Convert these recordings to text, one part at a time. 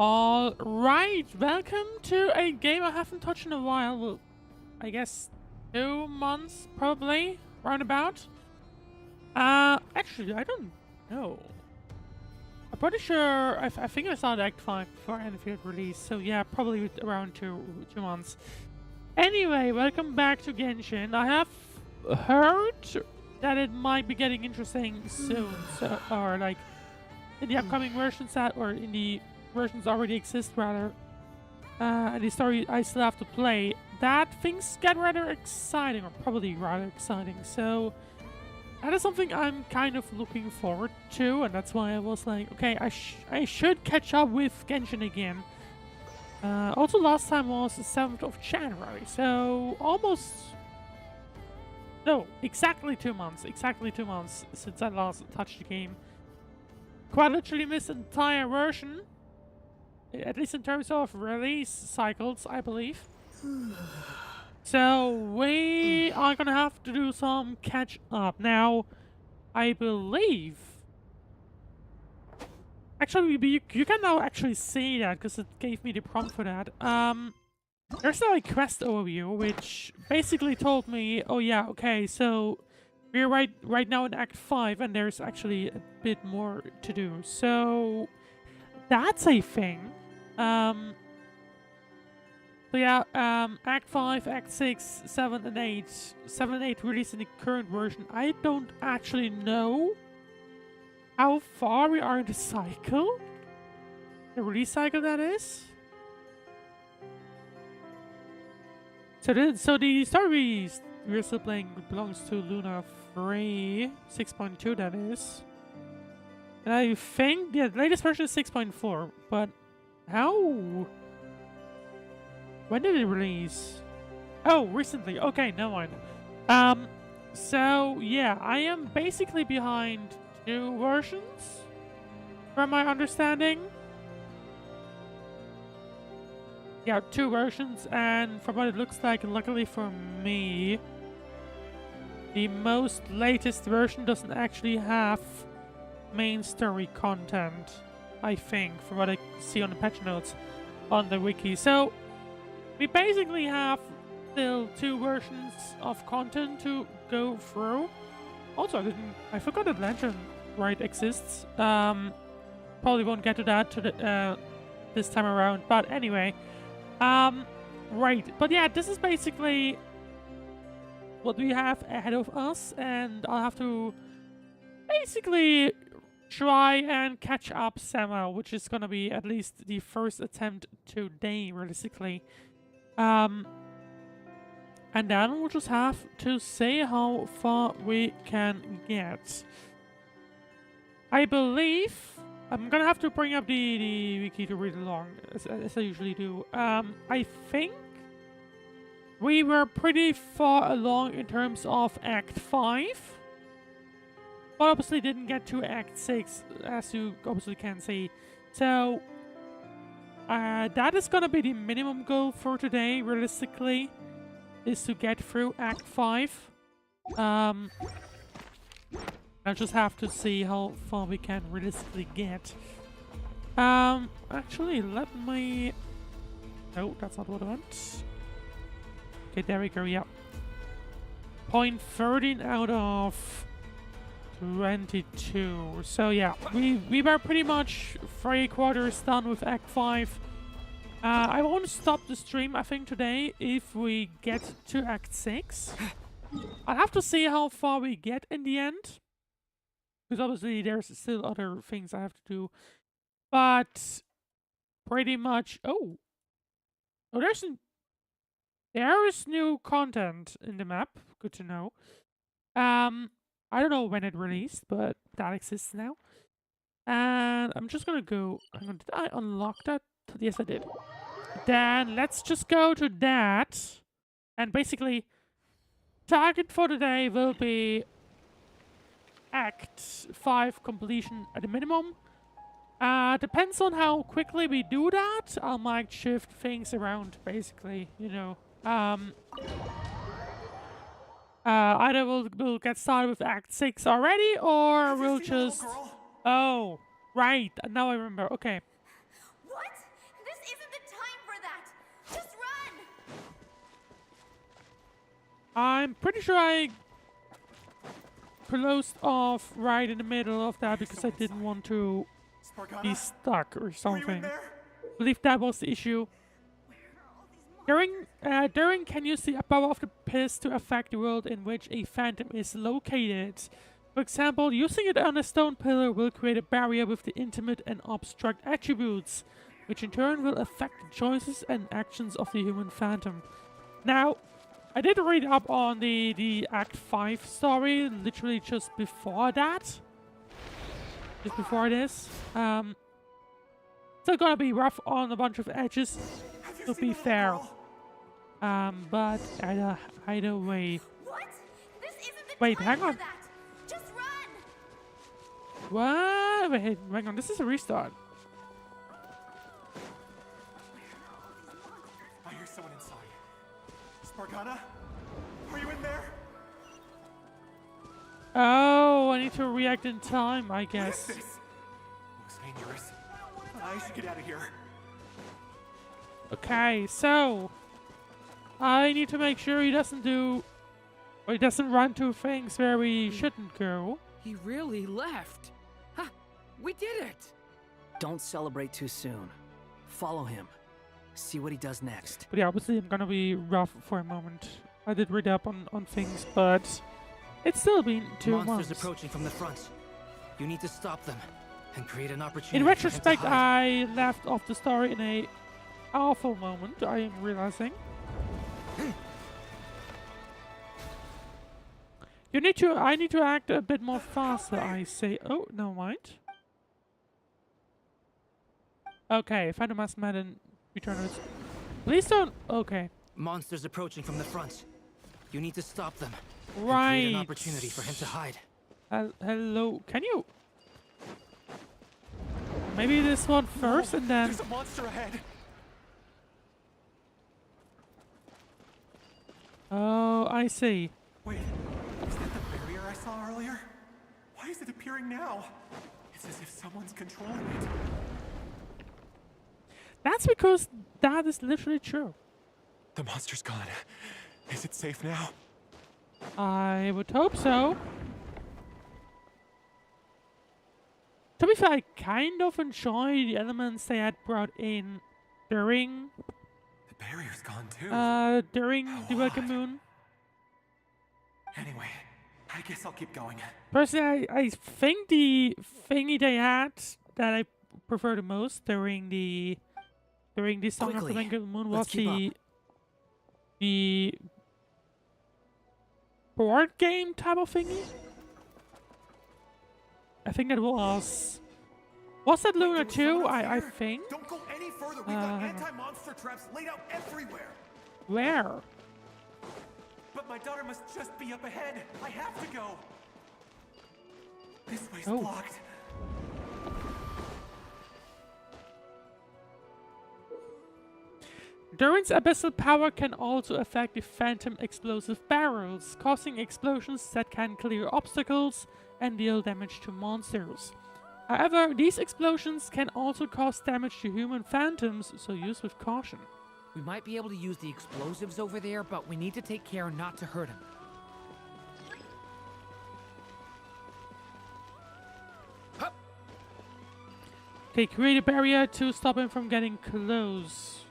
All right, welcome to a game I haven't touched in a while. Well, I guess 2 months, probably, roundabout. Actually, I don't know. I'm pretty sure, I think I saw the Act 5 before Enfield release, so yeah, probably around two months. Anyway, welcome back to Genshin. I have heard that it might be getting interesting soon, so, or like in the upcoming versions that, or in the versions already exist rather. The story I still have to play, that things get rather exciting, or probably rather exciting. So that is something I'm kind of looking forward to, and that's why I was like, okay, I should catch up with Genshin again. Also, last time was the 7th of January, so almost... No, exactly 2 months. Exactly 2 months since I last touched the game. Quite literally missed the entire version. At least in terms of release cycles, I believe. So we are gonna have to do some catch up. Now, I believe... Actually, you can now actually see that, because it gave me the prompt for that. There's now a quest overview, which basically told me, oh yeah, okay, so we're right now in Act 5, and there's actually a bit more to do. So that's a thing. So yeah, Act 5, Act 6, 7 and 8. 7 and 8 released in the current version. I don't actually know how far we are in the cycle. The release cycle, that is. So the story we're still playing belongs to Luna 3, 6.2 that is. And I think the latest version is 6.4, but how? When did it release? Oh, recently. Okay, never mind. So yeah, I am basically behind 2 versions, from my understanding. Yeah, 2 versions, and from what it looks like, luckily for me, the most latest version doesn't actually have main story content, I think, from what I see on the patch notes on the wiki. So we basically have still 2 versions of content to go through. Also, I forgot that Lantern Rite exists. Probably won't get to that this time around, but anyway. Right, but yeah, this is basically what we have ahead of us, and I'll have to basically try and catch up somehow, which is gonna be at least the first attempt today, realistically. And then we'll just have to see how far we can get. I believe... I'm gonna have to bring up the wiki to read along, as I usually do. I think we were pretty far along in terms of Act 5, but obviously didn't get to Act 6, as you obviously can see. So, that is gonna be the minimum goal for today, realistically, is to get through Act 5. I'll just have to see how far we can realistically get. Actually, let me... No, that's not what I want. Okay, there we go, yeah. 0.13 out of 22. So yeah, we were pretty much 3/4 done with Act 5. I won't stop the stream, I think, today if we get to Act 6. I'll have to see how far we get in the end. Because obviously there's still other things I have to do. But pretty much... Oh, there is new content in the map. Good to know. I don't know when it released, but that exists now. And I'm just gonna go... Did I unlock that? Yes, I did. Then let's just go to that. And basically, target for today will be Act 5 completion at a minimum. Depends on how quickly we do that. I might shift things around, basically, you know. Either we'll get started with Act 6 already, or we'll just... Oh, right. Now I remember. Okay. What? This isn't the time for that. Just run. I'm pretty sure I closed off right in the middle of that because I didn't want to be stuck or something. I believe that was the issue. During can use the power of the piss to affect the world in which a phantom is located. For example, using it on a stone pillar will create a barrier with the intimate and abstract attributes, which in turn will affect the choices and actions of the human phantom. Now, I did read up on the Act 5 story, literally just before that. Just before this. Still gonna be rough on a bunch of edges, to be fair. But either way. What? This isn't the Wait, time hang for on. that. Just run. What? Wait, hang on. This is a restart. I hear someone inside. Spargana? Are you in there? Oh, I need to react in time, I guess. What is this? Looks dangerous. I should get out of here. Okay, so I need to make sure he doesn't do, or he doesn't run to things where we shouldn't go. He really left. Ha! We did it! Don't celebrate too soon. Follow him. See what he does next. But yeah, obviously I'm gonna be rough for a moment. I did read up on things, but it's still been 2 months. Monsters approaching from the front. You need to stop them and create an opportunity. In for him to retrospect, hide. I left off the story in a awful moment, I am realizing. I need to act a bit more faster, I say. Oh, no mind. Okay, Phantom Mask Madden, return of its... Please don't... Okay. Monsters approaching from the front. You need to stop them. And Right. create an opportunity for him to hide. Hello, can you... Maybe this one first and then... There's a monster ahead. Oh, I see. Wait, is that the barrier I saw earlier? Why is it appearing now? It's as if someone's controlling it. That's because that is literally true. The monster's gone. Is it safe now? I would hope so. To be fair, I kind of enjoy the elements they had brought in during The barrier's gone too. during the Welkin odd. Moon. Anyway, I guess I'll keep going. Personally, I think the thingy they had that I prefer the most during the Song of the Quickly, Welkin Moon was let's keep the board game type of thingy. I think that was that Luna There was 2? someone else I here. think. Don't go any further. We've got hang on. anti-monster traps laid out everywhere. Where? But my daughter must just be up ahead. I have to go. This way's Oh. blocked. Durin's abyssal power can also affect the phantom explosive barrels, causing explosions that can clear obstacles and deal damage to monsters. However, these explosions can also cause damage to human phantoms, so use with caution. We might be able to use the explosives over there, but we need to take care not to hurt him. Okay, create a barrier to stop him from getting close.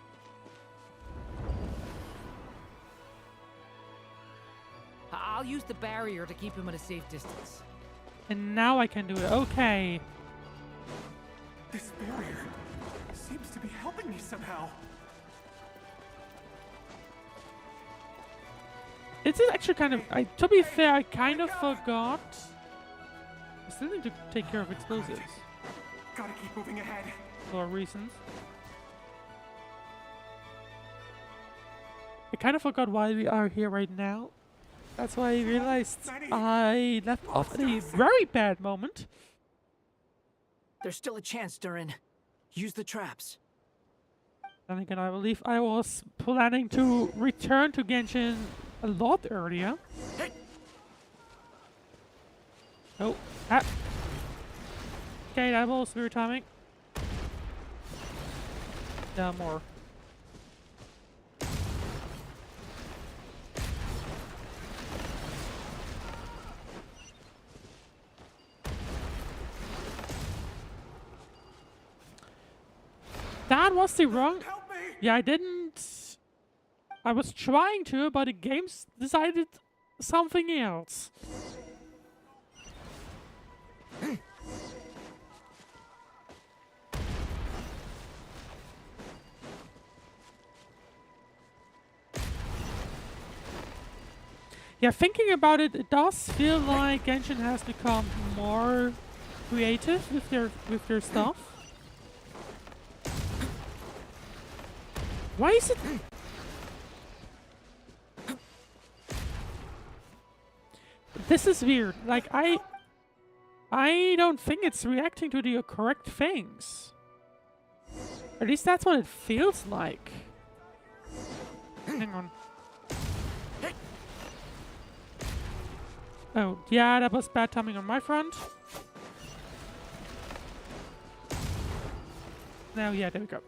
I'll use the barrier to keep him at a safe distance. And now I can do it. Okay. This barrier seems to be helping me somehow. This is actually kind of... to be fair, I kind of forgot. I still need to take care of explosives. Gotta keep moving ahead. For reasons. I kind of forgot why we are here right now. That's why I realized I left off at a very bad moment. There's still a chance, Durin. Use the traps. Then again, I believe I was planning to return to Genshin a lot earlier. Oh, ah. Okay, that was weird timing. Yeah, more. That was the wrong... Help me! Yeah, I didn't... I was trying to, but the game's decided something else. Yeah, thinking about it, it does feel like Genshin has become more creative with their stuff. Why is it? This is weird. Like I don't think it's reacting to the correct things. At least that's what it feels like. Hang on. Oh, yeah, that was bad timing on my front. Now, yeah, there we go.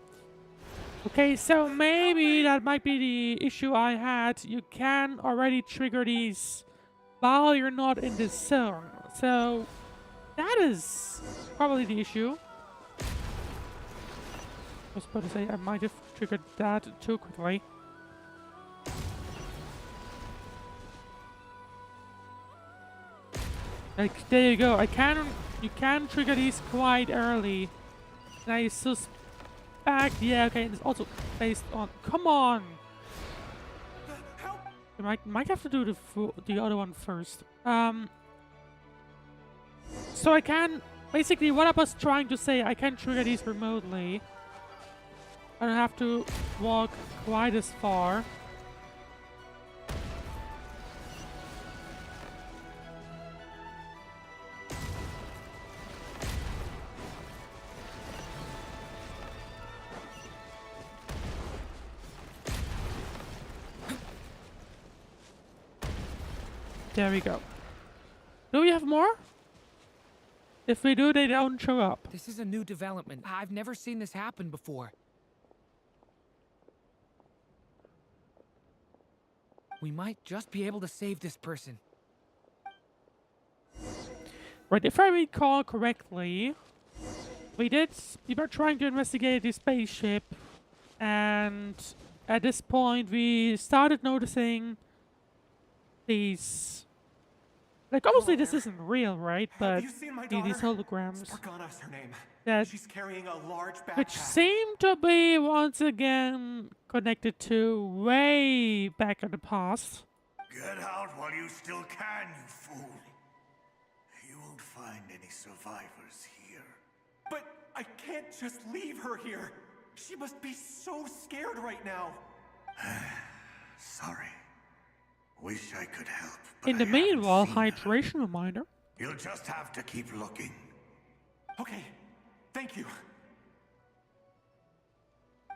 Okay, so maybe that might be the issue I had. You can already trigger these while you're not in this zone. So, that is probably the issue. I was about to say I might have triggered that too quickly. Like, there you go. You can trigger these quite early. And I suspect, yeah, okay, it's also based on, come on! I might have to do the other one first. So I can, basically what I was trying to say, I can trigger these remotely. I don't have to walk quite as far. There we go. Do we have more? If we do, they don't show up. This is a new development. I've never seen this happen before. We might just be able to save this person. Right, if I recall correctly, we were trying to investigate the spaceship, and at this point we started noticing these... Like, obviously this isn't real, right? But Have you seen my these daughter? holograms Spargana's her name. that She's carrying a large backpack. which seem to be once again connected to way back in the past. Get out while you still can, you fool. You won't find any survivors here. But I can't just leave her here. She must be so scared right now. Sorry. Wish I could help. But In the I haven't meanwhile, seen her. hydration reminder. You'll just have to keep looking. Okay, thank you.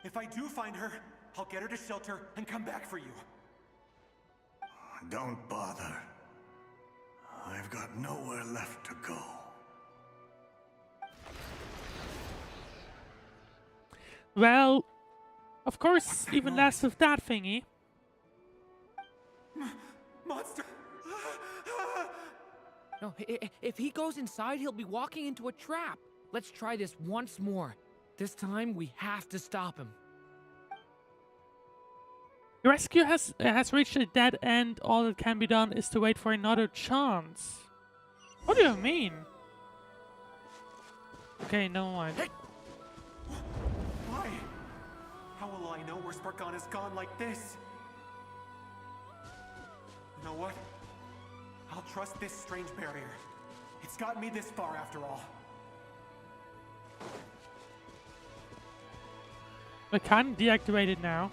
If I do find her, I'll get her to shelter and come back for you. Don't bother. I've got nowhere left to go. Well, of course, even less of that thingy. Monster! No, if he goes inside, he'll be walking into a trap. Let's try this once more. This time, we have to stop him. The rescue has reached a dead end. All that can be done is to wait for another chance. What do you mean? Okay, no mind. Why? How will I know where Spargana's gone like this? You know what? I'll trust this strange barrier. It's gotten me this far after all. I can't deactivate it now.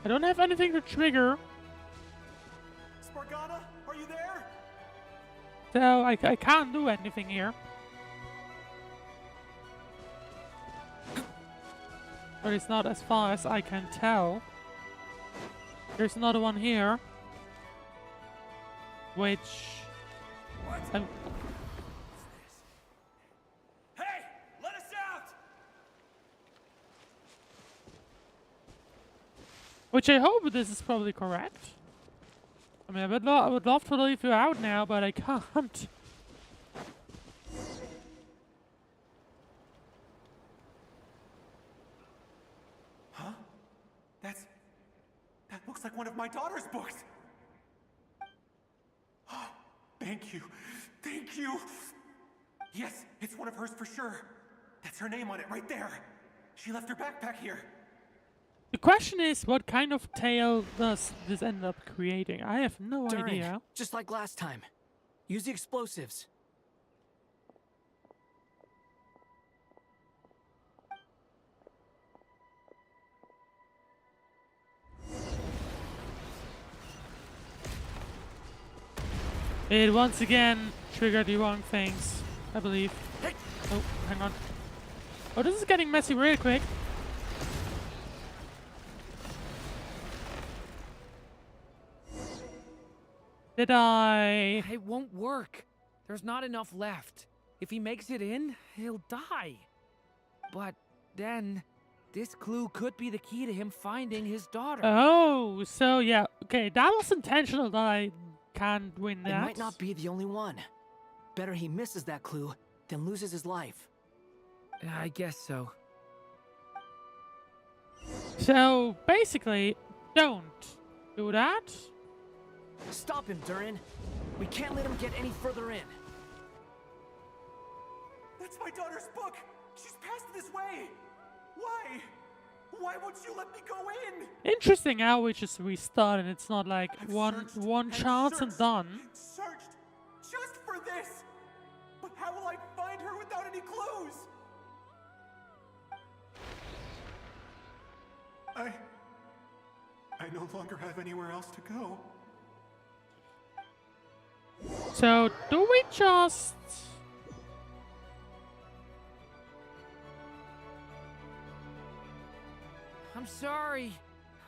I don't have anything to trigger, Spargana, are you there? so I can't do anything here. But it's not as far as I can tell. There's another one here, which... I'm- Hey, let us out! which I hope this is probably correct. I mean, I would love to leave you out now, but I can't. Huh? That looks like one of my daughter's books. Oh, thank you. Thank you. Yes, it's one of hers for sure. That's her name on it right there. She left her backpack here. The question is, what kind of tail does this end up creating? I have no Durin, idea. just like last time. Use the explosives. It once again triggered the wrong things, I believe. Oh, hang on. Oh, this is getting messy real quick. Did I... It won't work. There's not enough left. If he makes it in, he'll die. But then, this clue could be the key to him finding his daughter. Oh, so yeah. Okay, that was intentional that I can't win that. It might not be the only one. Better he misses that clue than loses his life. I guess so. So, basically, don't do that. Stop him, Durin. We can't let him get any further in. That's my daughter's book! She's passed this way! Why? Why won't you let me go in? Interesting how we just restart and it's not like I've one searched chance and searched done. Searched just for this! But how will I find her without any clues? I no longer have anywhere else to go. So, do we just... I'm sorry.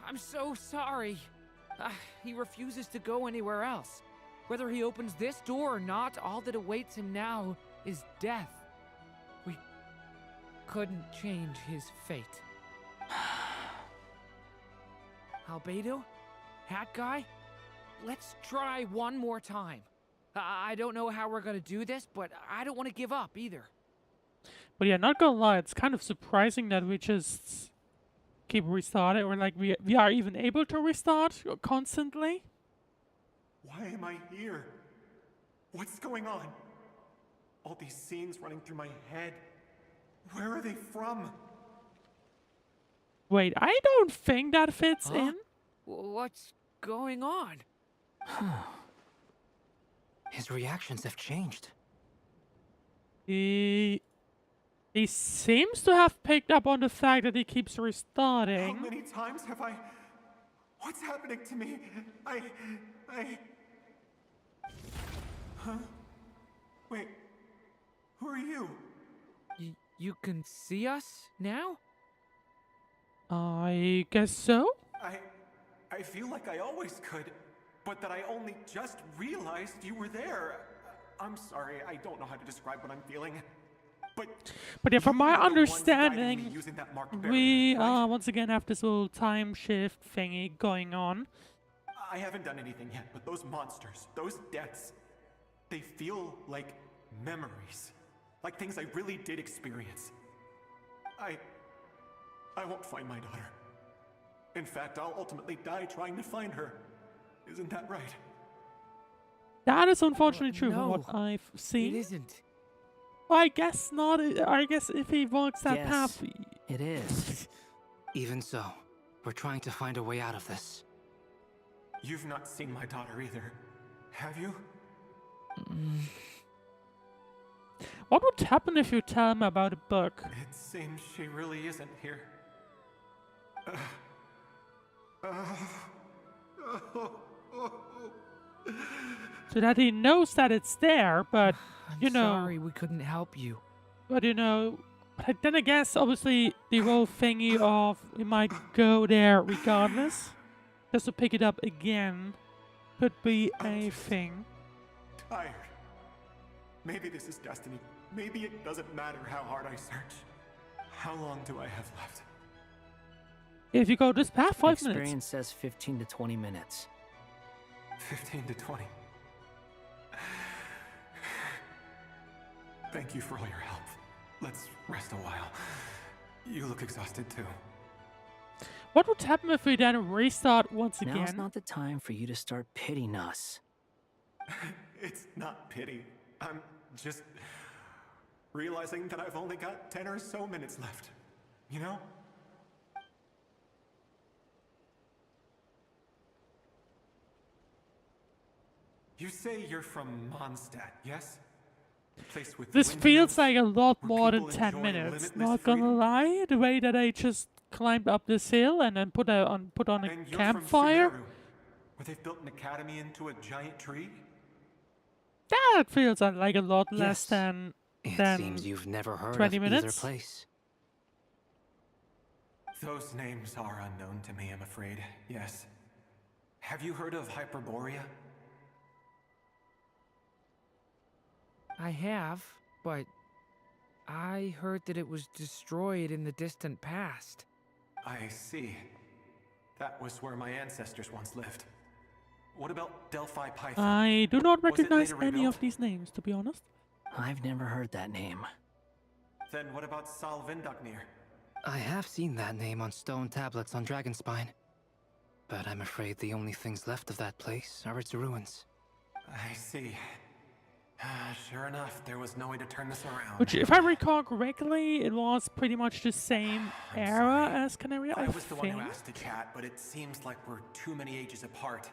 I'm so sorry. He refuses to go anywhere else. Whether he opens this door or not, all that awaits him now is death. We couldn't change his fate. Albedo? Hat guy? Let's try one more time. I don't know how we're gonna do this, but I don't want to give up either. But yeah, not gonna lie, it's kind of surprising that we just keep restarting, or like we are even able to restart constantly. Why am I here? What's going on? All these scenes running through my head. Where are they from? Wait, I don't think that fits in. What's going on? His reactions have changed. He seems to have picked up on the fact that he keeps How restarting. many times have I... What's happening to me? Huh? Wait, who are you? You can see us now? I guess so. I feel like I always could, but that I only just realized you were there. I'm sorry, I don't know how to describe what I'm feeling. But yeah, from you my were the ones guiding me understanding, using that marked we barrier, right? once again have this little time shift thingy going on. I haven't done anything yet, but those monsters, those deaths, they feel like memories. Like things I really did experience. I won't find my daughter. In fact, I'll ultimately die trying to find her. Isn't that right? That is unfortunately true from No, what I've seen. It isn't. Well, I guess not. I guess if he walks that Yes, path, it is. Even so, we're trying to find a way out of this. You've not seen my daughter either, have you? what would happen if you tell him about a book? It seems she really isn't here. So that he knows that it's there, but you know, Sorry we couldn't help you. but you know, but then I guess obviously the whole thingy of we might go there regardless, just to pick it up again, could be a thing. Tired. Maybe this is destiny. Maybe it doesn't matter how hard I search. How long do I have left? If you go this path, 5 minutes. Experience says 15 to 20 minutes. 15 to 20. Thank you for all your help. Let's rest a while. You look exhausted too. What would happen if we then restart once Now's again? not the time for you to start pitying us. It's not pity. I'm just realizing that I've only got 10 or so minutes left. You know? You say you're from Mondstadt, yes? The place with This feels windmills, like a lot where more than people 10 enjoy minutes. limitless Not gonna freedom? lie, the way that I just climbed up this hill and then put on a And you're campfire. from Sumeru, where they've built an academy into a giant tree? That feels like a lot less Yes. than It than seems you've never heard 20 of either minutes? place. Those names are unknown to me, I'm afraid. Yes. Have you heard of Hyperborea? I have, but I heard that it was destroyed in the distant past. I see. That was where my ancestors once lived. What about Delphi Python? I do not Was it recognize later any rebuilt? of these names, to be honest. I've never heard that name. Then what about Sal Vindagnir? I have seen that name on stone tablets on Dragonspine. But I'm afraid the only things left of that place are its ruins. I see. Sure enough, there was no way to turn this around. Which, if I recall correctly, it was pretty much the same I'm era sorry. as Canaria, I I was the one think. who asked to chat, but it seems like we're too many ages apart.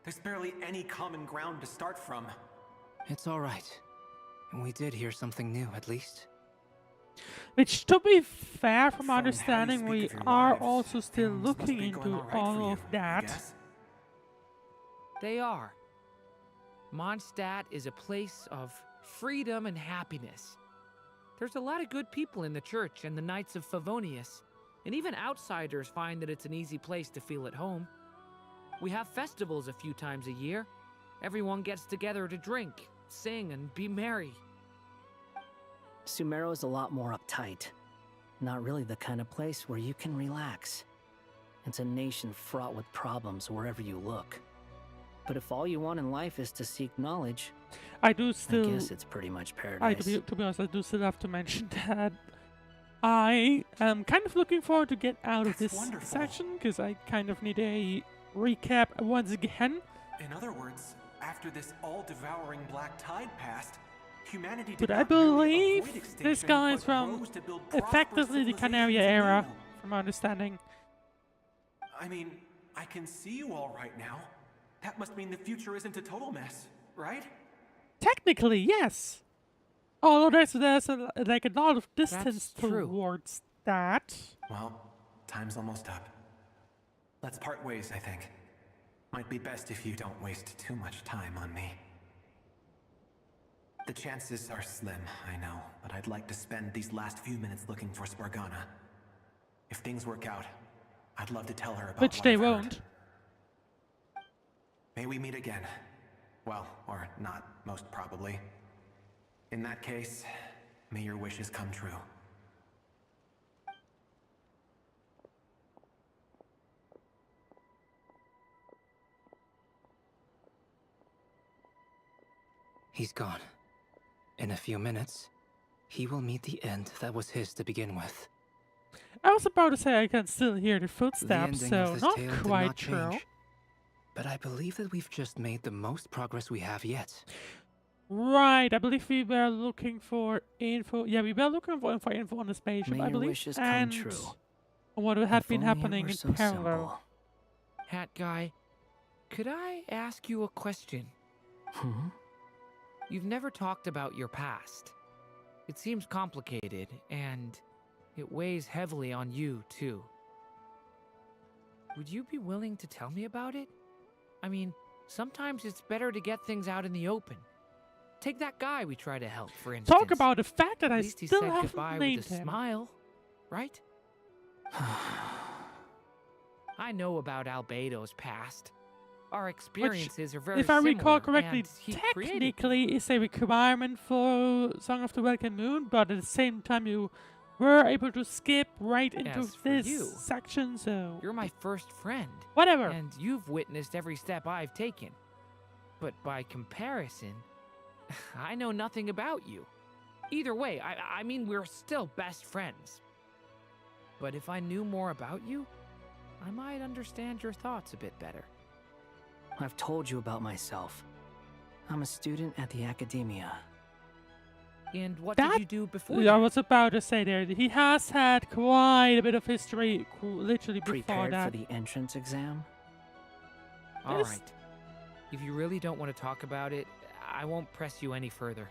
There's barely any common ground to start from. It's alright. We did hear something new, at least. Which, to be fair, from my From how you understanding, speak we of your are lives, also still things must looking be going into all right for all you, of I that. guess. They are. Mondstadt is a place of freedom and happiness. There's a lot of good people in the church and the Knights of Favonius, and even outsiders find that it's an easy place to feel at home. We have festivals a few times a year. Everyone gets together to drink, sing, and be merry. Sumeru is a lot more uptight. Not really the kind of place where you can relax. It's a nation fraught with problems wherever you look. But if all you want in life is to seek knowledge, I do I still, guess it's pretty much paradise. to be honest, I do still have to mention that I am kind of looking forward to get out of That's this wonderful. section, because I kind of need a recap once again. In other words, after this all-devouring black tide passed, humanity But did I not merely believe avoid this extinction, guy is but from rose to build prosperous effectively the Canaria civilizations era, anew. from my understanding. I mean, I can see you all right now. That must mean the future isn't a total mess, right? Technically, yes. Although there's like a lot of distance That's true. towards that. Well, time's almost up. Let's part ways, I think. Might be best if you don't waste too much time on me. The chances are slim, I know, but I'd like to spend these last few minutes looking for Spargana. If things work out, I'd love to tell her about Which what they I've heard. won't. May we meet again. Well, or not, most probably. In that case, may your wishes come true. He's gone. In a few minutes, he will meet the end that was his to begin with. I was about to say I can still hear the The footsteps, ending so of this not tale did quite not true. change. But I believe that we've just made the most progress we have yet. Right, I believe we were looking for info. Yeah, we were looking for info on the spaceship, May I your believe, wishes come and true. what had If been only it happening were in so parallel. simple. Hat Guy, could I ask you a question? Hmm? You've never talked about your past. It seems complicated, and it weighs heavily on you, too. Would you be willing to tell me about it? I mean, sometimes it's better to get things out in the open. Take that guy we try to help, for instance. Talk about the fact that At I least he still said haven't goodbye named with a him. smile, right? I know about Albedo's past. Our experiences are very If I recall similar, correctly, and he created me. technically is a requirement for Song of the Welkin Moon, but at the same time you were able to skip right into As for this you, section, so You're my first friend, whatever. and you've witnessed every step I've taken. But by comparison, I know nothing about you. Either way, I mean, we're still best friends. But if I knew more about you, I might understand your thoughts a bit better. I've told you about myself. I'm a student at the academia. And what That- did you do before I that? was about to say there, he has had quite a bit of history, literally before Prepared that. for the entrance exam? All Yes. right. If you really don't want to talk about it, I won't press you any further.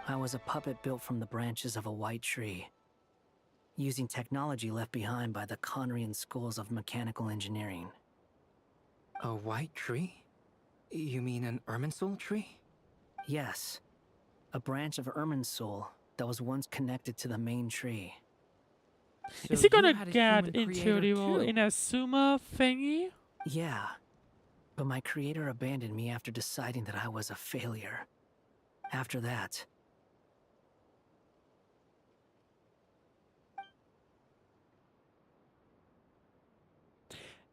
I was a puppet built from the branches of a white tree, using technology left behind by the Conrian schools of mechanical engineering. A white tree? You mean an Irminsul tree? Yes, a branch of Irminsul that was once connected to the main tree. Is So he you gonna had a get human into creator the too. Inazuma thingy? Yeah, but my creator abandoned me after deciding that I was a failure. After that,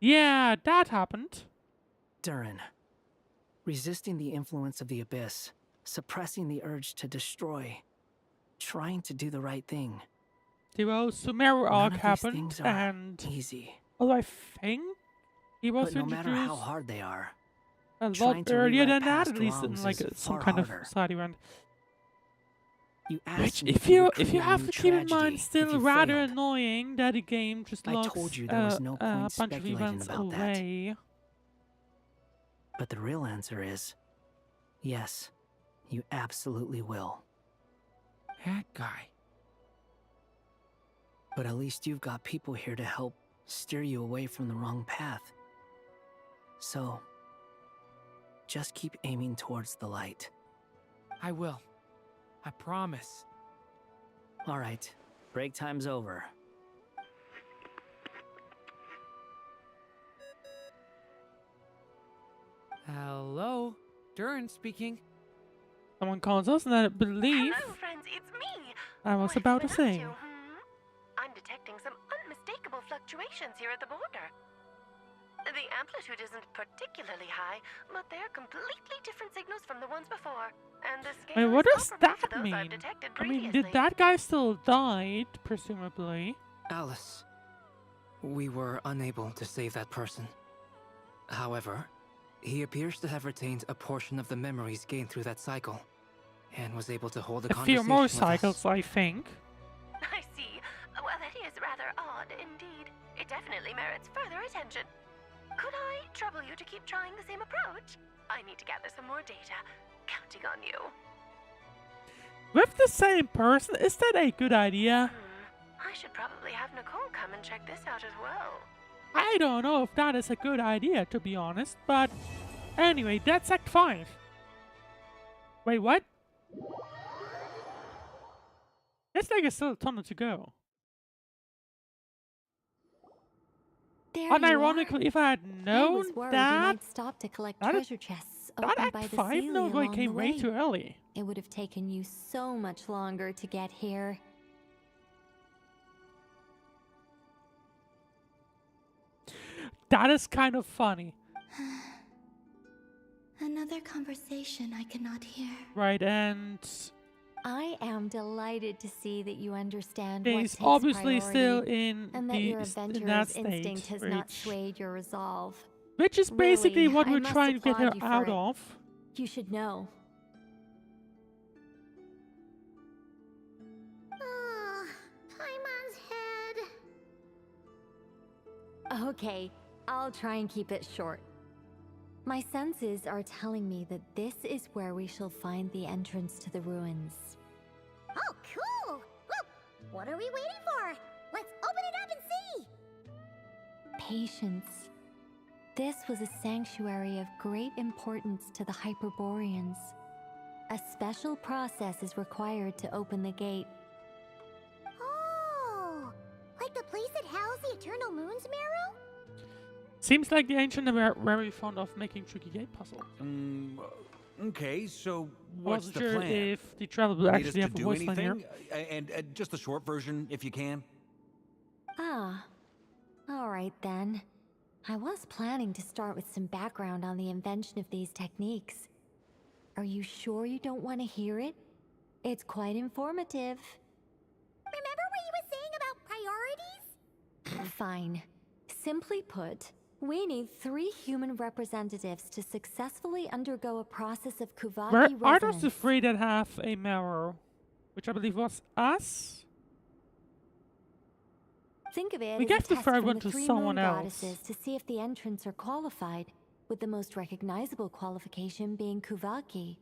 Yeah, that happened. Durin, resisting the influence of the Abyss, suppressing the urge to destroy, trying to do the right thing. The Sumeru None arc of these happened, things are and easy. although I think he was But no matter how introduced hard they are, a lot trying to earlier rewrite than that, past at least in wrongs like is some far kind harder. of side event. You Which, asked me if you you would if you create a have new to keep in mind, tragedy if still you rather failed. annoying that the game just I locks told you there was no a point bunch of speculating events about that. away. But the real answer is, yes, you absolutely will. That guy. But at least you've got people here to help steer you away from the wrong path. So, just keep aiming towards the light. I will. I promise. All right, break time's over. Hello? Durin speaking. Someone calls us, and I believe Hello, friends, it's me. I was What have about you to been up say. I'm detecting some unmistakable fluctuations here at the border. The amplitude isn't particularly high, but they're completely different signals from the ones before. And the scale Wait, what is does comparable that to those I've mean? detected I mean, previously. did that guy still died, presumably? Alice. We were unable to save that person. However, he appears to have retained a portion of the memories gained through that cycle, and was able to hold a A few conversation more with cycles, us. I think. I see. Well, that is rather odd indeed. It definitely merits further attention. Could I trouble you to keep trying the same approach? I need to gather some more data. Counting on you. With the same person, is that a good idea? I should probably have Nicole come and check this out as well. I don't know if that is a good idea, to be honest, but anyway, that's Act 5. Wait, what? It's like it's still a ton to go. There Unironically, if I had I was known worried you that, might stop to collect that- treasure chests that opened by Act the 5 ceiling no way along came the way way. too early. It would have taken you so much longer to get here. That is kind of funny, Another conversation I cannot hear. right? And I am delighted to see that you understand what he's takes obviously still priority, in and that the your in that adventurer's state, instinct has not which, swayed your resolve. which is basically Really, what I we're must trying to get her applaud you for out it. of. You should know. Paimon's head. Okay, I'll try and keep it short. My senses are telling me that this is where we shall find the entrance to the ruins. Oh, cool. Well, what are we waiting for? Let's open it up and see. Patience. This was a sanctuary of great importance to the Hyperboreans. A special process is required to open the gate. Oh, like the place that housed the Eternal Moon's Marrow? Seems like the ancient are very fond of making tricky gate puzzles. Okay, so I what's wasn't the sure plan? if the travel will Need us actually to have a do voice line here. anything? And just the short version, if you can. Ah, all right then. I was planning to start with some background on the invention of these techniques. Are you sure you don't want to hear it? It's quite informative. Remember what you were saying about priorities? Fine. Simply put, we need 3 human representatives to successfully undergo a process of Kuvaki Where are resonance. those the 3 that have a mirror? Which I believe was us? Think of it We as gave a the test third from one the to 3 someone moon else. goddesses to see if the entrants are qualified, with the most recognizable qualification being Kuvaki.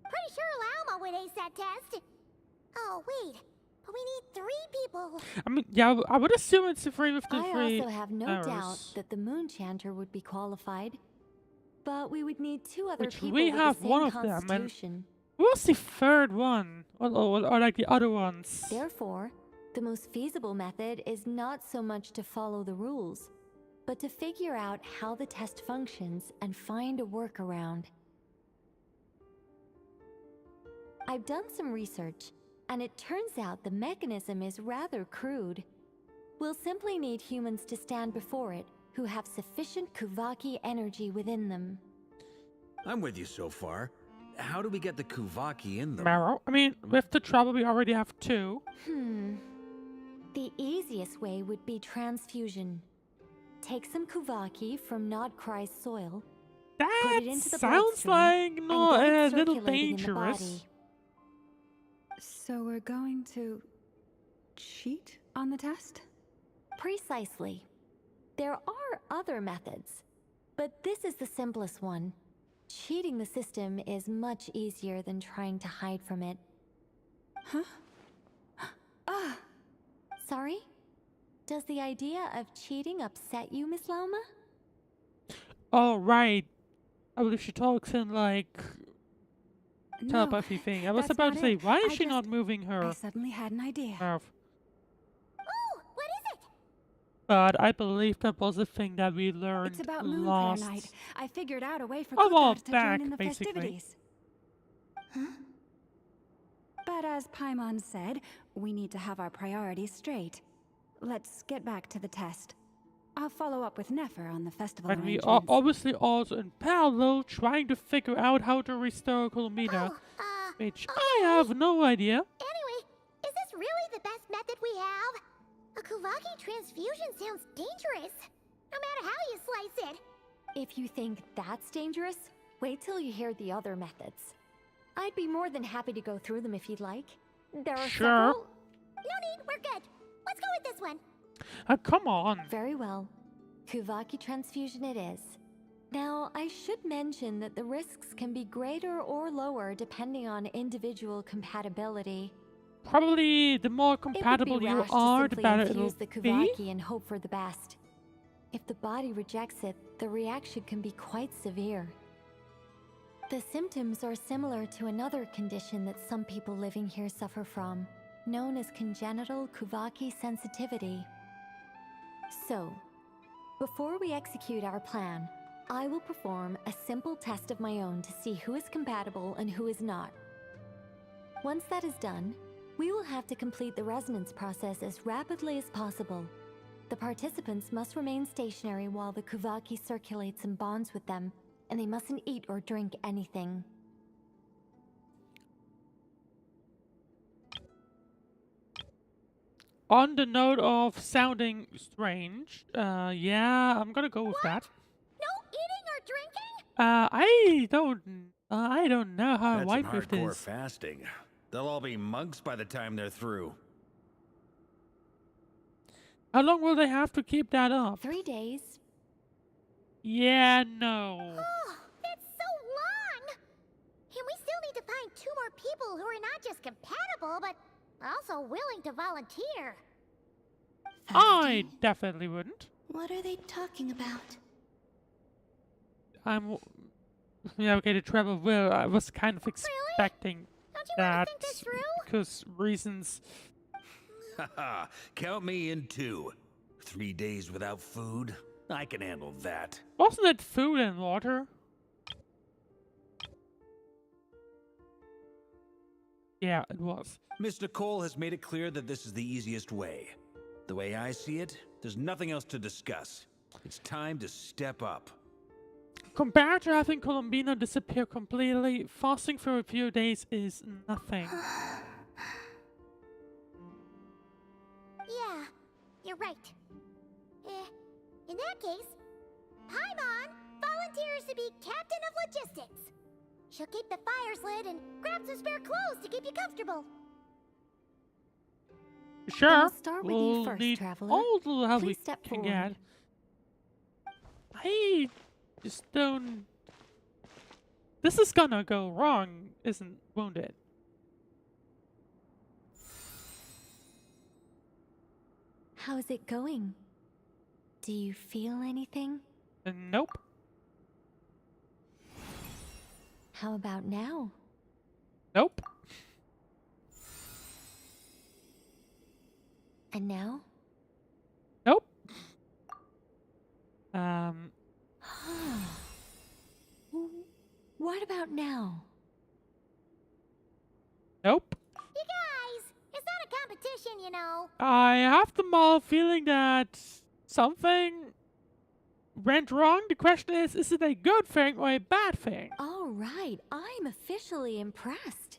Pretty sure Lauma would ace that test. Oh, wait. But we need 3 people. I mean, yeah, I would assume it's a 353 I also have no doubt arrows, that the Moon Chanter would be qualified, but we would need 2 other which people we with have the same one of them, and constitution. who was the third one? Or like the other ones? Therefore, the most feasible method is not so much to follow the rules, but to figure out how the test functions and find a workaround. I've done some research, and it turns out the mechanism is rather crude. We'll simply need humans to stand before it who have sufficient Kuvaki energy within them. I'm with you so far. How do we get the Kuvaki in them? Marrow? I mean, with the trouble, we already have 2. The easiest way would be transfusion. Take some Kuvaki from Nod-Krai's soil, put That it into the sounds bloodstream, like and not get a it little circulating in the dangerous. body. So we're going to cheat on the test? Precisely. There are other methods, but this is the simplest one. Cheating the system is much easier than trying to hide from it. Huh? Ah! Sorry? Does the idea of cheating upset you, Miss Lauma? Oh, right. I believe she talks in like No, telepathy thing. I was that's about to not say, it. why is I she just- not moving I her suddenly had an idea. mouth? Oh, what is it? But I believe that was a thing that we learned It's about Moonlight last. night. I figured out a way for A while Kutat to back, join in the basically. festivities. Huh? But as Paimon said, we need to have our priorities straight. Let's get back to the test. I'll follow up with Nefer on the festival And we are arrangements. obviously also in parallel trying to figure out how to restore Columbina, which I have no idea. Anyway, is this really the best method we have? A Kuvaki transfusion sounds dangerous, no matter how you slice it. If you think that's dangerous, wait till you hear the other methods. I'd be more than happy to go through them if you'd like. There are Sure. several. No need, we're good. Let's go with this one. Come on. Very well. Kuvaki transfusion it is. Now, I should mention that the risks can be greater or lower depending on individual compatibility. Probably the more It would compatible be you rash to are, the simply better it'll infuse the be. Kuvaki and hope for the best. If the body rejects it, the reaction can be quite severe. The symptoms are similar to another condition that some people living here suffer from, known as congenital Kuvaki sensitivity. So, before we execute our plan, I will perform a simple test of my own to see who is compatible and who is not. Once that is done, we will have to complete the resonance process as rapidly as possible. The participants must remain stationary while the Kuvaki circulates and bonds with them, and they mustn't eat or drink anything. On the note of sounding strange, yeah, I'm gonna go with that. No eating or drinking? I don't know how That's white some with hardcore this. fasting. They'll all be monks by the time they're through. How long will they have to keep that up? 3 days. Yeah, no. Oh, that's so long! And we still need to find 2 more people who are not just compatible, but also willing to volunteer. I definitely wouldn't. What are they talking about? Yeah, okay, the travel will. I was kind of expecting Don't you want that to think this through? because reasons. Haha, count me in 2. 3 days without food? I can handle that. Wasn't it food and water? Yeah, it was. Mr. Cole has made it clear that this is the easiest way. The way I see it, there's nothing else to discuss. It's time to step up. Compared to having Columbina disappear completely, fasting for a few days is nothing. Yeah, you're right. In that case, Paimon volunteers to be Captain of Logistics. She'll keep the fires lit and grab some spare clothes to keep you comfortable. Sure. I'll start with we'll you first, need traveler. all the help we Please step can forward. get. I just don't. This is gonna go wrong, won't it? How's it going? Do you feel anything? Nope. How about now? Nope. And now? Nope. What about now? Nope. You guys, it's not a competition, you know. I have the mal feeling that something went wrong. The question is it a good thing or a bad thing? All right, I'm officially impressed.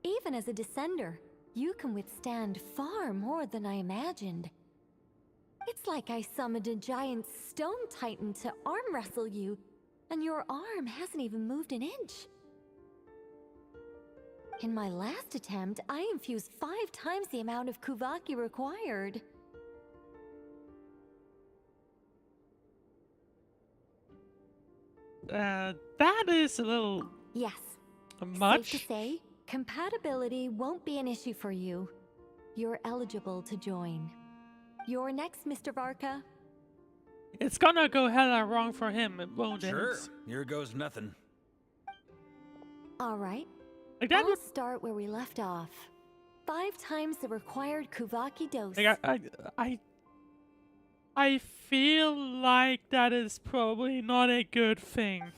Even as a descender, you can withstand far more than I imagined. It's like I summoned a giant stone titan to arm wrestle you, and your arm hasn't even moved an inch. In my last attempt, I infused 5 times the amount of Kuvaki required. That is a little Yes. much. Safe to say, compatibility won't be an issue for you. You're eligible to join. You're next, Mr. Varka. It's gonna go hella wrong for him, won't it? Sure. Here goes nothing. All right. Like that I'll would, start where we left off. 5 times the required Kuvaki dose. like I feel like that is probably not a good thing.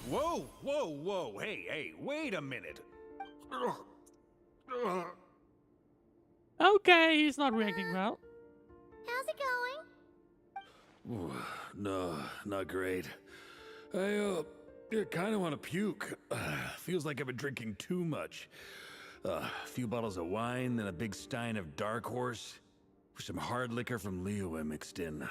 Whoa, whoa, whoa. Hey, wait a minute. Okay, he's not reacting well. How's it going? Ooh, no, not great. I kind of want to puke. Feels like I've been drinking too much. A few bottles of wine, then a big stein of Dark Horse, with some hard liquor from Liyue mixed in.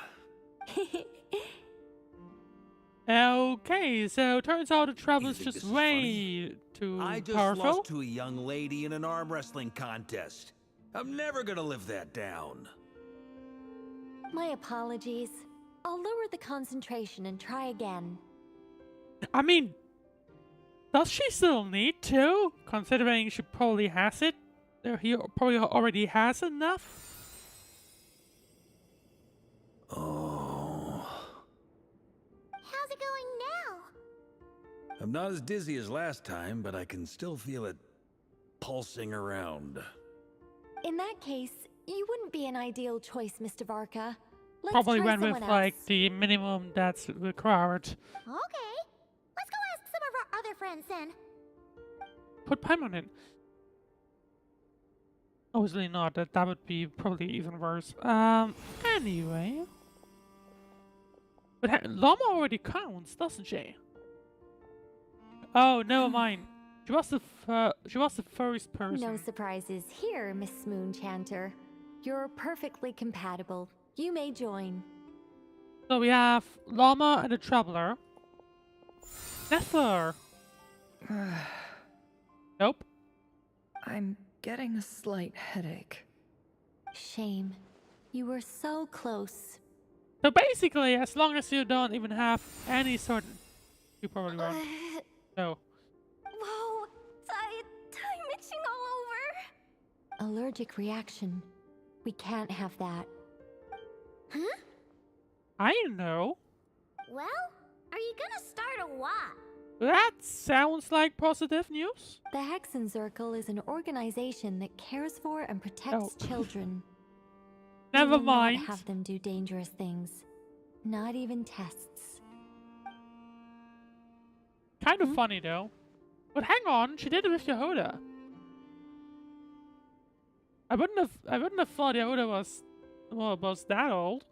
Okay, so turns out the traveler's think just this is way too I just powerful. lost to a young lady in an arm wrestling contest. I'm never gonna live that down. My apologies. I'll lower the concentration and try again. I mean, does she still need to? Considering she probably has it? He probably already has enough? Oh. How's it going now? I'm not as dizzy as last time, but I can still feel it pulsing around. In that case, you wouldn't be an ideal choice, Mr. Varka. Let's Probably try went with someone like else. the minimum that's required. Okay. Let's go ask some of our other friends then. Put Paimon in. Obviously not, that would be probably even worse. Anyway. But Llama already counts, doesn't she? Oh, never mind. She was the first person. No surprises here, Miss Moonchanter. You're perfectly compatible. You may join. So we have Llama and the Traveler. Nefer. Nope. I'm getting a slight headache. Shame. You were so close. So basically, as long as you don't even have any sort of... You probably won't. No. Whoa, I'm itching all over. Allergic reaction. We can't have that. Huh? I know. Well, are you gonna start a what? That sounds like positive news. The Hexen Circle is an organization that cares for and protects children. Never We will mind. Not have them do dangerous things. Not even tests. Kind of funny though. But hang on, she did it with Yehuda. I wouldn't have thought Yehuda was that old.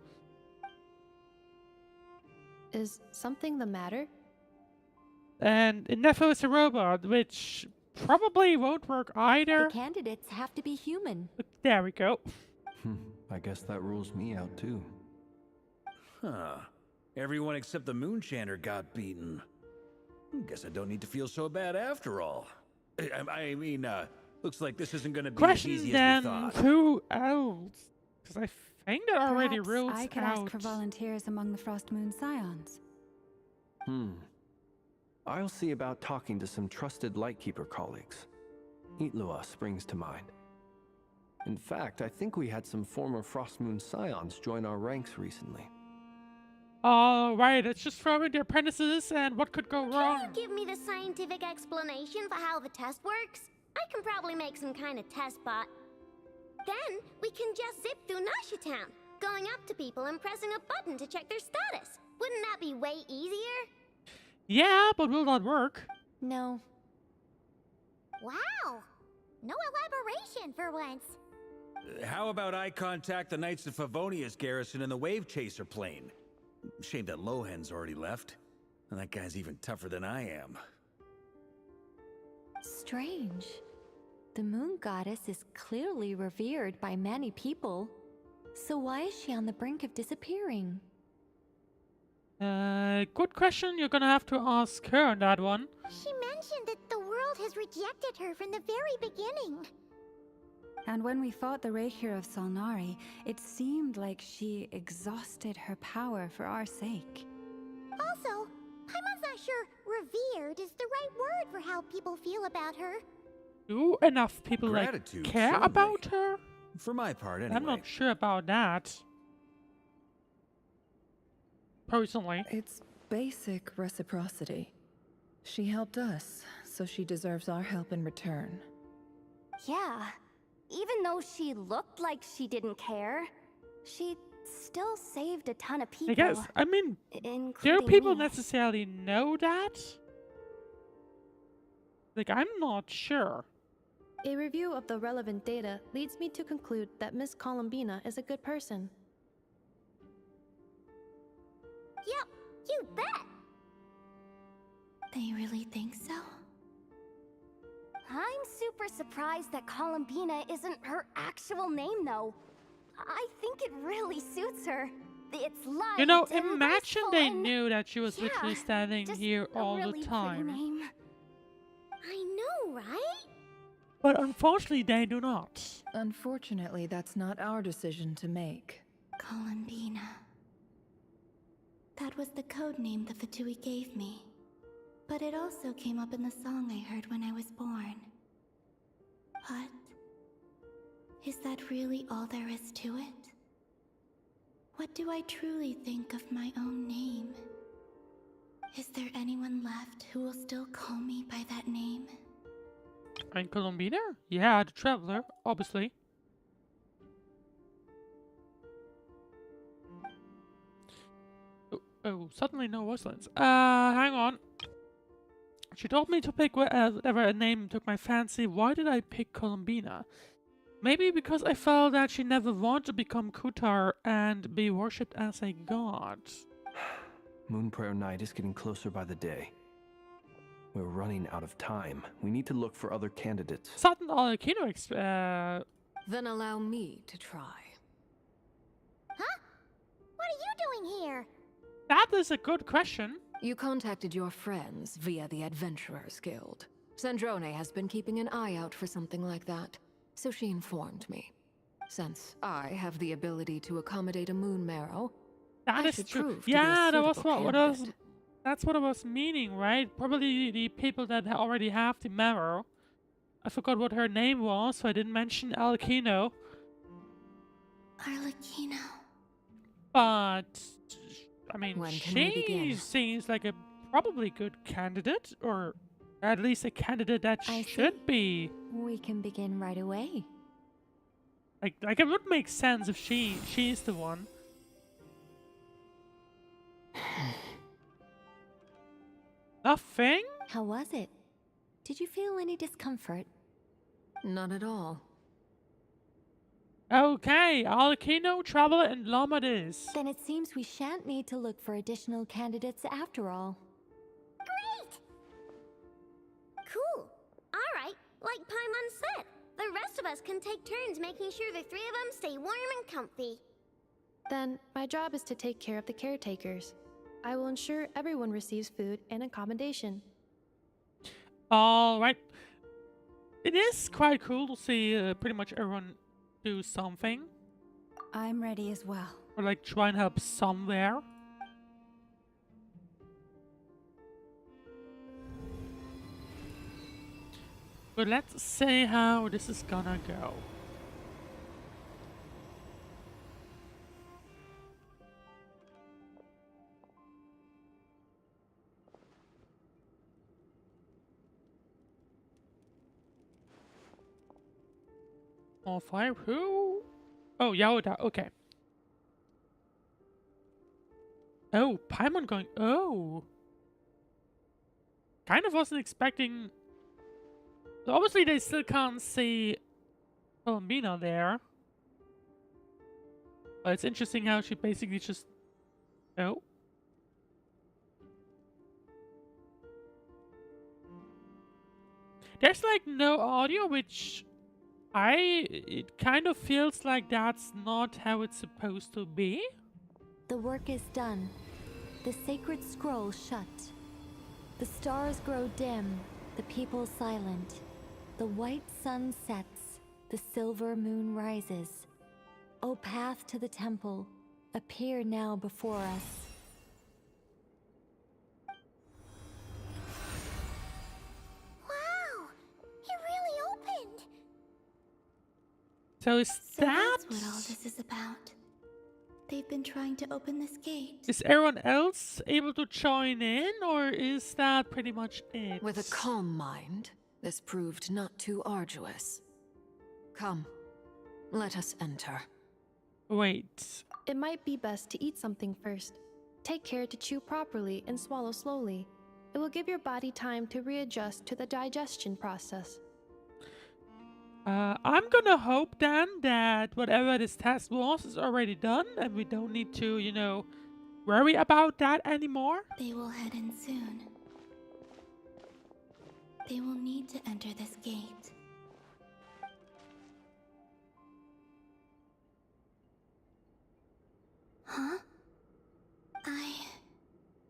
Is something the matter? And Nefo is a robot, which probably won't work either. The candidates have to be human. But there we go. I guess that rules me out too. Huh. Everyone except the Moonchanter got beaten. Guess I don't need to feel so bad after all. I mean, Looks like this isn't gonna be as Question easy then, as we thought. who else? Because I think that already Perhaps rules I could out. ask for volunteers among the Frost Moon Scions. I'll see about talking to some trusted Lightkeeper colleagues. Itlua springs to mind. In fact, I think we had some former Frost Moon Scions join our ranks recently. Alright, let's just throw in the apprentices and what could go wrong. Can you give me the scientific explanation for how the test works? I can probably make some kind of test bot. Then we can just zip through Nasha Town, going up to people and pressing a button to check their status. Wouldn't that be way easier? Yeah, but will that work? No. Wow! No elaboration for once. How about I contact the Knights of Favonia's garrison in the Wave Chaser plane? Shame that Lohan's already left. And that guy's even tougher than I am. Strange. The moon goddess is clearly revered by many people. So why is she on the brink of disappearing? Good question. You're gonna have to ask her on that one. She mentioned that the world has rejected her from the very beginning. And when we fought the Reikir of Solnari, it seemed like she exhausted her power for our sake. Also, Paimon's not sure revered is the right word for how people feel about her. Do enough people Gratitude, like care certainly. about her? For my part, anyway. I'm not sure about that. Personally. It's basic reciprocity. She helped us, so she deserves our help in return. Yeah. Even though she looked like she didn't care, she still saved a ton of people. I guess, I mean, do including people me. necessarily know that? Like, I'm not sure. A review of the relevant data leads me to conclude that Miss Columbina is a good person. Yep, you bet. They really think so? I'm super surprised that Columbina isn't her actual name, though. I think it really suits her. It's light You know, and imagine graceful they and... knew that she was literally standing just here a all really the time. pretty name. I know, right? But unfortunately, they do not. Unfortunately, that's not our decision to make. Columbina. That was the code name the Fatui gave me. But it also came up in the song I heard when I was born. But is that really all there is to it? What do I truly think of my own name? Is there anyone left who will still call me by that name? And Columbina? Yeah, the Traveler, obviously. Oh, suddenly no voice lines. Hang on. She told me to pick whatever a name took my fancy. Why did I pick Columbina? Maybe because I felt that she never wanted to become Kutar and be worshipped as a god. Moon Prayer Night is getting closer by the day. We're running out of time. We need to look for other candidates. Sutton Alakino Then allow me to try. Huh? What are you doing here? That is a good question. You contacted your friends via the Adventurers Guild. Sandrone has been keeping an eye out for something like that, so she informed me. Since I have the ability to accommodate a moon marrow, That I is should true. prove to be Yeah, a that was suitable what I was. candidate. That's what I was meaning, right? Probably the people that already have the marrow. I forgot what her name was, so I didn't mention Alakino. Arlecchino. But I mean, When can we she begin? seems like a probably good candidate, or at least a candidate that I should see. be. We can begin right away. Like it would make sense if she's the one. Nothing? How was it? Did you feel any discomfort? Not at all. Okay, Alakino, Traveler, and Llama it is. Then it seems we shan't need to look for additional candidates after all. Great! Cool. Alright, like Paimon said, the rest of us can take turns making sure the three of them stay warm and comfy. Then, my job is to take care of the caretakers. I will ensure everyone receives food and accommodation. Alright. It is quite cool to see pretty much everyone do something. I'm ready as well. Or like try and help somewhere. But let's see how this is gonna go. All fire who? Oh, Yaoda, okay. Oh, Paimon going. Oh. Kind of wasn't expecting. So obviously, they still can't see Columbina there. But it's interesting how she basically just. Oh. There's like no audio, which it kind of feels like that's not how it's supposed to be. The work is done. The sacred scroll shut. The stars grow dim, the people silent. The white sun sets, the silver moon rises. O path to the temple, appear now before us. Wow! It really opened! So is So that's what all this is about. They've been trying to open this gate. Is everyone else able to join in, or is that pretty much it? With a calm mind, this proved not too arduous. Come, let us enter. Wait. It might be best to eat something first. Take care to chew properly and swallow slowly. It will give your body time to readjust to the digestion process. I'm gonna hope then that whatever this test was is already done and we don't need to, you know, worry about that anymore. They will head in soon. They will need to enter this gate. Huh? I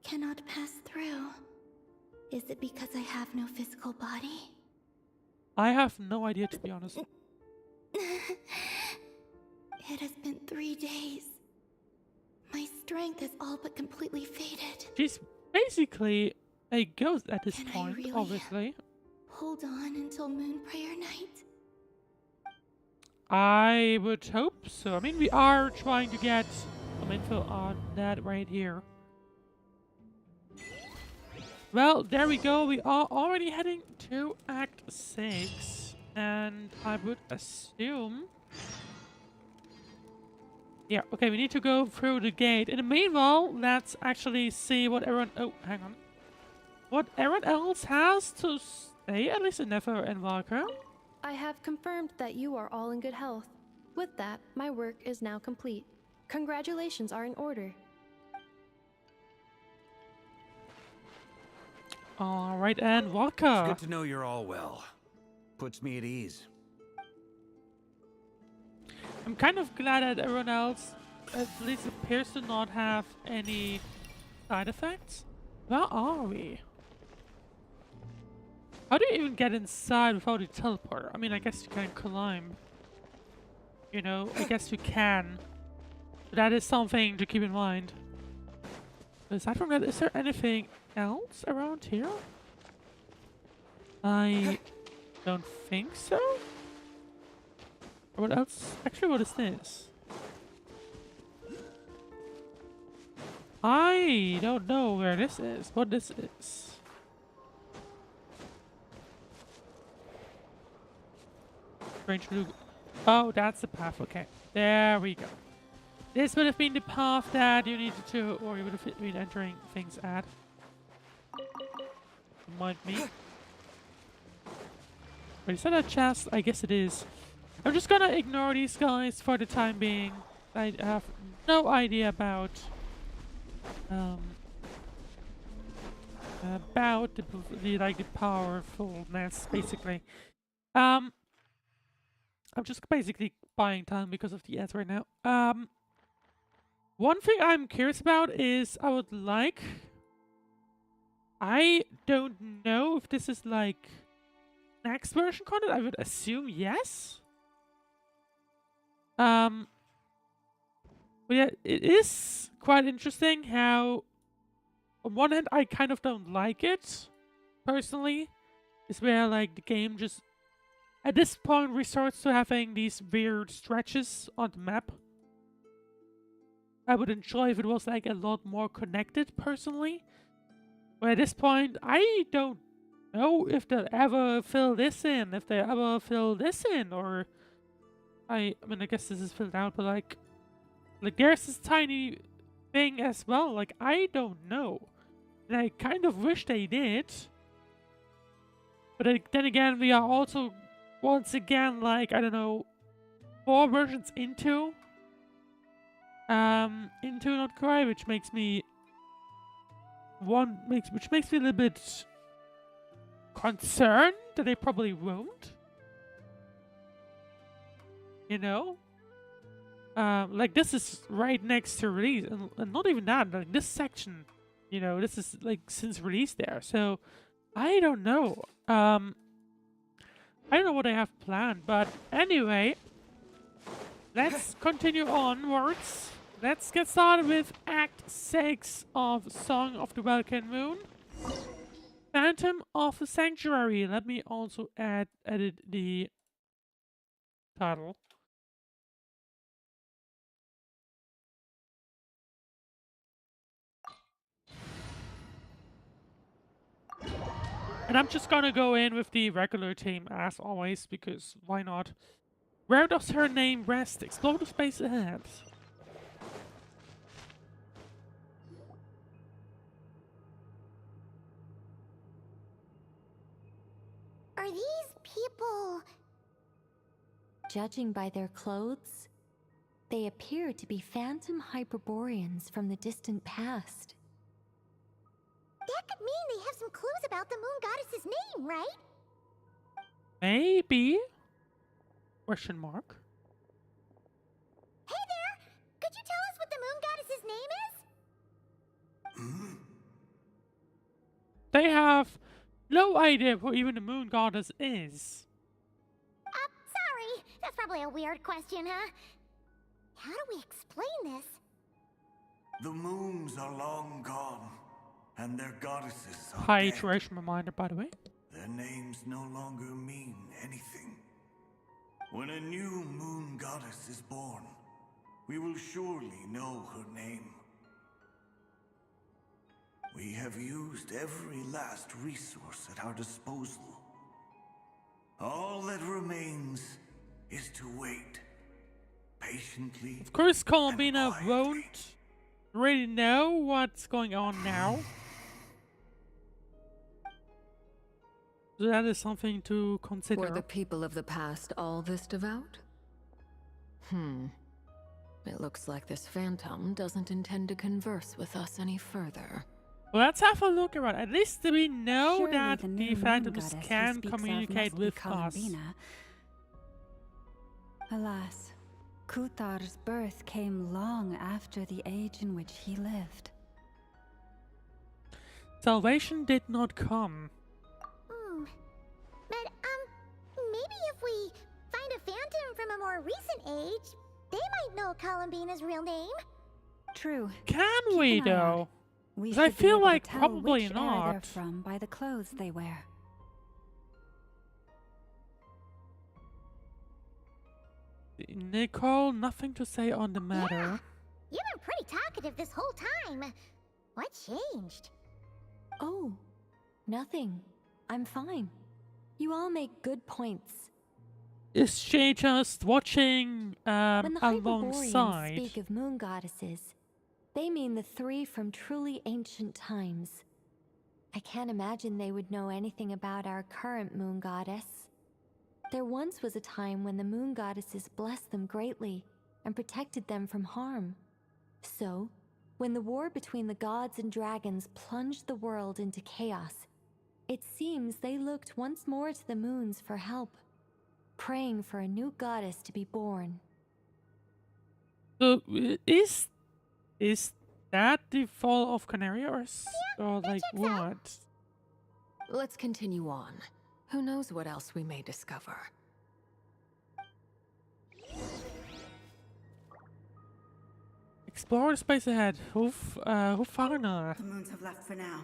cannot pass through. Is it because I have no physical body? I have no idea, to be honest. It has been 3 days. My strength has all but completely faded. She's basically a ghost at this Can I point, really obviously. Hold on until Moon Prayer Night. I would hope so. I mean, we are trying to get some info on that right here. Well, there we go. We are already heading to Act 6. And I would assume... Yeah, okay, we need to go through the gate. In the meanwhile, let's actually see what everyone... Oh, hang on. What everyone else has to say, at least Nefer and Walker. I have confirmed that you are all in good health. With that, my work is now complete. Congratulations are in order. Alright, and Walker. It's good to know you're all well. Puts me at ease. I'm kind of glad that everyone else at least appears to not have any side effects. Where are we? How do you even get inside without a teleporter? I mean, I guess you can climb. You know, I guess you can. But that is something to keep in mind. Aside from that, is there anything else around here? I don't think so. Or what else? Actually, what is this? I don't know where this is. What this is. Strange look. Oh, that's the path. Okay. There we go. This would have been the path that you needed to, or you would have been entering things at. Remind me. Wait, is that a chest? I guess it is. I'm just gonna ignore these guys for the time being. I have no idea about the powerfulness, basically. I'm just basically buying time because of the ads right now. One thing I'm curious about is I don't know if this is like next version content? I would assume yes. But yeah, it is quite interesting how, on one hand, I kind of don't like it, personally. It's where, like, the game just, at this point, resorts to having these weird stretches on the map. I would enjoy if it was, like, a lot more connected, personally. But at this point, I don't know if they'll ever fill this in, or... I mean, I guess this is filled out, but, like, there's this tiny thing as well. Like, I don't know. And I kind of wish they did. But then again, we are also, once again, like, I don't know, 4 versions into Nod-Krai, which makes me a little bit concerned that they probably won't. You know? Like, this is right next to release, and not even that, like, this section, you know, this is, like, since release there, so, I don't know. I don't know what I have planned, but anyway, let's continue onwards. Let's get started with Act 6 of Song of the Welkin Moon. Phantom of the Sanctuary. Let me also edit the title. And I'm just gonna go in with the regular team as always, because why not? Where does her name rest? Explore the space ahead. Are these people... Judging by their clothes, they appear to be phantom Hyperboreans from the distant past. That could mean they have some clues about the moon goddess's name, right? Maybe? Question mark. Hey there! Could you tell us what the moon goddess's name is? They have no idea who even the moon goddess is. Sorry. That's probably a weird question, huh? How do we explain this? The moons are long gone, and their goddesses are High dead. iteration reminder, by the way. Their names no longer mean anything. When a new moon goddess is born, we will surely know her name. We have used every last resource at our disposal. All that remains is to wait patiently. Of course, Columbina won't really know what's going on now. So that is something to consider. Were the people of the past all this devout? It looks like this phantom doesn't intend to converse with us any further. Well, let's have a look around. At least we know Surely that the the new phantoms moon goddess can who speaks of communicate must be with us. Columbina. Alas, Kuthar's birth came long after the age in which he lived. Salvation did not come. But, maybe if we find a phantom from a more recent age, they might know Columbina's real name. True. Can Keep we, an eye out. though? We 'Cause I should be feel able like to tell probably which era they're not. from by the clothes they wear. Nicole, nothing to say on the matter. Yeah. You've been pretty talkative this whole time. What changed? Oh, nothing. I'm fine. You all make good points. Is she just watching When the Hyperboreans alongside? speak of moon goddesses, they mean the 3 from truly ancient times. I can't imagine they would know anything about our current moon goddess. There once was a time when the moon goddesses blessed them greatly and protected them from harm. So, when the war between the gods and dragons plunged the world into chaos, it seems they looked once more to the moons for help, praying for a new goddess to be born. So, is that the fall of Canaria, or like what? Let's continue on. Who knows what else we may discover? Explore the space ahead. Hufana. The moons have left for now,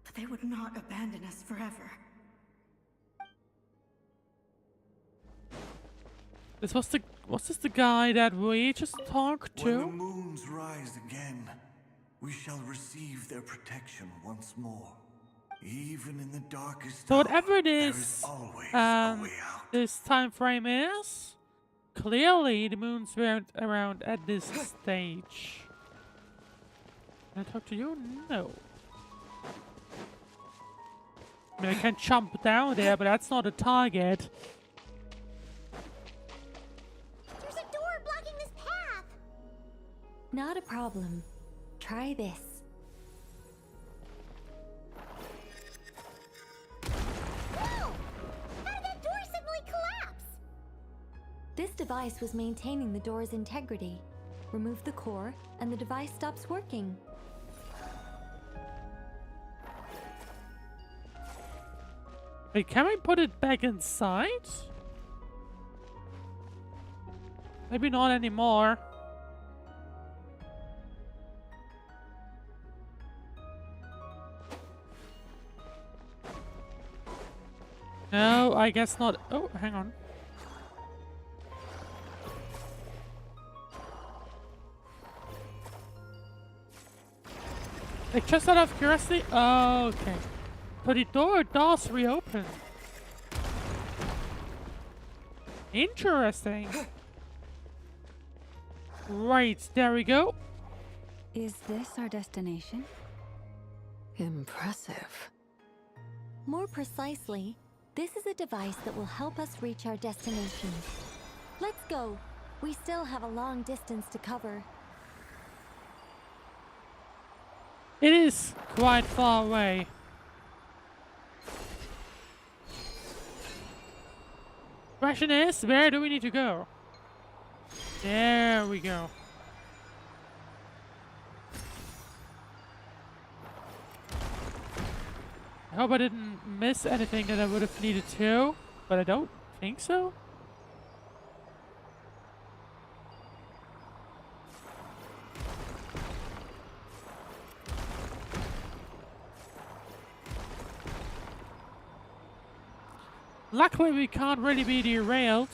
but they would not abandon us forever. Was this the guy that we just talked When the to? moons rise again, we shall receive their protection once more. Even in the darkest So hour, whatever there this is always a way out. this time frame is, clearly the moons weren't around at this stage. Can I talk to you? No. I mean, I can jump down there, but that's not a target. There's a door blocking this path! Not a problem. Try this. Whoa! How did that door suddenly collapse? This device was maintaining the door's integrity. Remove the core, and the device stops working. Wait, can we put it back inside? Maybe not anymore. No, I guess not. Oh, hang on. Like, just out of curiosity? Oh, okay. But the door does reopen. Interesting. Right, there we go. Is this our destination? Impressive. More precisely, this is a device that will help us reach our destination. Let's go. We still have a long distance to cover. It is quite far away. Question is, where do we need to go? There we go. I hope I didn't miss anything that I would have needed to, but I don't think so. Luckily, we can't really be derailed.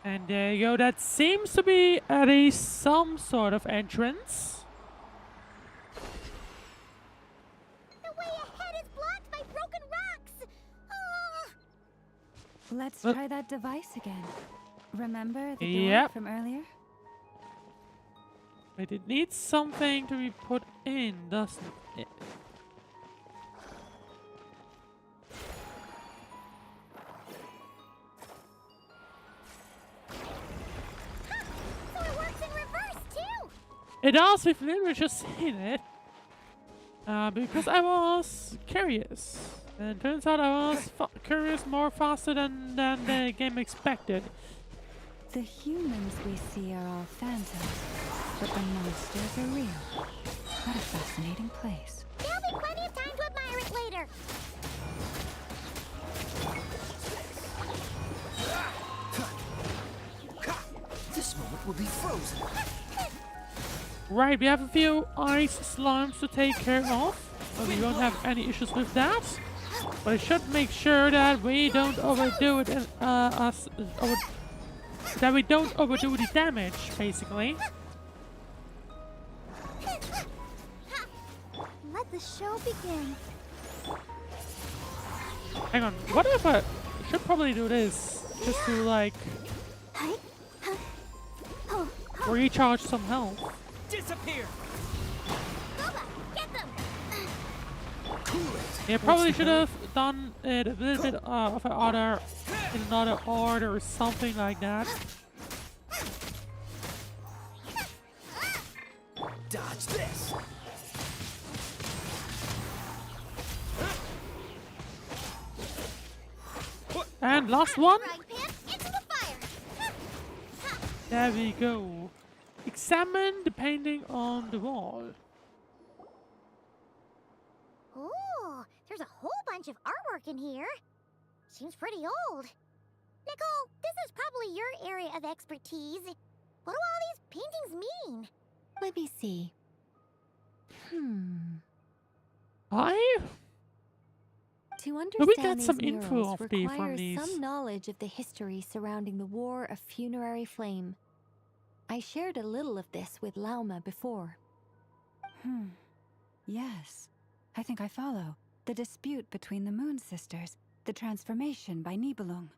And there you go. That seems to be at some sort of entrance. The way ahead is blocked by broken rocks! Oh. Let's try that device again. Remember the door Yep. from earlier? But it needs something to be put in, doesn't it? So it works in reverse, too! It does, we've literally just seen it. Because I was curious. And turns out I was curious more faster than the game expected. The humans we see are all phantoms, but the monsters are real. What a fascinating place. There'll be plenty of time to admire it later. This moment will be frozen. Right, we have a few ice slimes to take care of. But we won't have any issues with that. But I should make sure that we don't overdo it and that we don't overdo the damage, basically. Let the show begin. Hang on, what if I should probably do this just to like recharge some health. Disappear. Get them. Yeah, probably should have done it a little bit of in another order or something like that. Dodge this. And last one. Right, Pam, into the fire. There we go. Examine the painting on the wall. bunch of artwork in here. Seems pretty old. Nicole, this is probably your area of expertise. What do all these paintings mean? Let me see. To But we got understand some these info murals of from requires these. some knowledge of the history surrounding the War of Funerary Flame. I shared a little of this with Lauma before. Yes, I think I follow. The dispute between the Moon Sisters, the transformation by Nibelung.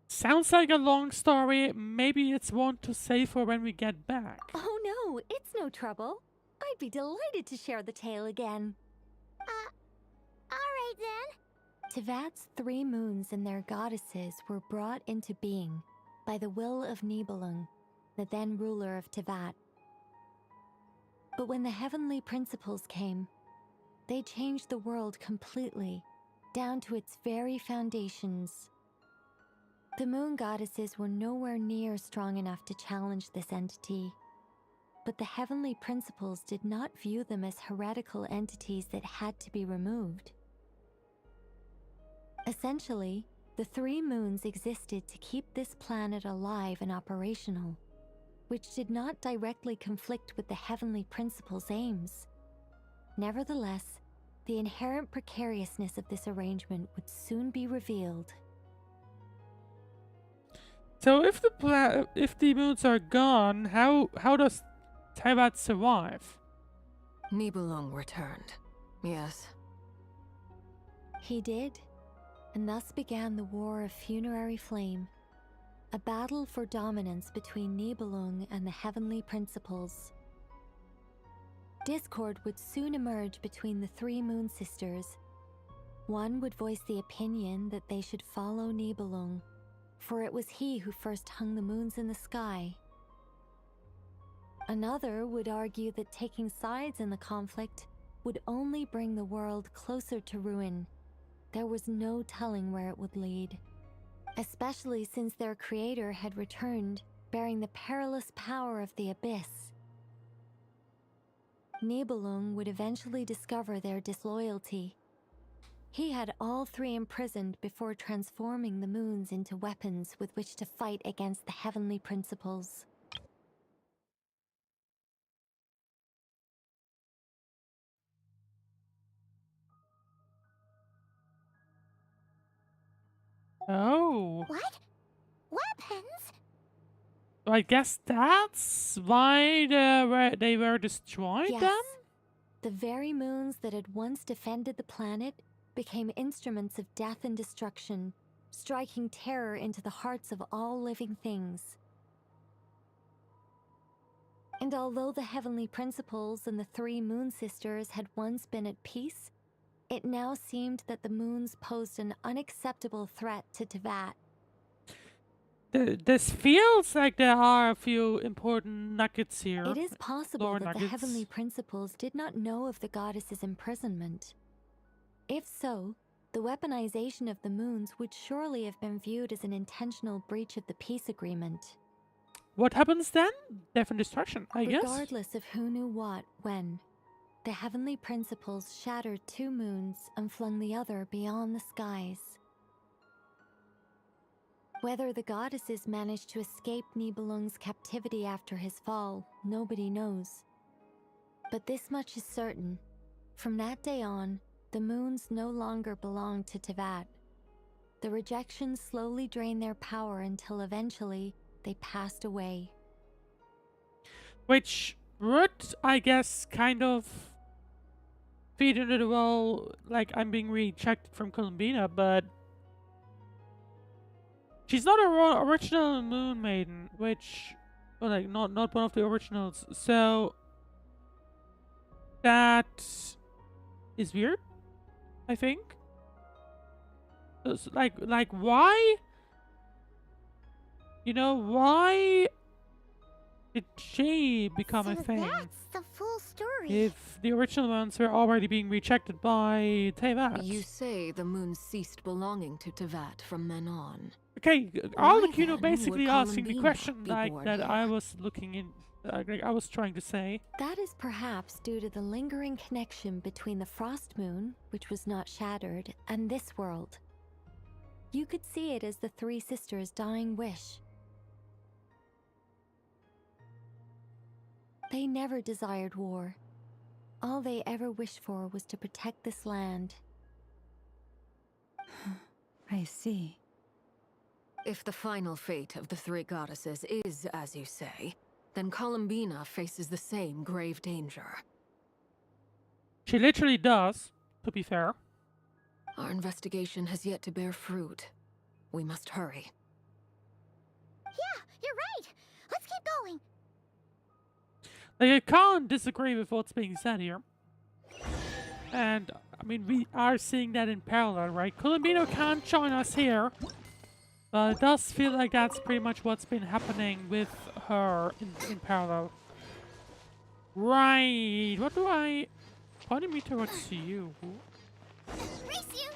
Sounds like a long story. Maybe it's one to save for when we get back. Oh no, it's no trouble. I'd be delighted to share the tale again. Alright then. Tevat's 3 moons and their goddesses were brought into being by the will of Nibelung, the then ruler of Tevat. But when the heavenly principles came, they changed the world completely, down to its very foundations. The moon goddesses were nowhere near strong enough to challenge this entity, but the heavenly principles did not view them as heretical entities that had to be removed. Essentially, the 3 moons existed to keep this planet alive and operational, which did not directly conflict with the heavenly principles' aims. Nevertheless, the inherent precariousness of this arrangement would soon be revealed. So if the moons are gone, how does Tevat survive? Nibelung returned. Yes. He did, and thus began the War of Funerary Flame, a battle for dominance between Nibelung and the heavenly principles. Discord would soon emerge between the 3 moon sisters. One would voice the opinion that they should follow Nibelung, for it was he who first hung the moons in the sky. Another would argue that taking sides in the conflict would only bring the world closer to ruin. There was no telling where it would lead, especially since their creator had returned, bearing the perilous power of the abyss. Nibelung would eventually discover their disloyalty. He had all 3 imprisoned before transforming the moons into weapons with which to fight against the heavenly principles. Oh. What? Weapons? I guess that's why they were destroyed Yes. then? The very moons that had once defended the planet became instruments of death and destruction, striking terror into the hearts of all living things. And although the heavenly principles and the 3 moon sisters had once been at peace, it now seemed that the moons posed an unacceptable threat to Tevat. This feels like there are a few important nuggets here. It is possible lore that the nuggets. heavenly principles did not know of the goddess's imprisonment. If so, the weaponization of the moons would surely have been viewed as an intentional breach of the peace agreement. What happens then? Death and destruction, I guess. Regardless of who knew what, when, the heavenly principles shattered 2 moons and flung the other beyond the skies. Whether the goddesses managed to escape Nibelung's captivity after his fall, nobody knows. But this much is certain. From that day on, the moons no longer belonged to Tevat. The rejection slowly drained their power until eventually they passed away. Which would, I guess, kind of feed into the role, like I'm being rejected from Columbina, but she's not a original Moon Maiden, which, well, like, not one of the originals, so that is weird, I think. So, like, why? You know, why did she become a thing? That's the full story. If the original ones were already being rejected by Tevat. You say the moon ceased belonging to Tevat from then on. Okay, all the Why Kuno then basically would asking the Columbina question be like born that here? I was looking in, I was trying to say. That is perhaps due to the lingering connection between the Frost Moon, which was not shattered, and this world. You could see it as the three sisters' dying wish. They never desired war. All they ever wished for was to protect this land. I see. If the final fate of the three goddesses is as you say, then Columbina faces the same grave danger. She literally does, to be fair. Our investigation has yet to bear fruit. We must hurry. Yeah, you're right. Let's keep going. Like, I can't disagree with what's being said here. And, I mean, we are seeing that in parallel, right? Columbino can't join us here. But it does feel like that's pretty much what's been happening with her in parallel. Right. What do I... Pointing me towards you. Race you.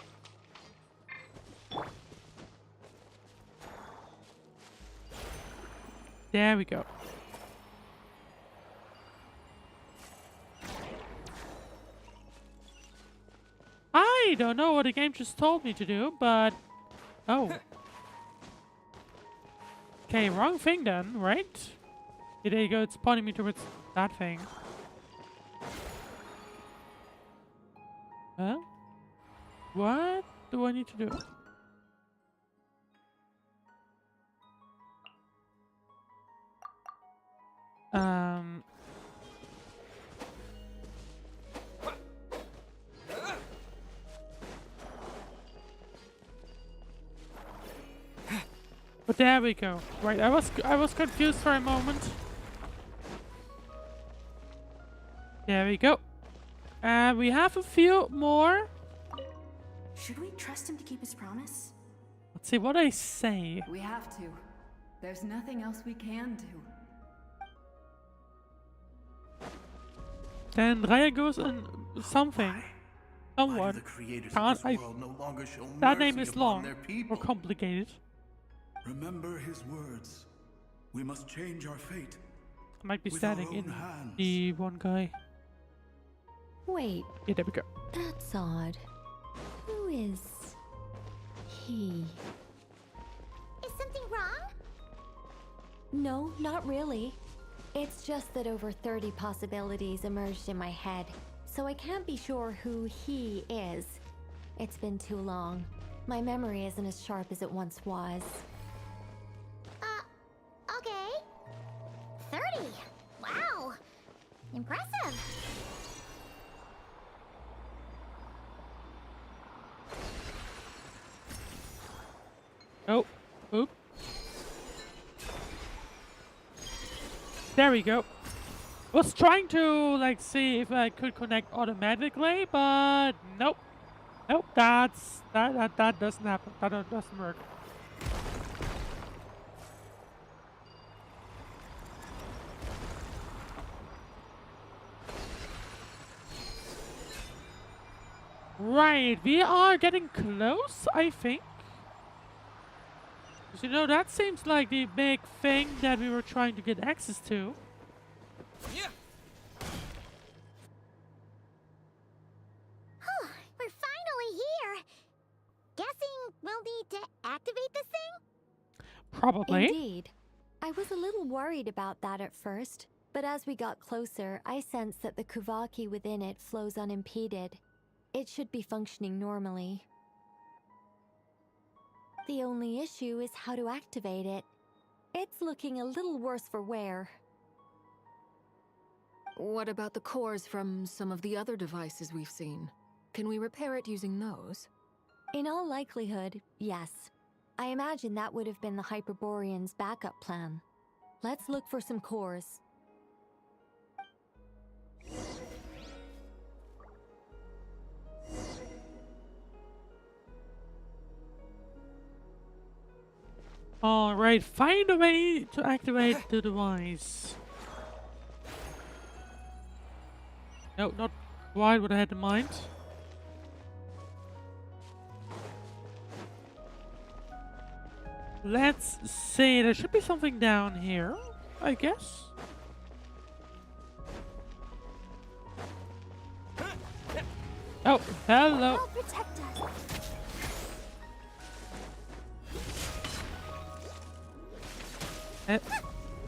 There we go. I don't know what the game just told me to do, but... Oh. Okay, wrong thing then, right? Yeah, there you go, it's pointing me towards that thing. Huh? What do I need to do? But there we go. Right, I was confused for a moment. There we go. We have a few more. Should we trust him to keep his promise? Let's see what I say. We have to. There's nothing else we can do. Then Raya goes in something. Someone. Can't I? That name is long or complicated. Remember his words. We must change our fate. I might be with our standing in own hands. the one guy. Wait. Yeah, there we go. That's odd. Who is he? Is something wrong? No, not really. It's just that over 30 possibilities emerged in my head, so I can't be sure who he is. It's been too long. My memory isn't as sharp as it once was. Okay. 30. Wow. Impressive. Oh, oop. There we go. Was trying to like see if I could connect automatically, but nope. Nope, that doesn't happen. That doesn't work. Right, we are getting close, I think. 'Cause, you know, that seems like the big thing that we were trying to get access to. Yeah. We're finally here. Guessing we'll need to activate this thing? Probably. Indeed. I was a little worried about that at first, but as we got closer, I sensed that the Kuvaki within it flows unimpeded. It should be functioning normally. The only issue is how to activate it. It's looking a little worse for wear. What about the cores from some of the other devices we've seen? Can we repair it using those? In all likelihood, yes. I imagine that would have been the Hyperborean's backup plan. Let's look for some cores. Alright, find a way to activate the device. No, not quite what I had in mind. Let's see, there should be something down here, I guess. Oh, hello. I'll protect us.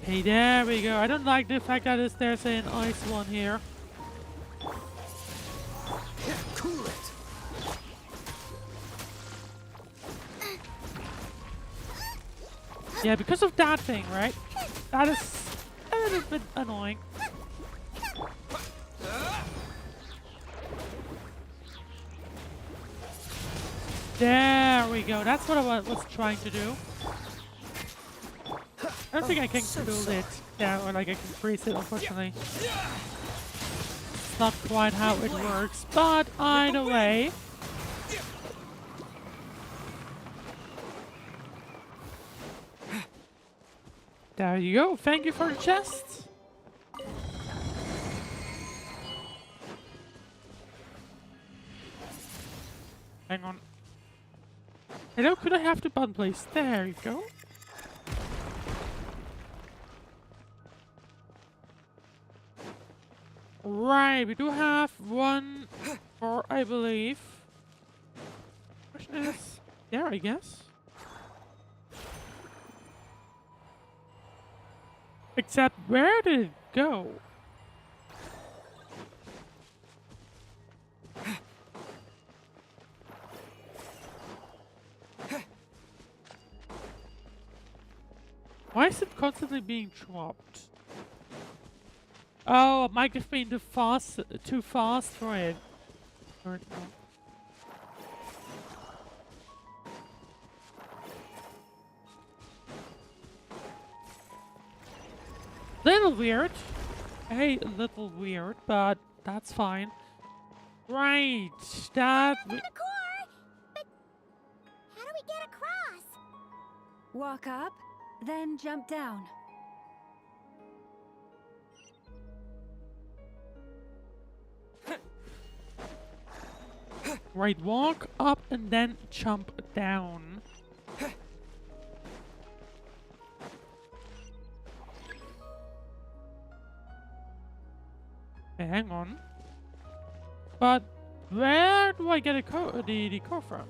Hey, there we go. I don't like the fact that there's an ice one here. Cool it. Yeah, because of that thing, right? That is a little bit annoying. There we go. That's what I was trying to do. I don't think I can cool it. Yeah, or like I can freeze it, unfortunately. It's not quite how it works, but either way. There you go. Thank you for the chest. Hang on. Hello, could I have the button, please? There you go. Right, we do have one for, I believe. Question is, there, I guess. Except, where did it go? Why is it constantly being dropped? Oh, it might have been too fast for it. Or no. Little weird. Hey, a little weird, but that's fine. Right, that. But how do we get across? Walk up, then jump down. Right, walk up and then jump down. Okay, hang on. But where do I get the code from?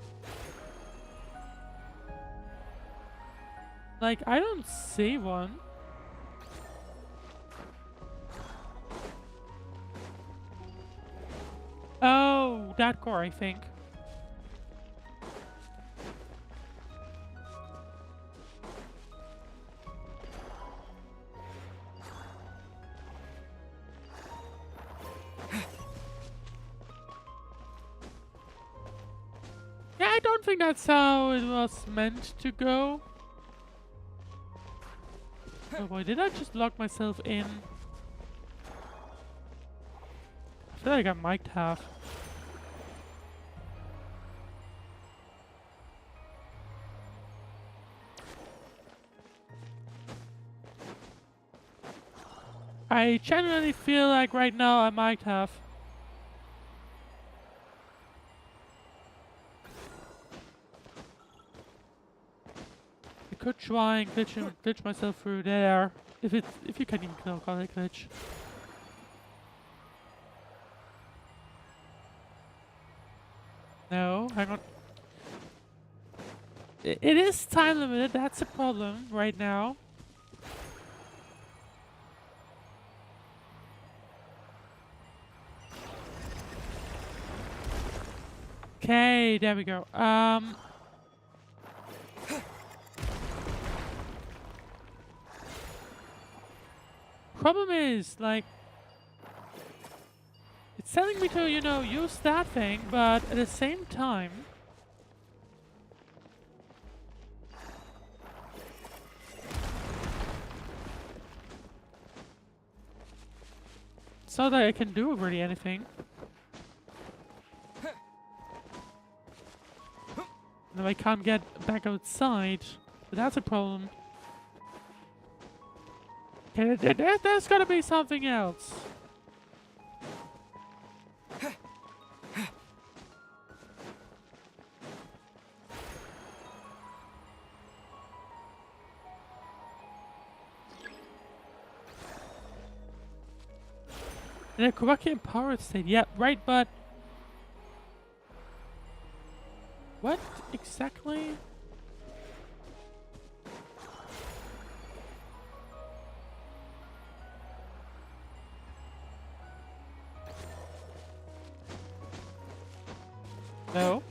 Like, I don't see one. Oh, that core, I think. Yeah, I don't think that's how it was meant to go. Oh boy, did I just lock myself in? I feel like I might have. I genuinely feel like right now I might have. I could try and glitch myself through there. If you can even call it glitch. No, hang on. It is time limited, that's a problem right now. Okay, there we go. Problem is, like, it's telling me to, you know, use that thing, but at the same time, it's not that I can do really anything. No, I can't get back outside, so that's a problem. Okay, there's gotta be something else. The Kowakian power state, yeah, right, but exactly? No.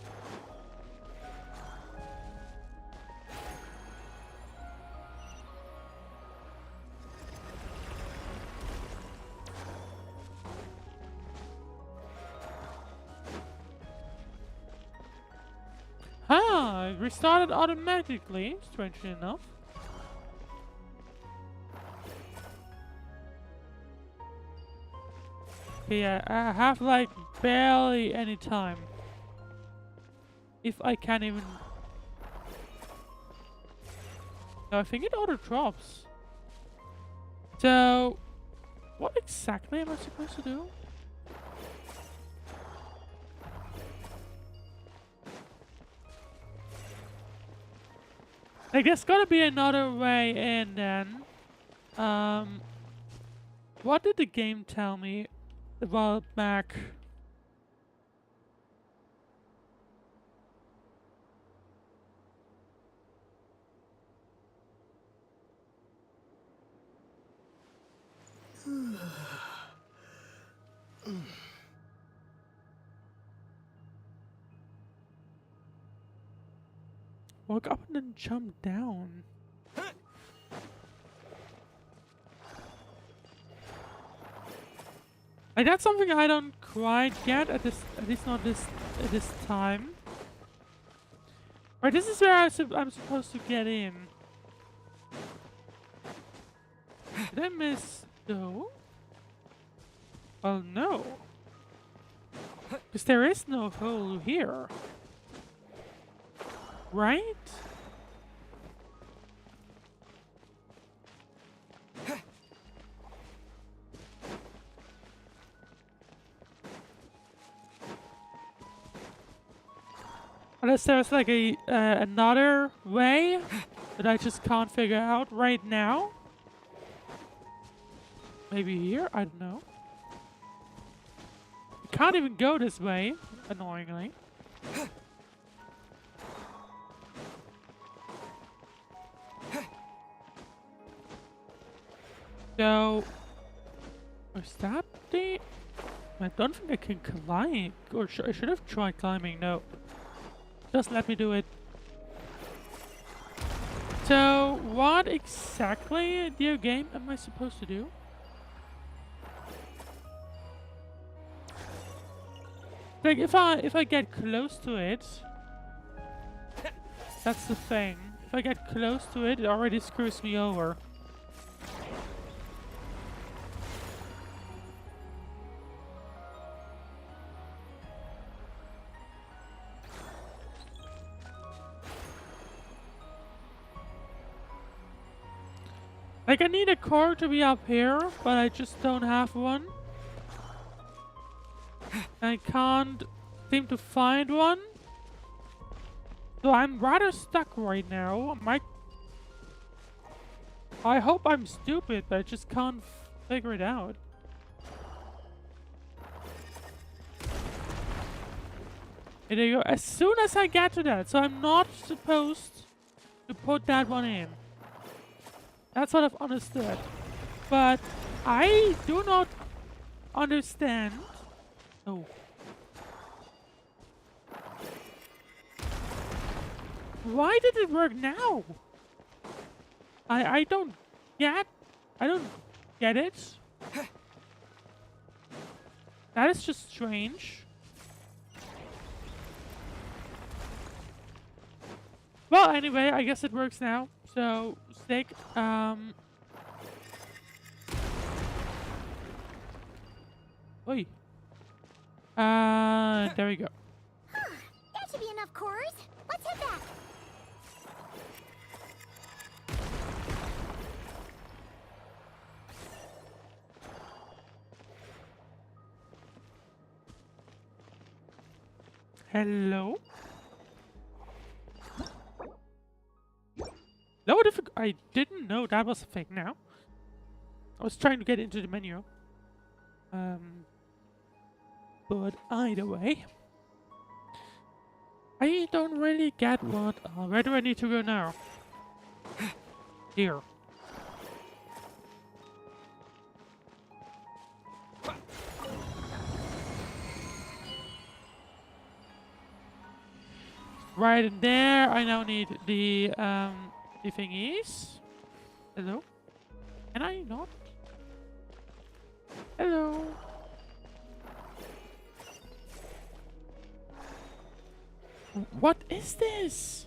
Ah, it restarted automatically, strangely enough. Okay, yeah, I have like barely any time. If I can even... No, I think it auto drops. So, what exactly am I supposed to do? Like, there's gotta be another way in then. What did the game tell me a while back? Woke up and then jump down. Like, that's something I don't quite get at least not this time. Right, this is where I'm supposed to get in. Did I miss though? Well, no. Because there is no hole here. Right? Unless there's like a another way that I just can't figure out right now. Maybe here? I don't know. I can't even go this way, annoyingly. So, is that the... I don't think I can climb, or I should have tried climbing, no. Just let me do it. So, what exactly, dear game, am I supposed to do? Like, if I get close to it, that's the thing. If I get close to it, it already screws me over. Like, I need a core to be up here, but I just don't have one. I can't seem to find one. So I'm rather stuck right now. I hope I'm stupid, but I just can't figure it out. And there you go. As soon as I get to that, so I'm not supposed to put that one in. That's what I've understood. But I do not understand. Oh. Why did it work now? I don't get it. That is just strange. Well, anyway, I guess it works now. So, stick. Oi. There we go. That should be enough cores. Let's head back. Hello? No, I didn't know that was a thing now. I was trying to get into the menu. But either way. I don't really get what. Where do I need to go now? Here. Right in there. I now need the thingies. Hello? Can I not? Hello? What is this?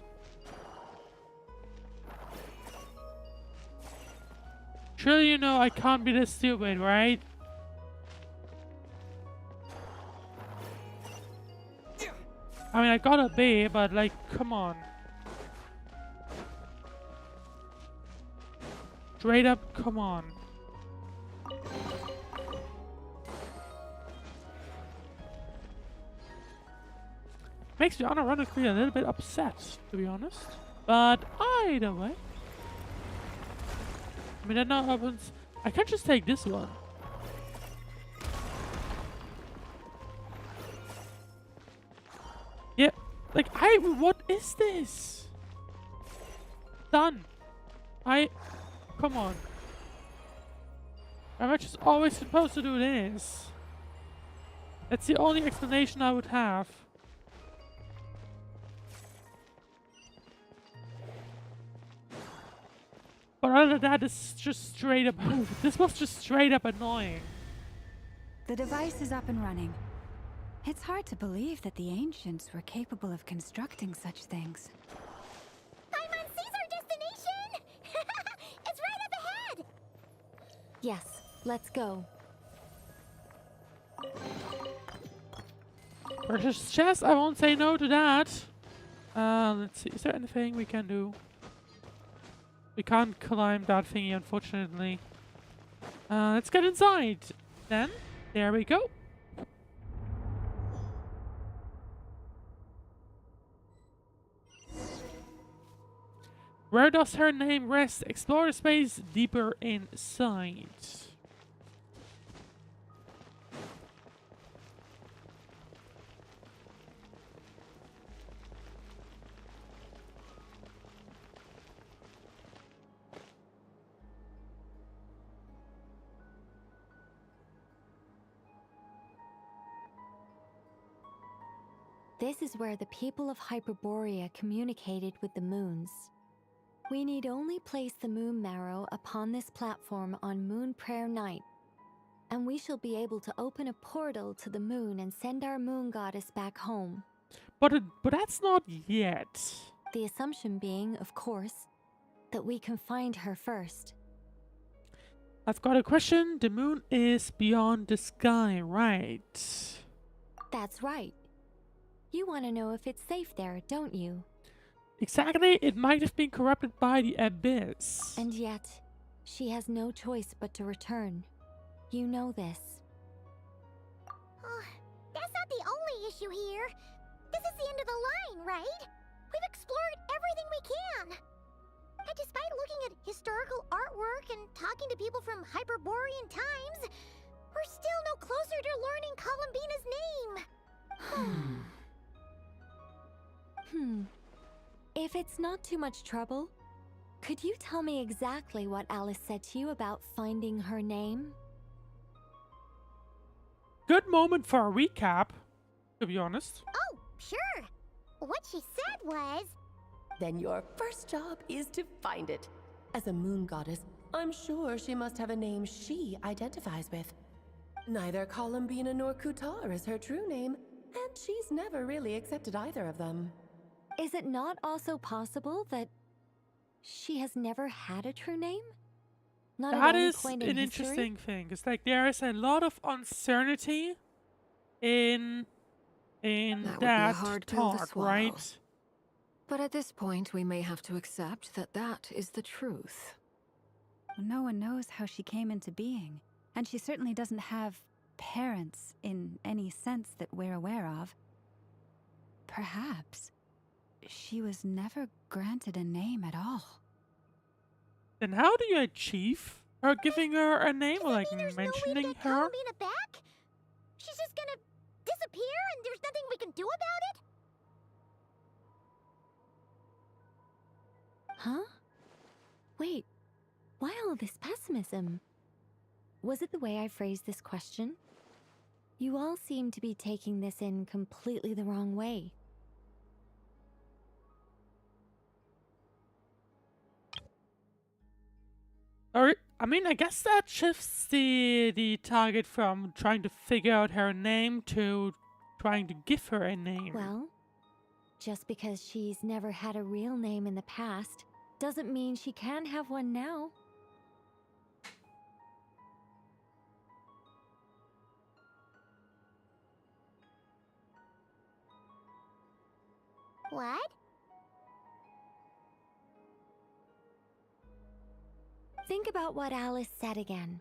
Surely you know I can't be this stupid, right? I mean, I gotta be, but like, come on. Straight up, come on. Makes me unironically a little bit upset, to be honest. But either way. I mean, that now happens. I can't just take this one. Yeah, like what is this? Done. Come on. Am I just always supposed to do this? That's the only explanation I would have. But other than that, it's just straight up. This was just straight up annoying. The device is up and running. It's hard to believe that the ancients were capable of constructing such things. Paimon sees our destination! It's right up ahead! Yes, let's go. Precious chest, I won't say no to that. Let's see, is there anything we can do? We can't climb that thingy, unfortunately. Let's get inside. Then, there we go. Where does her name rest? Explore the space deeper inside. This is where the people of Hyperborea communicated with the moons. We need only place the moon marrow upon this platform on Moon Prayer Night, and we shall be able to open a portal to the moon and send our moon goddess back home. But that's not yet. The assumption being, of course, that we can find her first. I've got a question. The moon is beyond the sky, right? That's right. You want to know if it's safe there, don't you? Exactly. It might have been corrupted by the abyss. And yet, she has no choice but to return. You know this. Oh, that's not the only issue here. This is the end of the line, right? We've explored everything we can. And despite looking at historical artwork and talking to people from Hyperborean times, we're still no closer to learning Columbina's name. If it's not too much trouble, could you tell me exactly what Alice said to you about finding her name? Good moment for a recap, to be honest. Oh, sure. What she said was... Then your first job is to find it. As a moon goddess, I'm sure she must have a name she identifies with. Neither Columbina nor Kutar is her true name, and she's never really accepted either of them. Is it not also possible that she has never had a true name? Not at That any is point in an history? interesting thing. It's like there is a lot of uncertainty in That that would be a hard pill to talk, swallow. right? But at this point, we may have to accept that that is the truth. No one knows how she came into being, and she certainly doesn't have parents in any sense that we're aware of. Perhaps she was never granted a name at all. Then how do you achieve her giving her a name, like mentioning her? Columbina back? She's just gonna disappear and there's nothing we can do about it? Huh? Wait, why all this pessimism? Was it the way I phrased this question? You all seem to be taking this in completely the wrong way. Or, I mean, I guess that shifts the target from trying to figure out her name to trying to give her a name. Well, just because she's never had a real name in the past doesn't mean she can't have one now. What? Think about what Alice said again.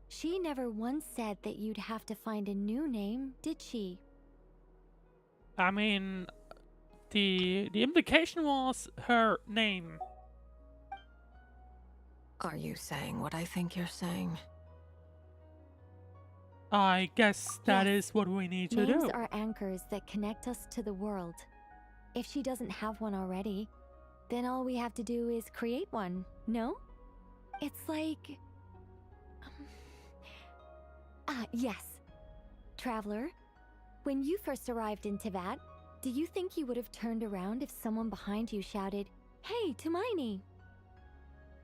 She never once said that you'd have to find a new name, did she? I mean, the implication was her name. Are you saying what I think you're saying? I guess that is what we need to Names do. are anchors that connect us to the world. If she doesn't have one already, then all we have to do is create one, no? It's like... yes. Traveler, when you first arrived in Teyvat, do you think you would have turned around if someone behind you shouted, "Hey, Tumaini"?